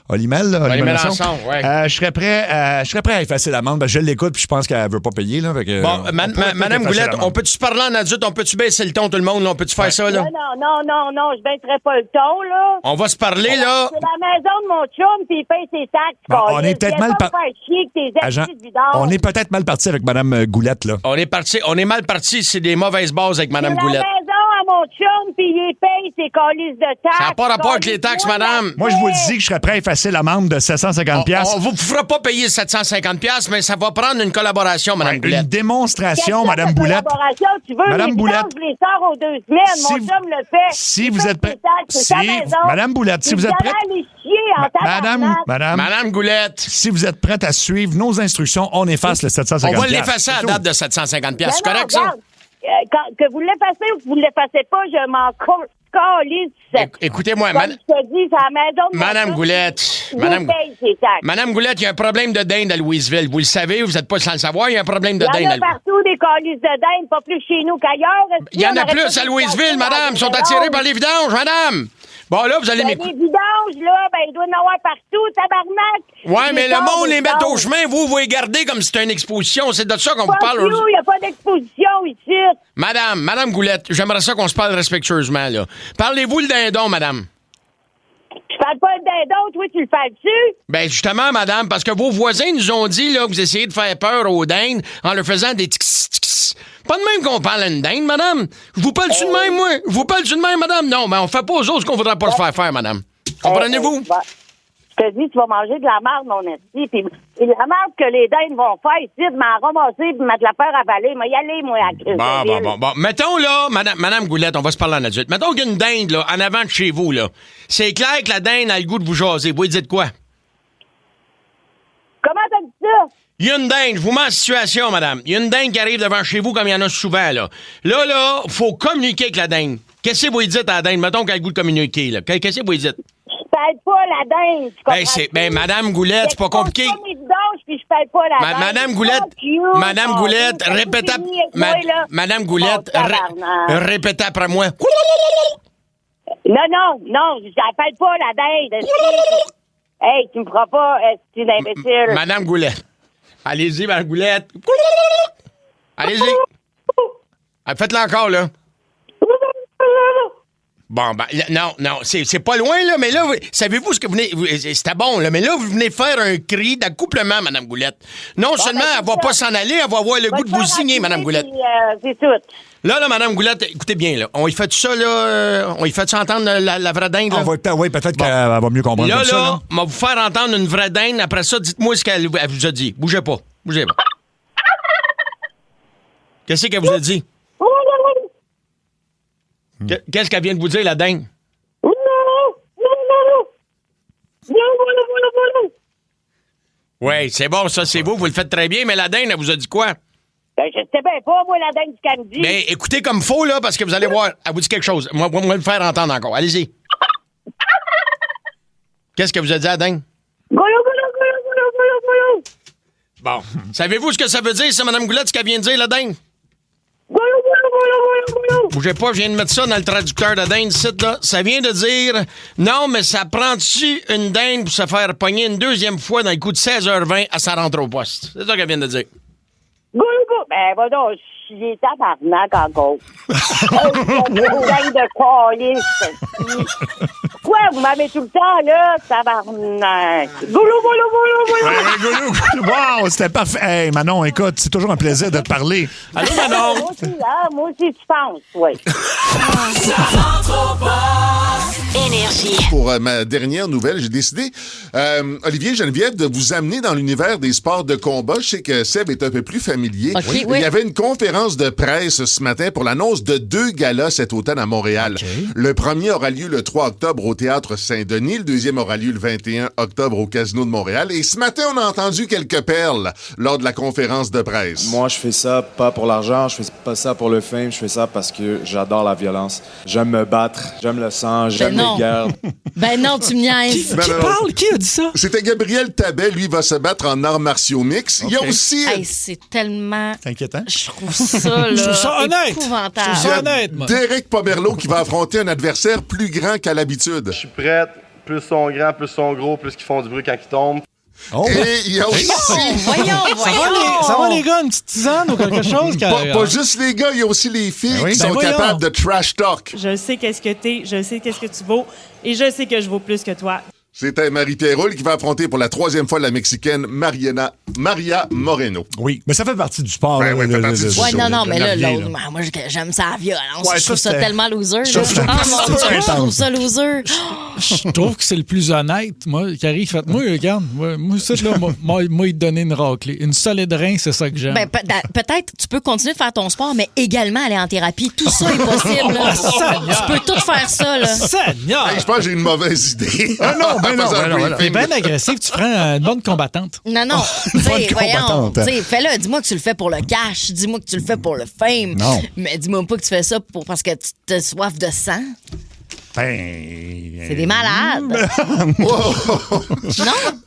Speaker 1: Olimel,
Speaker 9: Oli Mélenchon, ouais.
Speaker 1: je serais prêt à effacer l'amende. Ben, je l'écoute, puis je pense qu'elle veut pas payer. Là,
Speaker 9: bon, Madame Goulette, on peut-tu parler en adulte? On peut-tu baisser le ton, tout le monde? Là? On peut-tu faire ça? Là?
Speaker 7: Non, je baisserai pas le ton. Là.
Speaker 9: On va se parler, là.
Speaker 7: C'est la maison de mon chum, puis il paye ses taxes.
Speaker 1: Bon, on est peut-être mal parti. On est peut-être mal parti avec Madame Goulette. Là.
Speaker 9: On est mal parti. C'est des mauvaises bases avec Madame Goulette.
Speaker 7: Mon chum, puis il paye ses calices de taxes.
Speaker 9: Ça n'a pas rapport avec les taxes, madame.
Speaker 1: Moi, je vous dis que je serais prêt à effacer l'amende de 750$.
Speaker 9: On vous fera pas payer 750$, mais ça va prendre une collaboration, madame Boulette.
Speaker 1: Une démonstration, madame Boulette.
Speaker 7: Tu veux, madame Boulette. Je les sors aux 2 semaines. Mon chum le fait.
Speaker 1: Si vous êtes prête. Madame Boulette, si vous êtes prête. Madame
Speaker 9: Goulette.
Speaker 1: Si vous êtes prête à suivre nos instructions, on efface le 750$.
Speaker 9: On va l'effacer à la date de 750$. C'est correct, ça?
Speaker 7: Que vous l'effacez ou que vous ne l'effacez pas, je m'en calisse.
Speaker 9: Écoutez-moi,
Speaker 7: comme je te dis, c'est à la maison de
Speaker 9: Madame Goulette. Madame Goulette, il y a un problème de dinde à Louisville. Vous le savez, vous n'êtes pas sans le savoir, il y a un problème de dinde.
Speaker 7: Il y en a partout des calices de dinde, pas plus chez nous qu'ailleurs.
Speaker 9: Il y en a plus à Louisville, madame. Ils sont attirés par les vidanges, madame. Bon, là, vous allez m'écouter.
Speaker 7: Les vidanges, là, il doit y en avoir partout, tabarnak.
Speaker 9: Ouais, mais le monde les met au chemin, vous les gardez comme si c'était une exposition. C'est de ça qu'on vous parle.
Speaker 7: Il n'y a pas d'exposition ici.
Speaker 9: Madame Goulette, j'aimerais ça qu'on se parle respectueusement, là. Parlez-vous le dindon, madame?
Speaker 7: Je parle pas le dindon, toi, tu le fais dessus?
Speaker 9: Ben, justement, madame, parce que vos voisins nous ont dit, là, que vous essayez de faire peur aux dindes en leur faisant des tix-tix. Pas de même qu'on parle à une dinde, madame. Je vous parle-tu de même, moi? Je vous parle-tu de même, madame? Non, mais on fait pas aux autres ce qu'on voudrait pas se faire, madame. Comprenez-vous?
Speaker 7: Je te dis, tu vas manger de la marde, mon esti. Puis la marde que les dindes vont faire ici, de m'en ramasser puis mettre la peur à avaler. Mais y aller, moi, à
Speaker 9: Bon. Mettons, là, Madame Goulette, on va se parler en adulte. Mettons qu'il y a une dinde, là, en avant de chez vous, là. C'est clair que la dinde a le goût de vous jaser. Vous lui dites quoi?
Speaker 7: Comment t'as dit ça?
Speaker 9: Il y a une dinde, je vous mets en situation, madame. Il y a une dinde qui arrive devant chez vous comme il y en a souvent, là. Là, faut communiquer avec la dinde. Qu'est-ce que vous lui dites à la dinde? Mettons qu'elle a le goût de communiquer, là. Qu'est-ce que vous lui dites?
Speaker 7: Je pète pas la dinde.
Speaker 9: Madame Goulette, c'est pas compliqué.
Speaker 7: Puis je pète pas la dinde.
Speaker 9: Madame Goulette, répétez. Madame Goulette, répétez après moi.
Speaker 7: Non, je pète pas la dinde. Hey, tu me feras pas, c'est une imbécile.
Speaker 9: Madame Goulette. Allez-y, Madame Goulette. Allez-y. Faites-le encore, là. Bon, non, c'est pas loin, là, mais là, savez-vous ce que vous venez... C'était bon, là, mais là, vous venez faire un cri d'accouplement, Madame Goulette. Non seulement elle va pas s'en aller, elle va avoir le goût de vous signer, Madame Goulette.
Speaker 7: C'est tout.
Speaker 9: Là, Madame Goulette, écoutez bien, là, on y fait ça, là, on y fait ça entendre la vraie dinde, là?
Speaker 1: Oui, peut-être qu'elle va mieux comprendre
Speaker 9: là,
Speaker 1: comme ça,
Speaker 9: là. On va vous faire entendre une vraie dinde, après ça, dites-moi ce qu'elle vous a dit. Bougez pas. Qu'est-ce qu'elle vous a dit? Qu'est-ce qu'elle vient de vous dire, la dinde? Oui, c'est bon, ça, c'est vous le faites très bien, mais la dinde, elle vous a dit quoi?
Speaker 7: Ben, je sais bien pas, moi, la dinde, ce qu'elle me dit.
Speaker 9: Mais écoutez comme faut, là, parce que vous allez voir, elle vous dit quelque chose. Moi, le faire entendre encore. Allez-y. Qu'est-ce que vous a dit, la dinde? Bon. Savez-vous ce que ça veut dire, ça, Mme Goulette, ce qu'elle vient de dire, la dinde? Bougez pas, je viens de mettre ça dans le traducteur de dinde, là. Ça vient de dire, non, mais ça prend-tu une dinde pour se faire pogner une deuxième fois dans le coup de 16h20 à sa rentre au poste? C'est ça qu'elle vient de dire.
Speaker 7: Ben, va donc, il est tabarnak encore. Dinde de calice. Quoi, vous m'avez tout le temps, là, tabarnak. Goulou.
Speaker 1: Wow, c'était parfait. Hey, Manon, écoute, c'est toujours un plaisir de te parler. Allô, Manon?
Speaker 7: Moi aussi, tu penses, oui.
Speaker 10: Énergie. Pour ma dernière nouvelle, j'ai décidé, Olivier, Geneviève, de vous amener dans l'univers des sports de combat. Je sais que Seb est un peu plus familier.
Speaker 4: Okay,
Speaker 10: Il y avait une conférence de presse ce matin pour l'annonce de 2 galas cet automne à Montréal. Okay. Le premier aura lieu le 3 octobre au Théâtre Saint-Denis. Le deuxième aura lieu le 21 octobre au Casino de Montréal. Et ce matin, on a entendu quelques perles lors de la conférence de presse.
Speaker 11: Moi, je fais ça pas pour l'argent, je fais pas ça pour le fame, je fais ça parce que j'adore la violence. J'aime me battre, j'aime le sang, j'aime les guerres.
Speaker 4: Ben non, tu me niaises.
Speaker 1: Qui parle? Qui a dit ça?
Speaker 10: C'était Gabriel Tabet, lui, va se battre en arts martiaux mix. Okay. Il y a aussi...
Speaker 4: Hey, c'est tellement...
Speaker 1: C'est inquiétant.
Speaker 4: Je trouve ça, là,
Speaker 1: je trouve ça honnête.
Speaker 4: Épouvantable.
Speaker 1: Je trouve ça honnête, moi.
Speaker 10: Derek Pomerleau qui va affronter un adversaire plus grand qu'à l'habitude.
Speaker 23: Je suis prête. Plus sont grands, plus sont gros, plus qu'ils font du bruit quand ils tombent.
Speaker 10: Oh. Et il y a aussi...
Speaker 4: Voyons.
Speaker 3: Ça va, les gars, une petite tisane ou quelque chose?
Speaker 10: Pas juste les gars, il y a aussi les filles qui sont capables de trash talk.
Speaker 24: Je sais qu'est-ce que t'es, je sais qu'est-ce que tu vaux, et je sais que je vaux plus que toi.
Speaker 10: C'était Marie-Pierre Roule qui va affronter pour la 3e fois la Mexicaine Maria Moreno.
Speaker 1: Oui, mais ça fait partie du sport.
Speaker 10: Ouais, ça fait partie du show.
Speaker 4: Non, mais là, l'autre, moi, j'aime ça la violence. Je trouve ça tellement loser. Je trouve ça loser.
Speaker 3: Je trouve que c'est le plus honnête. Moi, Carrie, faites-moi, regarde. Moi, ça, là, moi, il te donner une raclée. Une solide rein, c'est ça que j'aime.
Speaker 4: Ben, peut-être, tu peux continuer de faire ton sport, mais également aller en thérapie. Tout ça est possible. Là. Tu peux tout faire ça. Là.
Speaker 3: Seigneur!
Speaker 10: Hey, je pense que j'ai une mauvaise idée.
Speaker 1: Ah non,
Speaker 3: t'es bien agressif, tu prends une bonne combattante.
Speaker 4: Non. Voyons, fais-le. Dis-moi que tu le fais pour le cash. Dis-moi que tu le fais pour le fame.
Speaker 1: Non.
Speaker 4: Mais dis-moi pas que tu fais ça parce que tu as soif de sang. C'est des malades.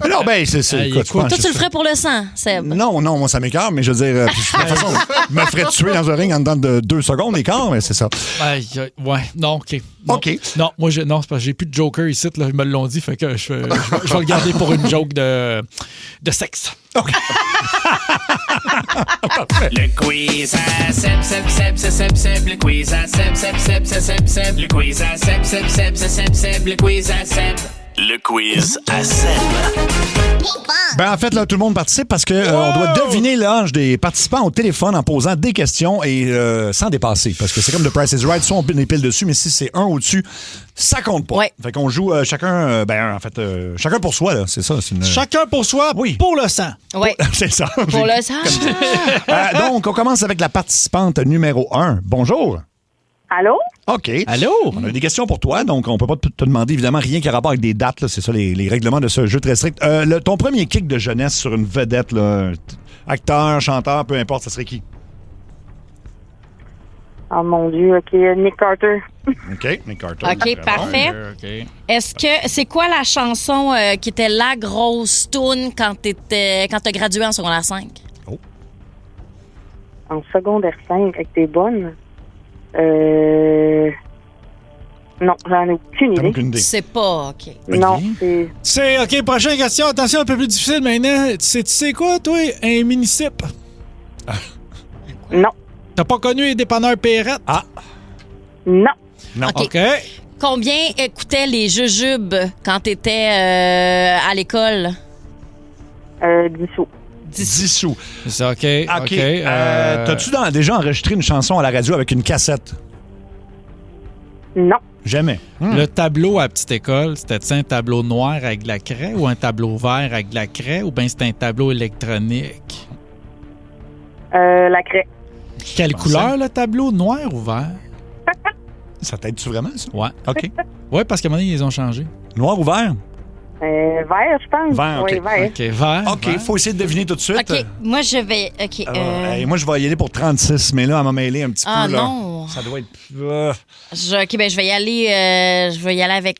Speaker 1: Non, ben, c'est
Speaker 4: écoute, toi, tu le ferais pour le sang, Seb?
Speaker 1: Non, moi, ça m'écœure, mais je veux dire, de toute façon, je me ferais tuer dans un ring en dedans de 2 secondes d'écart, mais c'est ça.
Speaker 3: Ouais, non, OK. Non.
Speaker 1: OK.
Speaker 3: Non, moi, c'est parce que j'ai plus de Joker ici, là, ils me l'ont dit, fait que je vais le garder pour une joke de sexe. OK.
Speaker 6: Le quiz à Seb, le quiz à Seb, le quiz à Seb, le quiz à Seb. Le quiz à Seb.
Speaker 1: Ben, en fait, là, tout le monde participe parce qu'on doit deviner l'âge des participants au téléphone en posant des questions et sans dépasser. Parce que c'est comme The Price is Right, soit on met pile dessus, mais si c'est un au-dessus, ça compte pas.
Speaker 4: Ouais.
Speaker 1: Fait qu'on joue chacun, chacun pour soi, là. C'est ça.
Speaker 3: Chacun pour soi, pour le sang.
Speaker 4: Oui.
Speaker 1: C'est ça.
Speaker 4: Pour le sang.
Speaker 1: Donc, on commence avec la participante numéro 1. Bonjour.
Speaker 7: Allô?
Speaker 1: OK.
Speaker 3: Allô?
Speaker 1: On a des questions pour toi, donc on peut pas te demander évidemment rien qui a rapport avec des dates. Là. C'est ça les règlements de ce jeu très strict. Ton premier kick de jeunesse sur une vedette, là, acteur, chanteur, peu importe, ça serait qui?
Speaker 7: Oh mon Dieu, OK, Nick Carter.
Speaker 1: OK, Nick Carter.
Speaker 4: OK, parfait.
Speaker 3: OK.
Speaker 4: Est-ce que c'est quoi la chanson qui était la grosse toune quand t'as gradué en secondaire 5?
Speaker 7: En secondaire 5, avec tes bonnes? Non, j'en ai aucune idée.
Speaker 4: C'est pas, OK.
Speaker 7: Non,
Speaker 3: c'est... OK, prochaine question. Attention, un peu plus difficile maintenant. Tu sais quoi, toi, un municip?
Speaker 7: Non.
Speaker 3: T'as pas connu les dépanneurs Perrette?
Speaker 1: Ah.
Speaker 7: Non.
Speaker 1: Non.
Speaker 4: OK. Combien coûtaient les jujubes quand t'étais à l'école?
Speaker 7: 10 sous.
Speaker 1: 10 sous.
Speaker 3: C'est ça, OK.
Speaker 1: OK. T'as-tu déjà enregistré une chanson à la radio avec une cassette?
Speaker 7: Non.
Speaker 1: Jamais.
Speaker 3: Le tableau à la petite école, c'était un tableau noir avec de la craie ou un tableau vert avec de la craie ou bien c'était un tableau électronique?
Speaker 7: La craie.
Speaker 3: Quelle couleur, le tableau? Noir ou vert?
Speaker 1: Ça t'aide-tu vraiment, ça?
Speaker 3: Ouais.
Speaker 1: OK.
Speaker 3: Oui, parce qu'à un moment donné, ils ont changé.
Speaker 1: Noir ou vert?
Speaker 7: Vert, je pense.
Speaker 1: Vert, OK.
Speaker 7: Oui, vert.
Speaker 3: OK, vert.
Speaker 1: OK, il faut essayer de deviner tout de suite.
Speaker 4: OK, moi, je vais... OK.
Speaker 1: Et moi, je vais y aller pour 36, mais là, elle m'a mêlé un petit peu.
Speaker 4: Ah
Speaker 1: Là.
Speaker 4: non.
Speaker 1: Ça doit être...
Speaker 4: OK, ben je vais y aller avec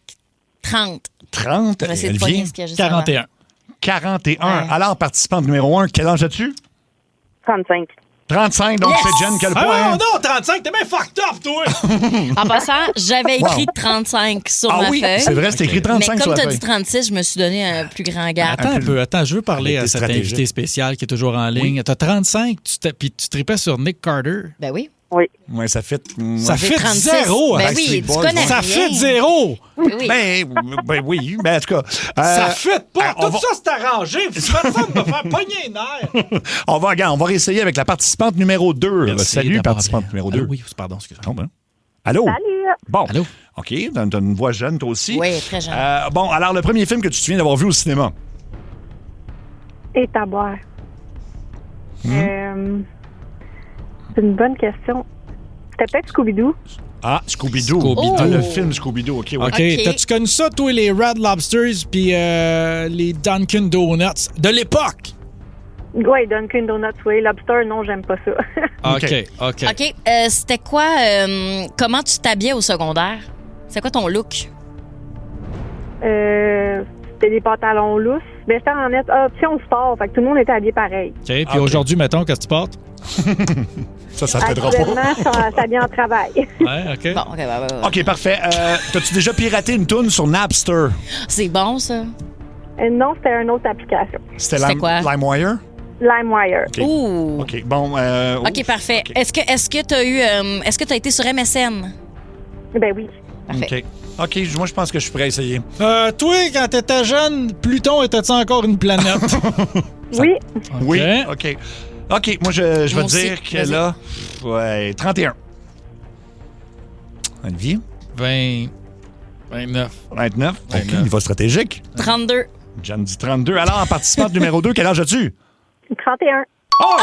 Speaker 4: 30.
Speaker 1: 30?
Speaker 4: Je vais essayer de pogner ce qu'il y a juste
Speaker 3: 41.
Speaker 1: 41.
Speaker 4: Ouais.
Speaker 1: Alors, participante numéro 1, quel âge as-tu?
Speaker 7: 35.
Speaker 1: 35, donc
Speaker 4: Yes!
Speaker 1: c'est Jen quel point?
Speaker 3: Ah non, 35, t'es bien fucked up, toi!
Speaker 4: En passant, j'avais écrit 35 sur ma
Speaker 1: oui,
Speaker 4: feuille.
Speaker 1: c'est vrai, c'était écrit 35
Speaker 4: mais
Speaker 1: sur
Speaker 4: comme
Speaker 1: la
Speaker 4: t'as
Speaker 1: feuille.
Speaker 4: dit 36, je me suis donné un plus grand gap.
Speaker 3: Attends un peu, je veux parler
Speaker 1: Elle
Speaker 3: à
Speaker 1: était
Speaker 3: cet
Speaker 1: stratégique.
Speaker 3: invité spécial qui est toujours en ligne. T'as 35, puis tu tripais sur Nick Carter.
Speaker 4: Ben oui.
Speaker 7: Oui.
Speaker 1: Ouais, ça fait...
Speaker 3: Ça fait
Speaker 4: 36.
Speaker 3: 0!
Speaker 4: Ben oui, tu connais
Speaker 3: Ça
Speaker 4: rien.
Speaker 3: fait 0!
Speaker 4: Oui, oui.
Speaker 1: Ben oui, ben en tout cas...
Speaker 3: Ça fait pas!
Speaker 1: on
Speaker 3: Tout ça, c'est arrangé! Tu vas ça me faire pogner les nerfs!
Speaker 1: on va réessayer avec la participante numéro 2.
Speaker 3: Merci
Speaker 1: Salut,
Speaker 3: d'avoir
Speaker 1: participante
Speaker 3: appelé.
Speaker 1: numéro 2.
Speaker 3: Allô, oui, pardon, excusez-moi.
Speaker 1: Allô?
Speaker 7: Salut.
Speaker 1: Bon.
Speaker 3: Allô?
Speaker 1: OK, t'as une voix jeune, toi aussi.
Speaker 4: Oui, très jeune.
Speaker 1: Bon, alors, le premier film que tu te souviens d'avoir vu au cinéma?
Speaker 19: Et à boire. C'est une bonne question. C'était peut-être Scooby-Doo.
Speaker 1: Ah, Scooby-Doo.
Speaker 3: Scooby-Doo.
Speaker 1: Ah, le film Scooby-Doo, OK.
Speaker 3: OK, t'as-tu connu ça, toi, les Red Lobsters puis les Dunkin' Donuts de l'époque?
Speaker 19: Oui, Dunkin' Donuts, oui. Lobster, non, j'aime pas ça.
Speaker 3: OK.
Speaker 4: OK, c'était quoi... comment tu t'habillais au secondaire? C'est quoi ton look?
Speaker 19: C'était des pantalons lousses. Ben, j'étais en option sport, fait que tout le monde était habillé pareil.
Speaker 3: OK, puis aujourd'hui, mettons, qu'est-ce que tu portes?
Speaker 1: Ça t'aidera pas.
Speaker 19: Actuellement, je s'habille en travail.
Speaker 3: Ouais, OK.
Speaker 4: Bon, OK, ouais.
Speaker 1: OK, parfait. T'as-tu déjà piraté une toune sur Napster?
Speaker 4: C'est bon, ça?
Speaker 19: Non, c'était une autre application.
Speaker 4: C'était quoi?
Speaker 1: LimeWire?
Speaker 19: LimeWire.
Speaker 1: OK.
Speaker 4: Ouh!
Speaker 1: OK, bon.
Speaker 4: OK, parfait.
Speaker 1: OK.
Speaker 4: Est-ce que t'as eu... est-ce que t'as été sur MSN?
Speaker 19: Ben oui.
Speaker 4: Parfait.
Speaker 1: OK, moi, je pense que je suis prêt à essayer.
Speaker 3: Toi, quand t'étais jeune, Pluton était-tu encore une planète?
Speaker 19: Oui.
Speaker 1: Oui, OK. OK, moi, je vais
Speaker 4: Moi
Speaker 1: te
Speaker 4: aussi.
Speaker 1: dire qu'elle a... Ouais, 31. Olivier?
Speaker 3: 29.
Speaker 1: 29. OK, niveau stratégique.
Speaker 4: 32.
Speaker 1: Jeanne dit 32. Alors, en participante numéro 2, quel âge as-tu?
Speaker 19: 31.
Speaker 1: Oh!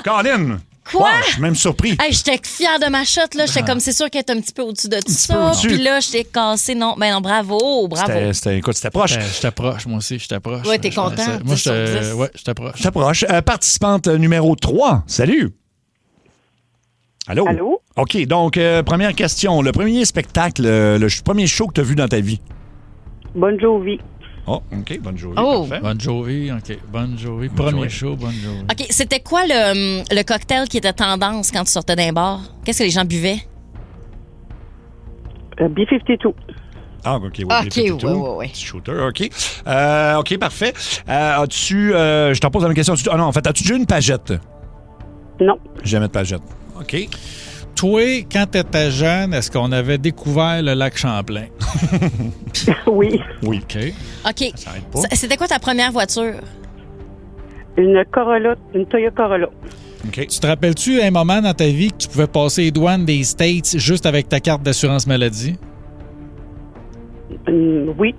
Speaker 1: Colin!
Speaker 4: Quoi?
Speaker 1: Wow, je suis même surpris.
Speaker 4: Hey, j'étais fière de ma shot, là. J'étais comme, c'est sûr qu'elle est un petit peu au-dessus de tout
Speaker 1: peu
Speaker 4: ça.
Speaker 1: au-dessus.
Speaker 4: Puis là, j'étais cassé. Non, ben non, bravo.
Speaker 1: Écoute, c'était proche.
Speaker 3: Je t'approche, moi aussi, je t'approche.
Speaker 4: Ouais, t'es content?
Speaker 3: Moi,
Speaker 4: 10 sur 10.
Speaker 3: ouais, je t'approche.
Speaker 1: Je t'approche. Participante numéro 3. Salut. Allô?
Speaker 7: Allô?
Speaker 1: OK, donc, première question. Le premier spectacle, le premier show que tu as vu dans ta vie?
Speaker 7: Bon Jovi.
Speaker 1: Oh, OK, Bon Jovi.
Speaker 4: Oh.
Speaker 1: Parfait.
Speaker 3: Bon Jovi, OK. Bon Jovi. Premier show, Bon Jovi.
Speaker 4: OK, c'était quoi le cocktail qui était tendance quand tu sortais d'un bar? Qu'est-ce que les gens buvaient?
Speaker 7: B-52.
Speaker 1: Ah, OK, oui.
Speaker 4: OK,
Speaker 1: B-52.
Speaker 4: ouais.
Speaker 1: Petit shooter, OK. OK, parfait. As-tu... je t'en pose la même question. Ah non, en fait, as-tu déjà une pagette?
Speaker 7: Non.
Speaker 1: Jamais de pagette. OK.
Speaker 3: toi, quand tu étais jeune, est-ce qu'on avait découvert le lac Champlain?
Speaker 19: Oui.
Speaker 1: Oui.
Speaker 4: OK. C'était quoi ta première voiture?
Speaker 19: Une Corolla, une Toyota Corolla.
Speaker 3: Tu te rappelles-tu un moment dans ta vie que tu pouvais passer les douanes des States juste avec ta carte d'assurance maladie?
Speaker 19: Oui.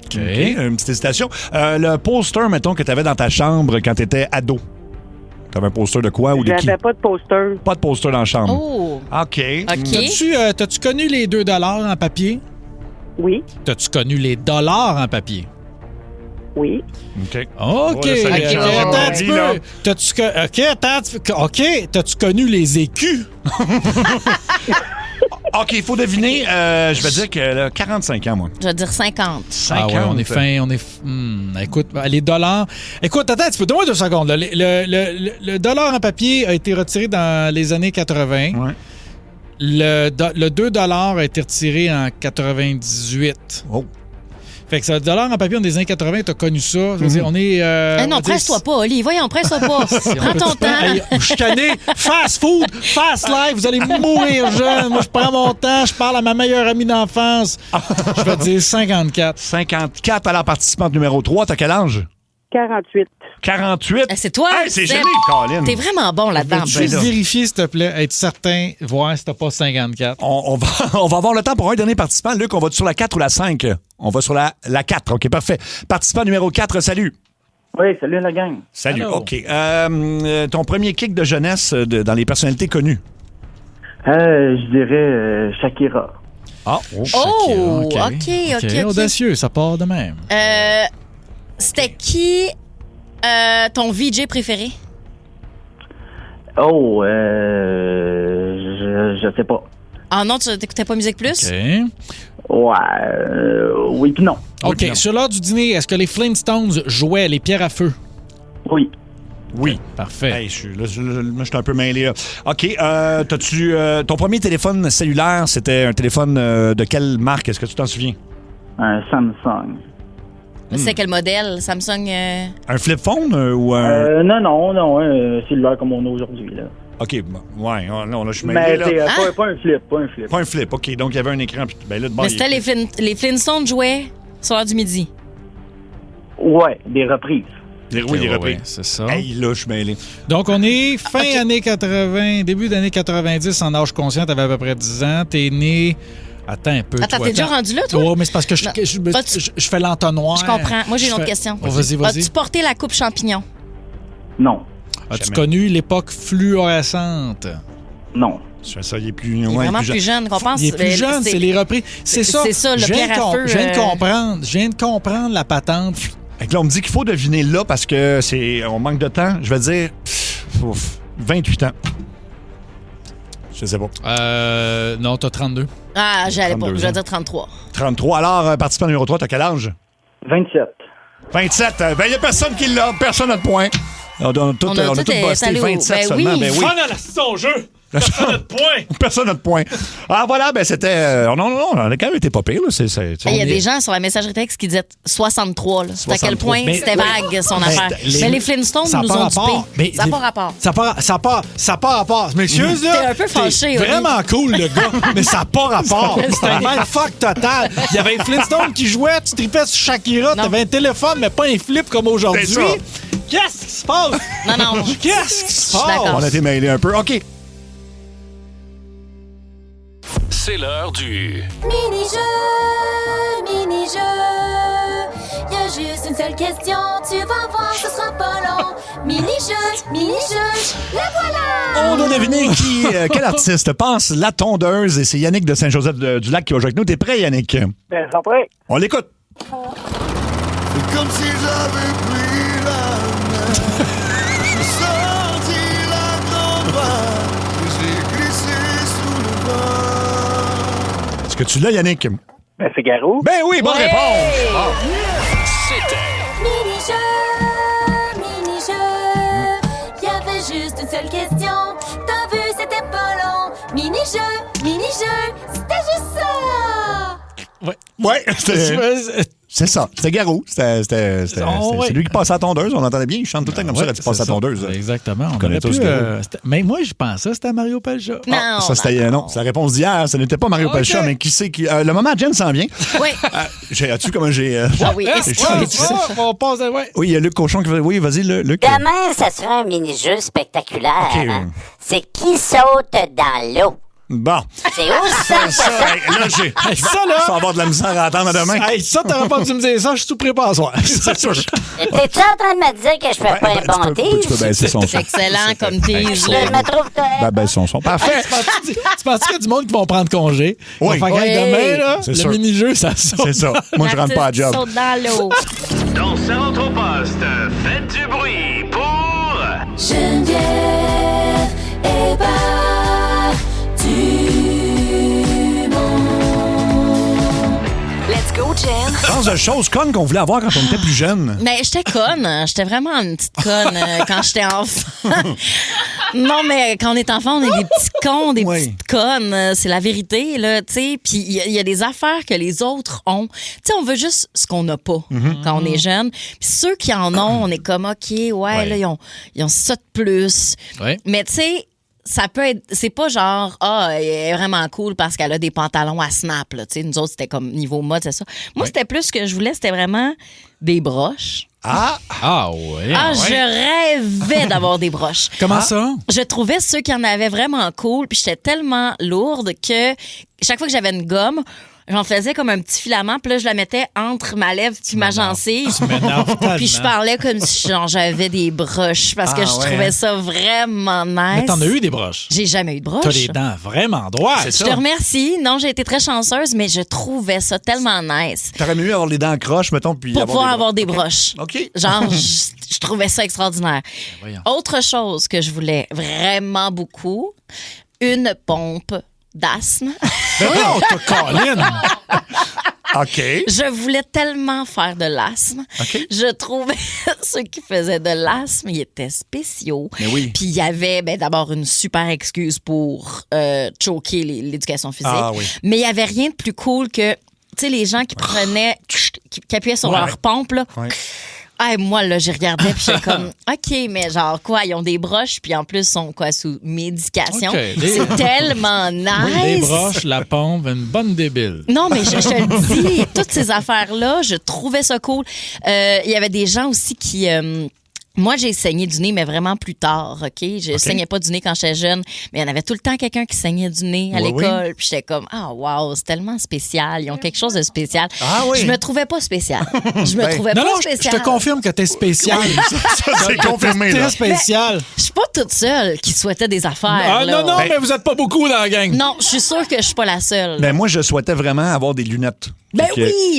Speaker 1: OK. Une petite hésitation. Le poster, mettons, que tu avais dans ta chambre quand tu étais ado. Tu avais un poster de quoi ou de qui?
Speaker 19: J'avais pas de poster.
Speaker 1: Pas de poster dans la chambre.
Speaker 4: Oh!
Speaker 1: OK.
Speaker 3: T'as-tu connu les 2 $ en papier?
Speaker 19: Oui.
Speaker 3: T'as-tu connu les dollars en papier?
Speaker 19: Oui.
Speaker 3: OK. OK. Attends un petit peu. T'as-tu connu les écus?
Speaker 1: OK, il faut deviner. Je vais dire que 45 ans, moi.
Speaker 4: Je vais dire 50.
Speaker 1: 50.
Speaker 3: Ah ouais, on est fin. Écoute, les dollars... Écoute, attends, tu peux donner 2 secondes. Là. Le dollar en papier a été retiré dans les années 80.
Speaker 1: Ouais.
Speaker 3: Le 2 $ a été retiré en 98.
Speaker 1: Oh.
Speaker 3: Fait que ça, le dollar en papier, on est des années 80, t'as connu ça. Je veux dire, on est...
Speaker 4: non, presse-toi pas, Oli. Voyons, presse-toi pas. Prends ton temps.
Speaker 3: Hey, je connais fast food, fast life, vous allez mourir jeune. Moi, je prends mon temps, je parle à ma meilleure amie d'enfance. Je vais te dire 54.
Speaker 1: 54 à la participante numéro 3. T'as quel âge?
Speaker 19: 48.
Speaker 1: 48?
Speaker 4: C'est toi?
Speaker 1: Hey, c'est joli, Colin.
Speaker 4: T'es vraiment bon là-dedans.
Speaker 3: Peux-tu juste vérifier, s'il te plaît, être certain, voir si t'as pas 54.
Speaker 1: On va avoir le temps pour un dernier participant. Luc, on va sur la 4 ou la 5? On va sur la 4. OK, parfait. Participant numéro 4, salut.
Speaker 8: Oui, salut la gang.
Speaker 1: Salut,
Speaker 8: Hello.
Speaker 1: OK. Ton premier kick de jeunesse dans les personnalités connues?
Speaker 8: Je dirais Shakira.
Speaker 1: Ah,
Speaker 4: Shakira. OK.
Speaker 3: Audacieux, ça part de même.
Speaker 4: C'était qui ton VJ préféré?
Speaker 8: Oh, je sais pas.
Speaker 4: Ah non, tu t'écoutais pas Musique Plus?
Speaker 8: OK. Ouais, oui puis non.
Speaker 3: OK, sur l'heure du dîner, est-ce que les Flintstones jouaient les pierres à feu?
Speaker 8: Oui.
Speaker 1: Oui.
Speaker 3: Parfait.
Speaker 1: Hey, moi, je suis un peu mêlé. Là. OK. T'as-tu, ton premier téléphone cellulaire, c'était un téléphone de quelle marque? Est-ce que tu t'en souviens?
Speaker 8: Un Samsung.
Speaker 4: C'est quel modèle? Samsung?
Speaker 1: Un flip phone ou un...
Speaker 8: Non, un cellulaire comme on a aujourd'hui, là.
Speaker 1: OK, ouais, non, là, je suis mêlé,
Speaker 8: Mais
Speaker 1: là.
Speaker 8: c'est pas un flip.
Speaker 1: Pas un flip, OK. Donc, il y avait un écran. Puis, ben là,
Speaker 4: Mais c'était les Flintstones jouaient sur l'heure du midi.
Speaker 8: Ouais, des reprises.
Speaker 1: Des reprises.
Speaker 3: Ouais, c'est ça.
Speaker 1: Hey, là, je suis mêlé.
Speaker 3: Donc, on est fin années 80, début d'années 90, en âge conscient, t'avais à peu près 10 ans. T'es né... Attends un peu.
Speaker 4: Attends, t'es déjà rendu là, toi?
Speaker 3: Oui, mais c'est parce que je fais l'entonnoir.
Speaker 4: Je comprends. Moi, j'ai une autre question.
Speaker 3: Vas-y.
Speaker 4: As-tu porté la coupe champignon?
Speaker 8: Non.
Speaker 3: As-tu connu l'époque fluorescente?
Speaker 8: Non.
Speaker 1: Ça, il est plus...
Speaker 4: Il est vraiment plus jeune qu'on pense.
Speaker 3: Il est plus jeune, c'est les reprises. C'est ça.
Speaker 4: C'est ça, le pierre à feu.
Speaker 3: Je viens de comprendre la patente.
Speaker 1: Fait que là, on me dit qu'il faut deviner là parce que on manque de temps. Je vais dire 28 ans. Je sais pas.
Speaker 3: Non, t'as 32.
Speaker 4: Ah, j'allais pas. Je vais dire 33.
Speaker 1: 33. Alors, participant numéro 3, t'as quel âge?
Speaker 8: 27.
Speaker 1: 27. Ben, il n'y a personne qui l'a. Personne n'a de point. On a tout bossé 27 seulement.
Speaker 4: Oui.
Speaker 1: Ben oui.
Speaker 3: Son jeu! Personne n'a de point!
Speaker 1: Personne n'a de point. Ah, voilà, ben c'était... non, on a quand même été pas pire. Là.
Speaker 4: Il y a des gens sur la messagerie texte qui disaient 63. Là. C'est à quel point c'était vague, son affaire. Mais les Flintstones nous ont dupé. Ça n'a pas rapport.
Speaker 3: Ça n'a pas rapport. Messieurs, là...
Speaker 4: T'es un peu fâché.
Speaker 3: Vraiment cool, le gars. Mais ça n'a pas rapport. C'était un mindfuck total. Il y avait les Flintstones qui jouaient, tu tripais sur Shakira, t'avais un téléphone, mais pas un flip comme aujourd'hui. Qu'est-ce qui se passe?
Speaker 4: Non.
Speaker 3: Qu'est-ce qui se passe?
Speaker 1: On a été mêlés un peu. OK.
Speaker 6: C'est l'heure du...
Speaker 12: Mini-jeu. Y'a juste une seule question, tu vas voir, ce sera pas long. Mini-jeu, la voilà!
Speaker 1: On doit deviner quel artiste passe la tondeuse et c'est Yannick de Saint-Joseph-du-Lac qui va jouer avec nous. T'es prêt, Yannick?
Speaker 18: Ben, c'est prêt.
Speaker 1: On l'écoute.
Speaker 13: C'est comme si j'avais pris la mer. J'ai sorti la grande vague et j'ai glissé sous le vent.
Speaker 1: Est-ce que tu l'as, Yannick?
Speaker 18: Ben, Figaro.
Speaker 1: Ben oui, bonne réponse! Oh.
Speaker 6: C'était...
Speaker 12: Mini-jeu. Y'avait juste une seule question. T'as vu, c'était pas long. Mini-jeu, c'était juste ça.
Speaker 1: Ouais, C'est ça. C'était Garou. C'est lui qui passait à la tondeuse. On entendait bien. Il chante tout le temps comme ça quand il passe à la tondeuse.
Speaker 3: Exactement. On
Speaker 1: connaît
Speaker 3: aurait
Speaker 1: tous
Speaker 3: pu,
Speaker 1: Garou.
Speaker 3: mais moi, je pensais que c'était Mario Pelcha.
Speaker 4: Non,
Speaker 1: non, c'est la réponse d'hier. Ce n'était pas Mario Pelcha, mais qui c'est qui... le moment Jen s'en vient.
Speaker 4: Oui.
Speaker 1: As-tu comment j'ai...
Speaker 4: Ah oui.
Speaker 3: On passe à... Ouais.
Speaker 1: Oui, il y a Luc Cochon qui veut... Oui, vas-y, Luc.
Speaker 2: Demain, ça sera un mini-jeu spectaculaire.
Speaker 1: OK.
Speaker 2: C'est qui saute dans l'eau.
Speaker 1: Bon.
Speaker 2: C'est aussi simple que ça.
Speaker 1: Là,
Speaker 3: ça, là...
Speaker 1: Je vais avoir de la misère à attendre demain.
Speaker 3: Hey, ça, t'aurais pas dû me dire ça. Je suis tout prêt à soir. C'est sûr.
Speaker 2: T'es-tu en train de me dire que je fais pas un bon tease?
Speaker 1: Tu peux baisser son son.
Speaker 4: C'est excellent comme tease.
Speaker 2: Je me trouve correct.
Speaker 1: Baisse son son. Parfait.
Speaker 3: Tu penses qu'il y a du monde qui vont prendre congé?
Speaker 1: Oui.
Speaker 3: Enfin, demain, là,
Speaker 1: C'est
Speaker 3: le
Speaker 1: sûr.
Speaker 3: mini-jeu, ça saute.
Speaker 1: C'est ça. Moi, je rentre pas à job.
Speaker 4: Saute dans l'eau.
Speaker 6: Donc, ça rentre au poste. Faites du bruit pour...
Speaker 12: Geneviève et
Speaker 14: Let's go, Jen.
Speaker 1: Genre de choses connes qu'on voulait avoir quand on était plus jeune.
Speaker 4: Mais j'étais conne. J'étais vraiment une petite conne quand j'étais enfant. Non, mais quand on est enfant, on est des petits cons, des petites connes. C'est la vérité, là, tu sais. Puis il y a des affaires que les autres ont. Tu sais, on veut juste ce qu'on n'a pas quand on est jeune. Puis ceux qui en ont, on est comme, OK, là, ils ont ça de plus.
Speaker 3: Ouais.
Speaker 4: Mais tu sais, ça peut être... C'est pas genre, elle est vraiment cool parce qu'elle a des pantalons à snap, là. Tu sais, nous autres, c'était comme niveau mode, c'est ça. Moi, c'était plus ce que je voulais, c'était vraiment des broches.
Speaker 3: Ah ouais.
Speaker 4: Je rêvais d'avoir des broches.
Speaker 3: Comment ça?
Speaker 4: Je trouvais ceux qui en avaient vraiment cool, puis j'étais tellement lourde que chaque fois que j'avais une gomme, j'en faisais comme un petit filament, puis là, je la mettais entre ma lèvre puis ma gencive. Puis je parlais comme si j'avais des broches parce que je trouvais ça vraiment nice.
Speaker 3: Mais t'en as eu des broches?
Speaker 4: J'ai jamais eu de broches.
Speaker 3: T'as les dents vraiment droites.
Speaker 4: Je te remercie. Non, j'ai été très chanceuse, mais je trouvais ça tellement nice.
Speaker 1: T'aurais mieux avoir les dents croches, mettons, puis
Speaker 4: pour pouvoir avoir des broches.
Speaker 1: OK.
Speaker 4: Genre, je trouvais ça extraordinaire. Autre chose que je voulais vraiment beaucoup, une pompe d'asthme.
Speaker 3: Voyons, Colin!
Speaker 1: OK.
Speaker 4: Je voulais tellement faire de l'asthme.
Speaker 1: OK.
Speaker 4: Je trouvais ceux qui faisaient de l'asthme, ils étaient spéciaux.
Speaker 1: Mais oui.
Speaker 4: Puis il y avait d'abord une super excuse pour choquer l'éducation physique.
Speaker 1: Ah oui.
Speaker 4: Mais il n'y avait rien de plus cool que, tu sais, les gens qui prenaient, qui appuyaient sur leur pompe, là.
Speaker 1: Ouais.
Speaker 4: Moi, là, j'ai regardé puis j'étais comme, OK, mais genre quoi, ils ont des broches puis en plus, sont quoi, sous médication.
Speaker 3: Okay.
Speaker 4: C'est tellement nice.
Speaker 3: Les broches, la pompe, une bonne débile.
Speaker 4: Non, mais je te le dis, toutes ces affaires-là, je trouvais ça cool. Il y avait des gens aussi qui... moi, j'ai saigné du nez, mais vraiment plus tard, OK? Je saignais pas du nez quand j'étais jeune, mais il y en avait tout le temps quelqu'un qui saignait du nez à l'école. Puis j'étais comme, wow, c'est tellement spécial. Ils ont quelque chose de spécial.
Speaker 1: Ah oui?
Speaker 4: Je me trouvais pas spécial. Je me trouvais pas spécial.
Speaker 3: Je te confirme que t'es spécial.
Speaker 1: Ça, c'est confirmé, là.
Speaker 3: T'es spécial.
Speaker 4: Je suis pas toute seule qui souhaitait des affaires.
Speaker 3: Ah
Speaker 4: là.
Speaker 3: non, mais vous êtes pas beaucoup dans la gang.
Speaker 4: Non, je suis sûre que je suis pas la seule.
Speaker 1: Ben moi, je souhaitais vraiment avoir des lunettes.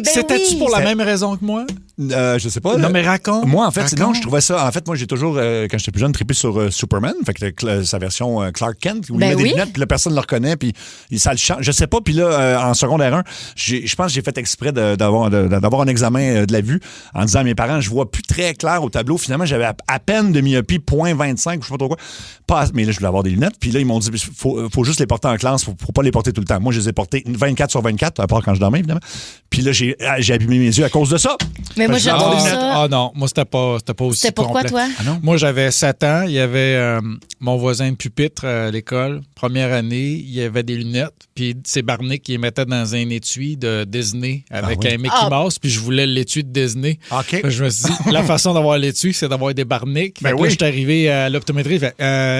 Speaker 3: C'était-tu pour la même raison que moi?
Speaker 1: Je sais pas.
Speaker 3: Non, mais raconte.
Speaker 1: Moi, en fait, non, je trouvais ça. En fait, moi, j'ai toujours, quand j'étais plus jeune, trippé sur Superman. Fait que sa version Clark Kent, où il met des lunettes, puis là, personne ne le reconnaît, puis ça le change. Je sais pas, puis là, en secondaire 1, je pense que j'ai fait exprès d'avoir un examen de la vue en disant à mes parents, je vois plus très clair au tableau. Finalement, j'avais à peine de myopie, 0.25, je sais pas trop quoi. Mais là, je voulais avoir des lunettes, puis là, ils m'ont dit, faut juste les porter en classe, faut pas les porter tout le temps. Moi, je les ai portés 24 sur 24, à part quand je dormais, évidemment. Puis là, j'ai abîmé mes yeux à cause de ça.
Speaker 4: Mais moi, j'adore ça.
Speaker 3: Ah non, moi, c'était pas aussi
Speaker 4: C'était pourquoi,
Speaker 3: complet.
Speaker 4: toi?
Speaker 1: Ah non?
Speaker 3: Moi, j'avais 7 ans. Il y avait mon voisin de pupitre à l'école. Première année, il y avait des lunettes. Puis c'est Barnick qui les mettait dans un étui de Disney avec un Mickey Mouse. Puis je voulais l'étui de Disney.
Speaker 1: OK.
Speaker 3: Je me suis dit, la façon d'avoir l'étui, c'est d'avoir des Barnick. Fait que là, j'étais arrivé à l'optométrie.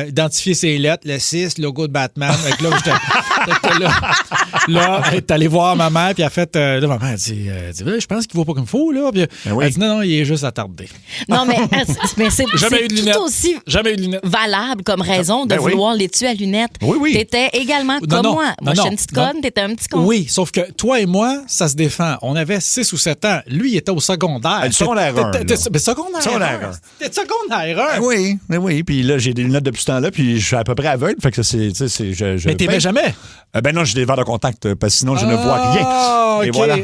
Speaker 3: Identifier ses lettres, le 6, logo de Batman. Fait que là, j'étais là, elle est allée voir ma mère. Puis elle a fait, là, ma mère a dit je pense qu'il ne vaut pas comme faut. Là. Puis elle a dit, non, il est juste attardé.
Speaker 4: Non, mais c'est tout aussi valable comme raison de vouloir l'étui à lunettes.
Speaker 1: Oui.
Speaker 4: T'étais également comme moi. Moi, je suis une petite conne, t'étais un petit con.
Speaker 3: Oui, sauf que toi et moi, ça se défend. On avait 6 ou 7 ans. Lui, il était au secondaire.
Speaker 1: Le secondaire 1.
Speaker 3: Mais secondaire 1. T'es secondaire 1.
Speaker 1: Oui. Puis là, j'ai des lunettes depuis ce temps-là, puis je suis à peu près aveugle. Fait que
Speaker 3: mais t'aimais jamais?
Speaker 1: Ben non, j'ai des verres de contact, parce que sinon, je ne vois rien.
Speaker 3: OK.
Speaker 1: Et voilà.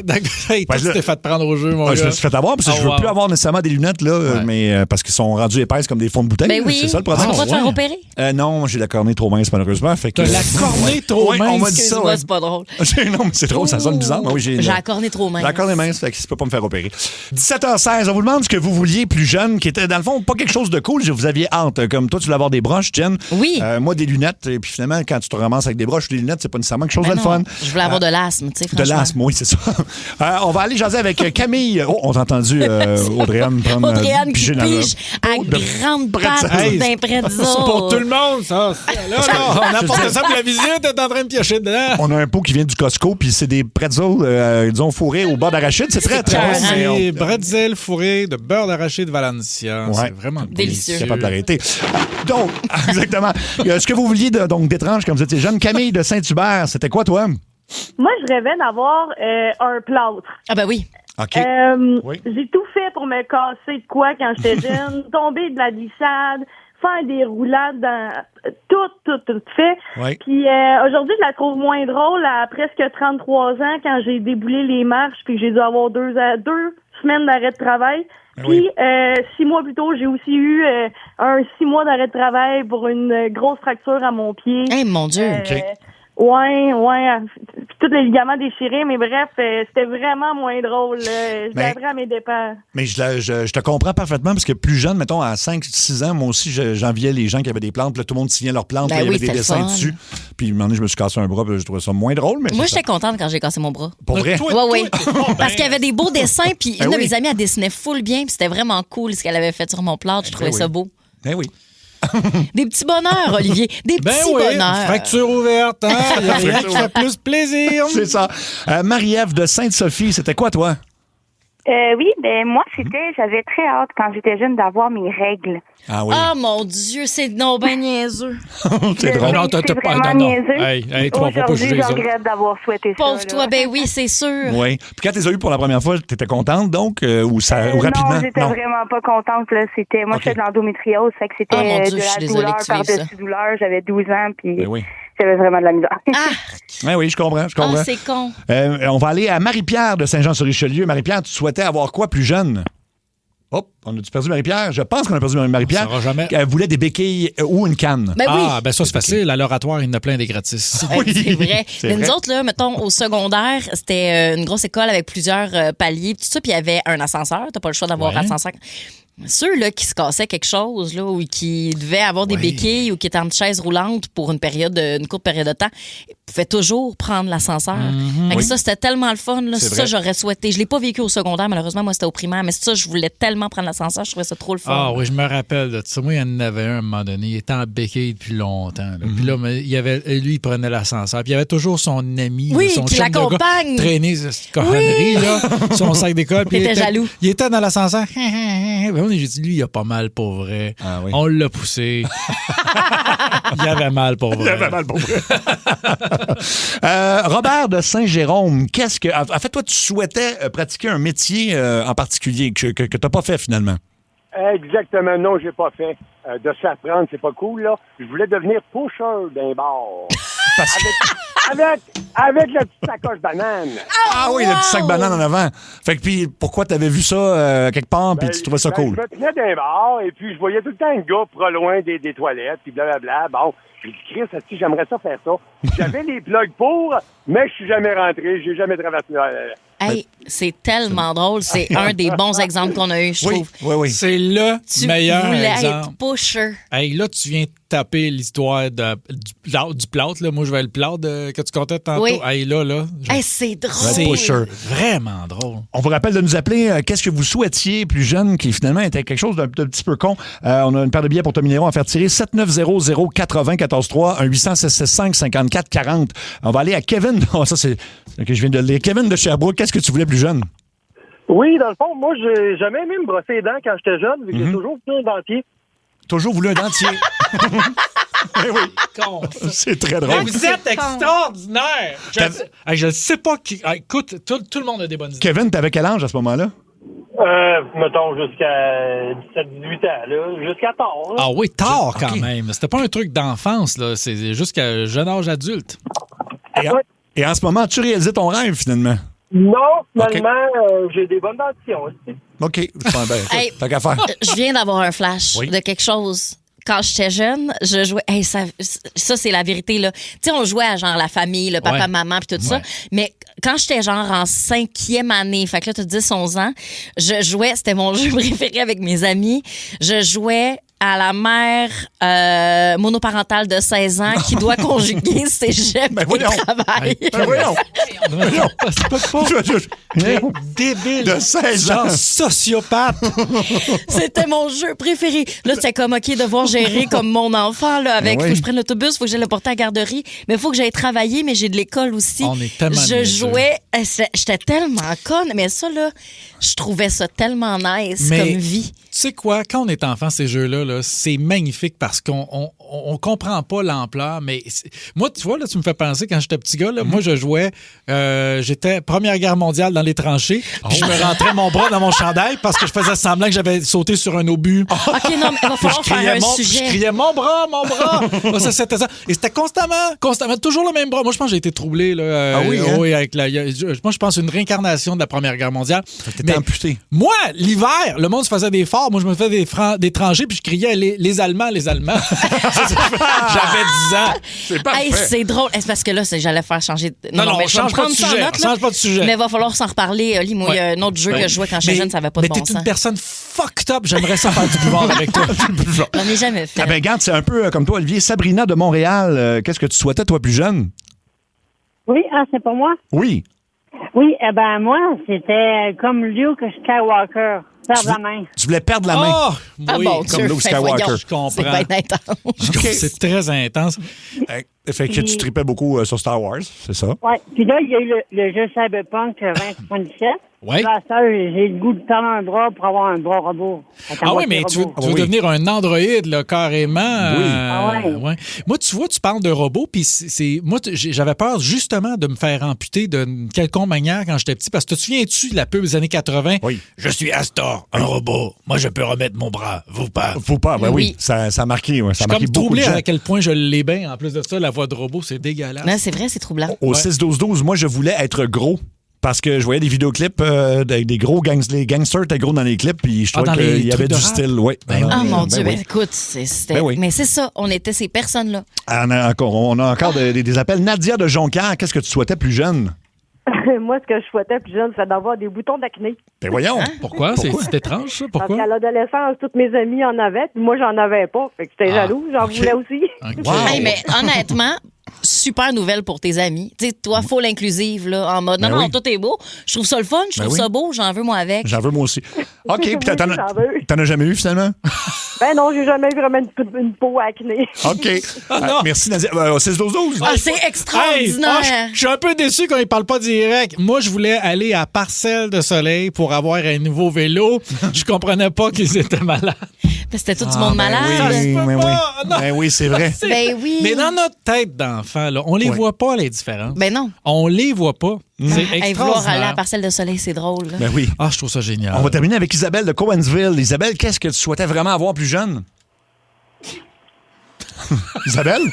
Speaker 3: Hey, toi, tu t'es fait prendre au jeu, mon gars.
Speaker 1: Je me suis fait avoir parce que je veux plus avoir nécessairement des lunettes, là, mais parce qu'ils sont rendus épaisses comme des fonds de bouteille.
Speaker 4: Ben oui.
Speaker 1: C'est ça le problème.
Speaker 4: Tu vas pas te faire opérer?
Speaker 1: Non, j'ai la cornée trop mince, malheureusement.
Speaker 3: T'as la cornée trop mince?
Speaker 1: On m'a dit ça.
Speaker 4: C'est pas drôle.
Speaker 1: Non, mais c'est drôle, ça sonne bizarre. Oui, j'ai
Speaker 4: la cornée trop mince.
Speaker 1: La cornée mince, fait que tu peux pas me faire opérer. 17h16, on vous demande ce que vous vouliez plus jeune, qui était dans le fond pas quelque chose de cool. Vous aviez hâte. Comme toi, tu voulais avoir des broches, Jen.
Speaker 4: Oui.
Speaker 1: Moi, des lunettes. Et puis finalement, quand tu te ramasses avec des broches ou des lunettes, c'est pas nécessairement quelque chose de le fun.
Speaker 4: Je voulais avoir de l'asthme, tu sais, franchement.
Speaker 1: De l'asthme, oui, c'est ça. On va aller jaser avec Camille. Oh, on t'a entendu Audrey-Anne prendre
Speaker 4: Audrey-Anne qui pige à grande patte d'un pretzel.
Speaker 3: C'est pour tout le monde, ça. Là, on apporte ça pour la visite, t'es en train de piocher dedans.
Speaker 1: On a un pot qui vient du Costco, puis c'est des pretzels, disons, fourrés au beurre d'arachide. C'est très, très bon.
Speaker 3: C'est pretzels fourrés de beurre d'arachide Valencia.
Speaker 1: Ouais.
Speaker 3: C'est vraiment
Speaker 4: délicieux.
Speaker 1: Capable d'arrêter. Donc, exactement. Ce que vous vouliez donc d'étrange quand vous étiez jeune, Camille de Saint-Hubert, c'était quoi, toi?
Speaker 24: Moi, je rêvais d'avoir un plâtre.
Speaker 4: Ah ben oui.
Speaker 1: OK.
Speaker 24: Oui. J'ai tout fait pour me casser de quoi quand j'étais jeune, tomber de la glissade, faire des roulades, tout fait.
Speaker 1: Oui.
Speaker 24: Puis aujourd'hui, je la trouve moins drôle à presque 33 ans quand j'ai déboulé les marches puis j'ai dû avoir 2 semaines d'arrêt de travail. Puis 6 mois plus tôt, j'ai aussi eu un 6 mois d'arrêt de travail pour une grosse fracture à mon pied.
Speaker 4: Eh mon Dieu.
Speaker 24: Ouais, tous les ligaments déchirés, mais bref, c'était vraiment moins drôle. Je l'avais à mes dépens.
Speaker 1: Mais je te comprends parfaitement parce que plus jeune, mettons, à 5-6 ans, moi aussi, j'enviais les gens qui avaient des plantes. Là, tout le monde signait leurs plantes.
Speaker 4: Ben
Speaker 1: là, il y
Speaker 4: oui,
Speaker 1: avait des dessins
Speaker 4: fun.
Speaker 1: dessus. Puis, à un moment donné, je me suis cassé un bras. Puis, je trouvais ça moins drôle. Mais
Speaker 4: moi, j'étais contente quand j'ai cassé mon bras.
Speaker 1: Pour vrai?
Speaker 4: Oui. Parce qu'il y avait des beaux dessins. Puis une de mes amies, elle dessinait full bien. Puis c'était vraiment cool ce qu'elle avait fait sur mon plâtre. Je trouvais ça beau.
Speaker 1: Ben oui.
Speaker 4: Des petits bonheurs, Olivier. Des petits bonheurs.
Speaker 3: Fracture ouverte, hein? Il n'y a rien qui fait plus plaisir.
Speaker 1: C'est ça. Marie-Ève de Sainte-Sophie, c'était quoi, toi?
Speaker 14: Oui, ben moi, j'avais très hâte quand j'étais jeune d'avoir mes règles.
Speaker 1: Ah oui.
Speaker 4: Ah, mon Dieu, c'est non ben niaiseux.
Speaker 1: C'est drôle.
Speaker 3: Non, t'as pas
Speaker 14: niaiseux.
Speaker 3: Hey, toi, on va pas juger
Speaker 14: Aujourd'hui,
Speaker 3: les autres.
Speaker 14: je regrette d'avoir souhaité ça.
Speaker 4: Pauvre toi, ben oui, c'est sûr.
Speaker 1: Oui. Puis quand tu les as eu pour la première fois, t'étais contente, donc, ou rapidement?
Speaker 14: Non, j'étais vraiment pas contente. Là. Moi, je fais de l'endométriose, fait que c'était de la douleur par-dessus douleur. J'avais 12 ans, puis j'avais vraiment de la misère.
Speaker 1: Oui, je comprends.
Speaker 4: Ah, c'est con.
Speaker 1: On va aller à Marie-Pierre de Saint-Jean-sur-Richelieu. Marie-Pierre, tu souhaitais avoir quoi plus jeune? Hop, on a-tu perdu Marie-Pierre? Je pense qu'on a perdu Marie-Pierre.
Speaker 3: On ne saura jamais.
Speaker 1: Elle voulait des béquilles ou une canne.
Speaker 4: Ben oui.
Speaker 3: Ben ça, c'est facile. À l'oratoire, il y en a plein des gratis.
Speaker 4: Oui, c'est vrai. Mais nous autres, là, mettons, au secondaire, c'était une grosse école avec plusieurs paliers, tout ça, puis il y avait un ascenseur. T'as pas le choix d'avoir un ascenseur. Ceux là, qui se cassaient quelque chose là, ou qui devaient avoir des béquilles ou qui étaient en chaise roulante pour une courte période de temps, pouvaient toujours prendre l'ascenseur. Fait que ça, c'était tellement le fun. Là. Ça, j'aurais souhaité. Je l'ai pas vécu au secondaire, malheureusement, moi, c'était au primaire. Mais ça, je voulais tellement prendre l'ascenseur, je trouvais ça trop le fun.
Speaker 3: Ah oui, je me rappelle de ça. Moi, il y en avait un à un moment donné. Il était en béquille depuis longtemps. Là. Puis là, lui, il prenait l'ascenseur. Puis il y avait toujours son ami, son
Speaker 4: qui
Speaker 3: chum de
Speaker 4: l'accompagne.
Speaker 3: gars, traîner cette cochonnerie, là, son sac d'école. Puis
Speaker 4: T'étais jaloux.
Speaker 3: Il était dans l'ascenseur. J'ai dit, lui, il a pas mal pour vrai.
Speaker 1: Ah, oui.
Speaker 3: On l'a poussé. Il avait mal pour vrai.
Speaker 1: Robert de Saint-Jérôme, en fait, toi, tu souhaitais pratiquer un métier en particulier que tu n'as pas fait finalement?
Speaker 15: Exactement, non, j'ai pas fait. De s'apprendre, c'est pas cool, là. Je voulais devenir pusher d'un bar. Avec la petite sacoche banane.
Speaker 1: Ah oui, le petit sac banane en avant. Fait que puis pourquoi t'avais vu ça quelque part puis tu trouvais ça cool?
Speaker 15: Je me tenais d'un bar et puis je voyais tout le temps un gars pas loin des toilettes puis blablabla. Bon, j'ai dit, Chris, j'aimerais ça faire ça. J'avais les plugs pour, mais je suis jamais rentré. J'ai jamais traversé.
Speaker 4: Hey, c'est tellement drôle. C'est un des bons exemples qu'on a eu, je trouve.
Speaker 1: Oui.
Speaker 3: C'est le meilleur
Speaker 4: voulais
Speaker 3: exemple.
Speaker 4: Être pusher.
Speaker 3: Hey, là, tu viens taper l'histoire du plâtre. Là. Moi, je vais le plâtre que tu comptais tantôt.
Speaker 4: Oui.
Speaker 3: Hey, là.
Speaker 4: C'est drôle.
Speaker 3: C'est vraiment drôle.
Speaker 1: On vous rappelle de nous appeler. Qu'est-ce que vous souhaitiez plus jeune qui finalement était quelque chose d'un petit peu con? On a une paire de billets pour Tom Mineiro à faire tirer. 7900-80-14-3, 1-800-765-54-40. On va aller à Kevin. Oh, ça, c'est que je viens de le lire. Kevin de Sherbrooke, qu'est-ce que tu voulais plus jeune?
Speaker 16: Oui, dans le fond, moi, j'ai jamais aimé me brosser les dents quand j'étais jeune, vu que j'ai toujours voulu un dentier.
Speaker 1: Toujours voulu un dentier. Eh oui. C'est très drôle.
Speaker 3: Mais vous êtes extraordinaire. Je ne sais pas qui. Écoute, tout le monde a des bonnes idées.
Speaker 1: Kevin, t'avais quel âge à ce moment-là?
Speaker 16: Mettons jusqu'à 17-18 ans, là. Jusqu'à tard. Là.
Speaker 3: Ah oui, tard quand même. C'était pas un truc d'enfance, là. C'est jusqu'à jeune âge adulte.
Speaker 1: Et en ce moment, tu réalisais ton rêve, finalement?
Speaker 16: Non, finalement, j'ai des bonnes dentitions aussi.
Speaker 1: OK.
Speaker 4: Hey,
Speaker 1: t'as qu'à faire.
Speaker 4: Je viens d'avoir un flash
Speaker 1: Oui.
Speaker 4: de quelque chose. Quand j'étais jeune, je jouais. Hey, ça c'est la vérité, là. Tu sais, on jouait à genre la famille, le papa,
Speaker 3: Ouais.
Speaker 4: maman, puis tout ça. Mais quand j'étais genre en 5e année, fait que là, tu as 10-11 ans, je jouais, c'était mon jeu préféré avec mes amis. Je jouais à la mère monoparentale de 16 ans qui doit conjuguer cégep et travail.
Speaker 1: Voyons.
Speaker 3: C'est pas débile.
Speaker 1: De 16 ans.
Speaker 3: Genre sociopathe.
Speaker 4: C'était mon jeu préféré. Là, c'était comme, OK, devoir gérer comme mon enfant, là, avec, faut que je prenne l'autobus, faut que j'aille le porter à la garderie, mais faut que j'aille travailler, mais j'ai de l'école aussi.
Speaker 3: On est tellement
Speaker 4: Je
Speaker 3: niaiseux.
Speaker 4: jouais, j'étais tellement conne, mais ça, là, je trouvais ça tellement nice comme vie.
Speaker 3: Tu sais quoi, quand on est enfant, ces jeux-là, là, c'est magnifique parce qu'on comprend pas l'ampleur. Mais moi, tu vois, là, tu me fais penser, quand j'étais petit gars, là, moi, je jouais, j'étais Première Guerre mondiale dans les tranchées, puis je me rentrais mon bras dans mon chandail parce que je faisais semblant que j'avais sauté sur un obus.
Speaker 4: OK, non, mais il va falloir faire un sujet.
Speaker 3: Je criais mon bras, mon bras. Ça, c'était ça. Et c'était constamment, toujours le même bras. Moi, je pense que j'ai été troublé. Là, oui, avec moi, je pense une réincarnation de la Première Guerre mondiale.
Speaker 1: T'étais amputé.
Speaker 3: Moi, l'hiver, le monde se faisait des forts. Moi, je me faisais des tranchées, puis je criais les Allemands, les Allemands. J'avais 10 ans.
Speaker 1: C'est parfait.
Speaker 4: Hey, c'est drôle. C'est parce que là, j'allais faire changer.
Speaker 3: Non,
Speaker 4: mais je vais
Speaker 3: change pas de
Speaker 4: prendre ça en
Speaker 3: sujet.
Speaker 4: note, là.
Speaker 3: Change pas de sujet.
Speaker 4: Mais il va falloir s'en reparler, Oli. Moi, il y a un autre jeu que je jouais quand j'étais jeune, ça n'avait pas de bon
Speaker 3: Mais
Speaker 4: sens.
Speaker 3: t'es une personne fucked up. J'aimerais ça faire du buvard avec toi.
Speaker 4: J'en ai jamais fait.
Speaker 1: Ah ben, regarde, c'est un peu comme toi, Olivier. Sabrina de Montréal, qu'est-ce que tu souhaitais, toi, plus jeune?
Speaker 17: Oui, c'est pas moi?
Speaker 1: Oui.
Speaker 17: Oui, moi, c'était comme Luke Skywalker. Perdre la main.
Speaker 1: Tu voulais perdre la main?
Speaker 3: Oui,
Speaker 4: bon
Speaker 1: comme Luke Skywalker.
Speaker 3: Je comprends.
Speaker 4: C'est bien intense.
Speaker 3: C'est très intense.
Speaker 1: Fait que tu tripais beaucoup sur Star Wars, c'est ça?
Speaker 17: Oui. Puis là, il y a eu le jeu Cyberpunk 2077.
Speaker 3: Oui.
Speaker 17: Là, ça, j'ai le goût de tendre un bras pour avoir un bras robot.
Speaker 3: Ah oui, mais tu veux devenir un androïde, là, carrément.
Speaker 17: Oui.
Speaker 3: Ouais. Moi, tu vois, tu parles de robots, puis moi, j'avais peur justement de me faire amputer d'une quelconque manière quand j'étais petit, parce que te souviens-tu de la pub des années 80?
Speaker 1: Oui.
Speaker 3: Je suis Astor, un robot. Moi, je peux remettre mon bras. Vous pas.
Speaker 1: Faut pas, ben oui. Ça a marqué, ouais. Ça a marqué
Speaker 3: comme
Speaker 1: beaucoup de
Speaker 3: troublé
Speaker 1: gens.
Speaker 3: à quel point je l'ai bien. En plus de ça, la voix de robot, c'est dégueulasse.
Speaker 4: Non, c'est vrai, c'est troublant.
Speaker 1: Au 6-12-12, moi, je voulais être gros. Parce que je voyais des vidéoclips avec des gros les gangsters étaient gros dans les clips, puis je trouvais qu'il y avait du style. Ouais.
Speaker 4: Mon Dieu,
Speaker 1: oui.
Speaker 4: écoute,
Speaker 1: oui.
Speaker 4: mais c'est ça, on était ces personnes-là.
Speaker 1: On a encore des appels. Nadia de Jonquière, qu'est-ce que tu souhaitais plus jeune?
Speaker 19: Moi, ce que je souhaitais plus jeune, c'est d'avoir des boutons d'acné.
Speaker 1: Ben voyons.
Speaker 3: Pourquoi? C'est étrange, ça. Pourquoi?
Speaker 19: Parce qu'à l'adolescence, toutes mes amies en avaient, puis moi, j'en avais pas. Fait que j'étais jaloux, j'en voulais aussi.
Speaker 4: Hey, mais honnêtement, super nouvelle pour tes amis. Tu sais, toi, full inclusive, là, en mode, non, tout est beau. Je trouve ça le fun, je trouve ça beau, j'en veux moi avec.
Speaker 1: J'en veux moi aussi. OK, puis t'en as jamais eu, finalement?
Speaker 19: Ben non, j'ai jamais eu vraiment une peau acné.
Speaker 1: OK. Merci, Nadia. 6-12-12.
Speaker 4: C'est extraordinaire.
Speaker 3: Je suis un peu déçu qu'on ne parle pas direct. Moi, je voulais aller à Parcelles de Soleil pour avoir un nouveau vélo. Je comprenais pas qu'ils étaient malades.
Speaker 4: C'était tout du monde malade.
Speaker 1: Oui, c'est vrai.
Speaker 4: Ben oui.
Speaker 3: Mais dans notre tête d'enfant, là, on les voit pas, les différences.
Speaker 4: Ben non.
Speaker 3: On les voit pas. C'est
Speaker 4: Hey, vouloir aller
Speaker 3: extraordinaire.
Speaker 4: à Parcelle de Soleil, c'est drôle. Là.
Speaker 1: Ben oui.
Speaker 3: Ah, je trouve ça génial.
Speaker 1: On va terminer avec Isabelle de Cowansville. Isabelle, qu'est-ce que tu souhaitais vraiment avoir plus jeune? Isabelle?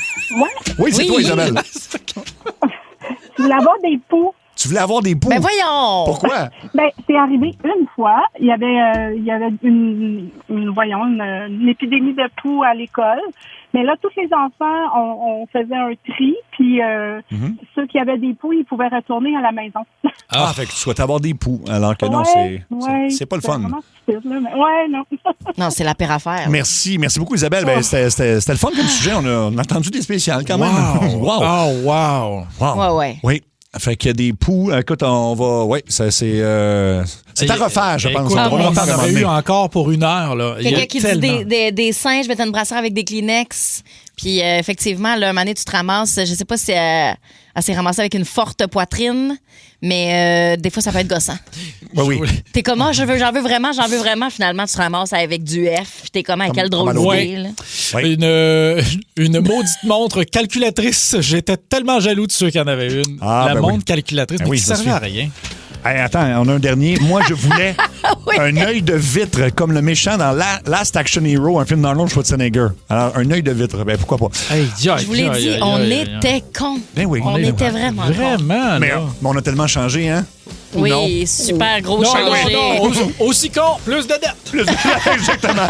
Speaker 1: Oui, c'est toi, Isabelle.
Speaker 17: Je voulais avoir des poux.
Speaker 1: Tu voulais avoir des poux?
Speaker 4: Ben voyons!
Speaker 1: Pourquoi?
Speaker 17: Ben, c'est arrivé une fois. Il y avait une épidémie de poux à l'école. Mais là, tous les enfants, on faisait un tri, puis ceux qui avaient des poux, ils pouvaient retourner à la maison.
Speaker 1: Ah, fait que tu souhaites avoir des poux, alors que non, c'est pas le fun.
Speaker 17: Non.
Speaker 4: Non, c'est la pire affaire.
Speaker 1: Merci beaucoup, Isabelle. Ben, c'était le fun comme sujet. On a entendu des spéciales quand même.
Speaker 3: Wow! Oh, wow!
Speaker 4: Ouais.
Speaker 1: Oui. Fait qu'il y a des poux. Écoute, on va. Oui, c'est à refaire, je pense.
Speaker 3: Écoute,
Speaker 1: On va
Speaker 3: on
Speaker 1: refaire
Speaker 3: en aurait
Speaker 1: demain.
Speaker 3: eu encore pour une heure. Là.
Speaker 4: Quelqu'un qui dit des singes, mettre une brassière avec des Kleenex. Puis effectivement, là, un moment donné, tu te ramasses. Je sais pas si elle s'est ramassée avec une forte poitrine, mais des fois, ça peut être gossant.
Speaker 1: Oui.
Speaker 4: T'es comme, j'en veux vraiment. Finalement, tu te ramasses avec du F. Puis t'es comme, quelle drôle d'idée. là.
Speaker 3: Une maudite montre calculatrice. J'étais tellement jaloux de ceux qui en avaient une. La montre calculatrice, mais qui servait à rien.
Speaker 1: Hey, attends, on a un dernier. Moi, je voulais un œil de vitre comme le méchant dans Last Action Hero, un film d'Arnold Schwarzenegger. Alors, un œil de vitre, ben pourquoi pas?
Speaker 4: Je vous l'ai dit, on était cons.
Speaker 1: Ben oui.
Speaker 4: On était vraiment cons.
Speaker 3: Vraiment,
Speaker 1: mais on a tellement changé, hein? ou non?
Speaker 4: Oui, super gros
Speaker 3: Non,
Speaker 4: changé.
Speaker 3: non, non. Aussi con, plus de dettes.
Speaker 1: Exactement.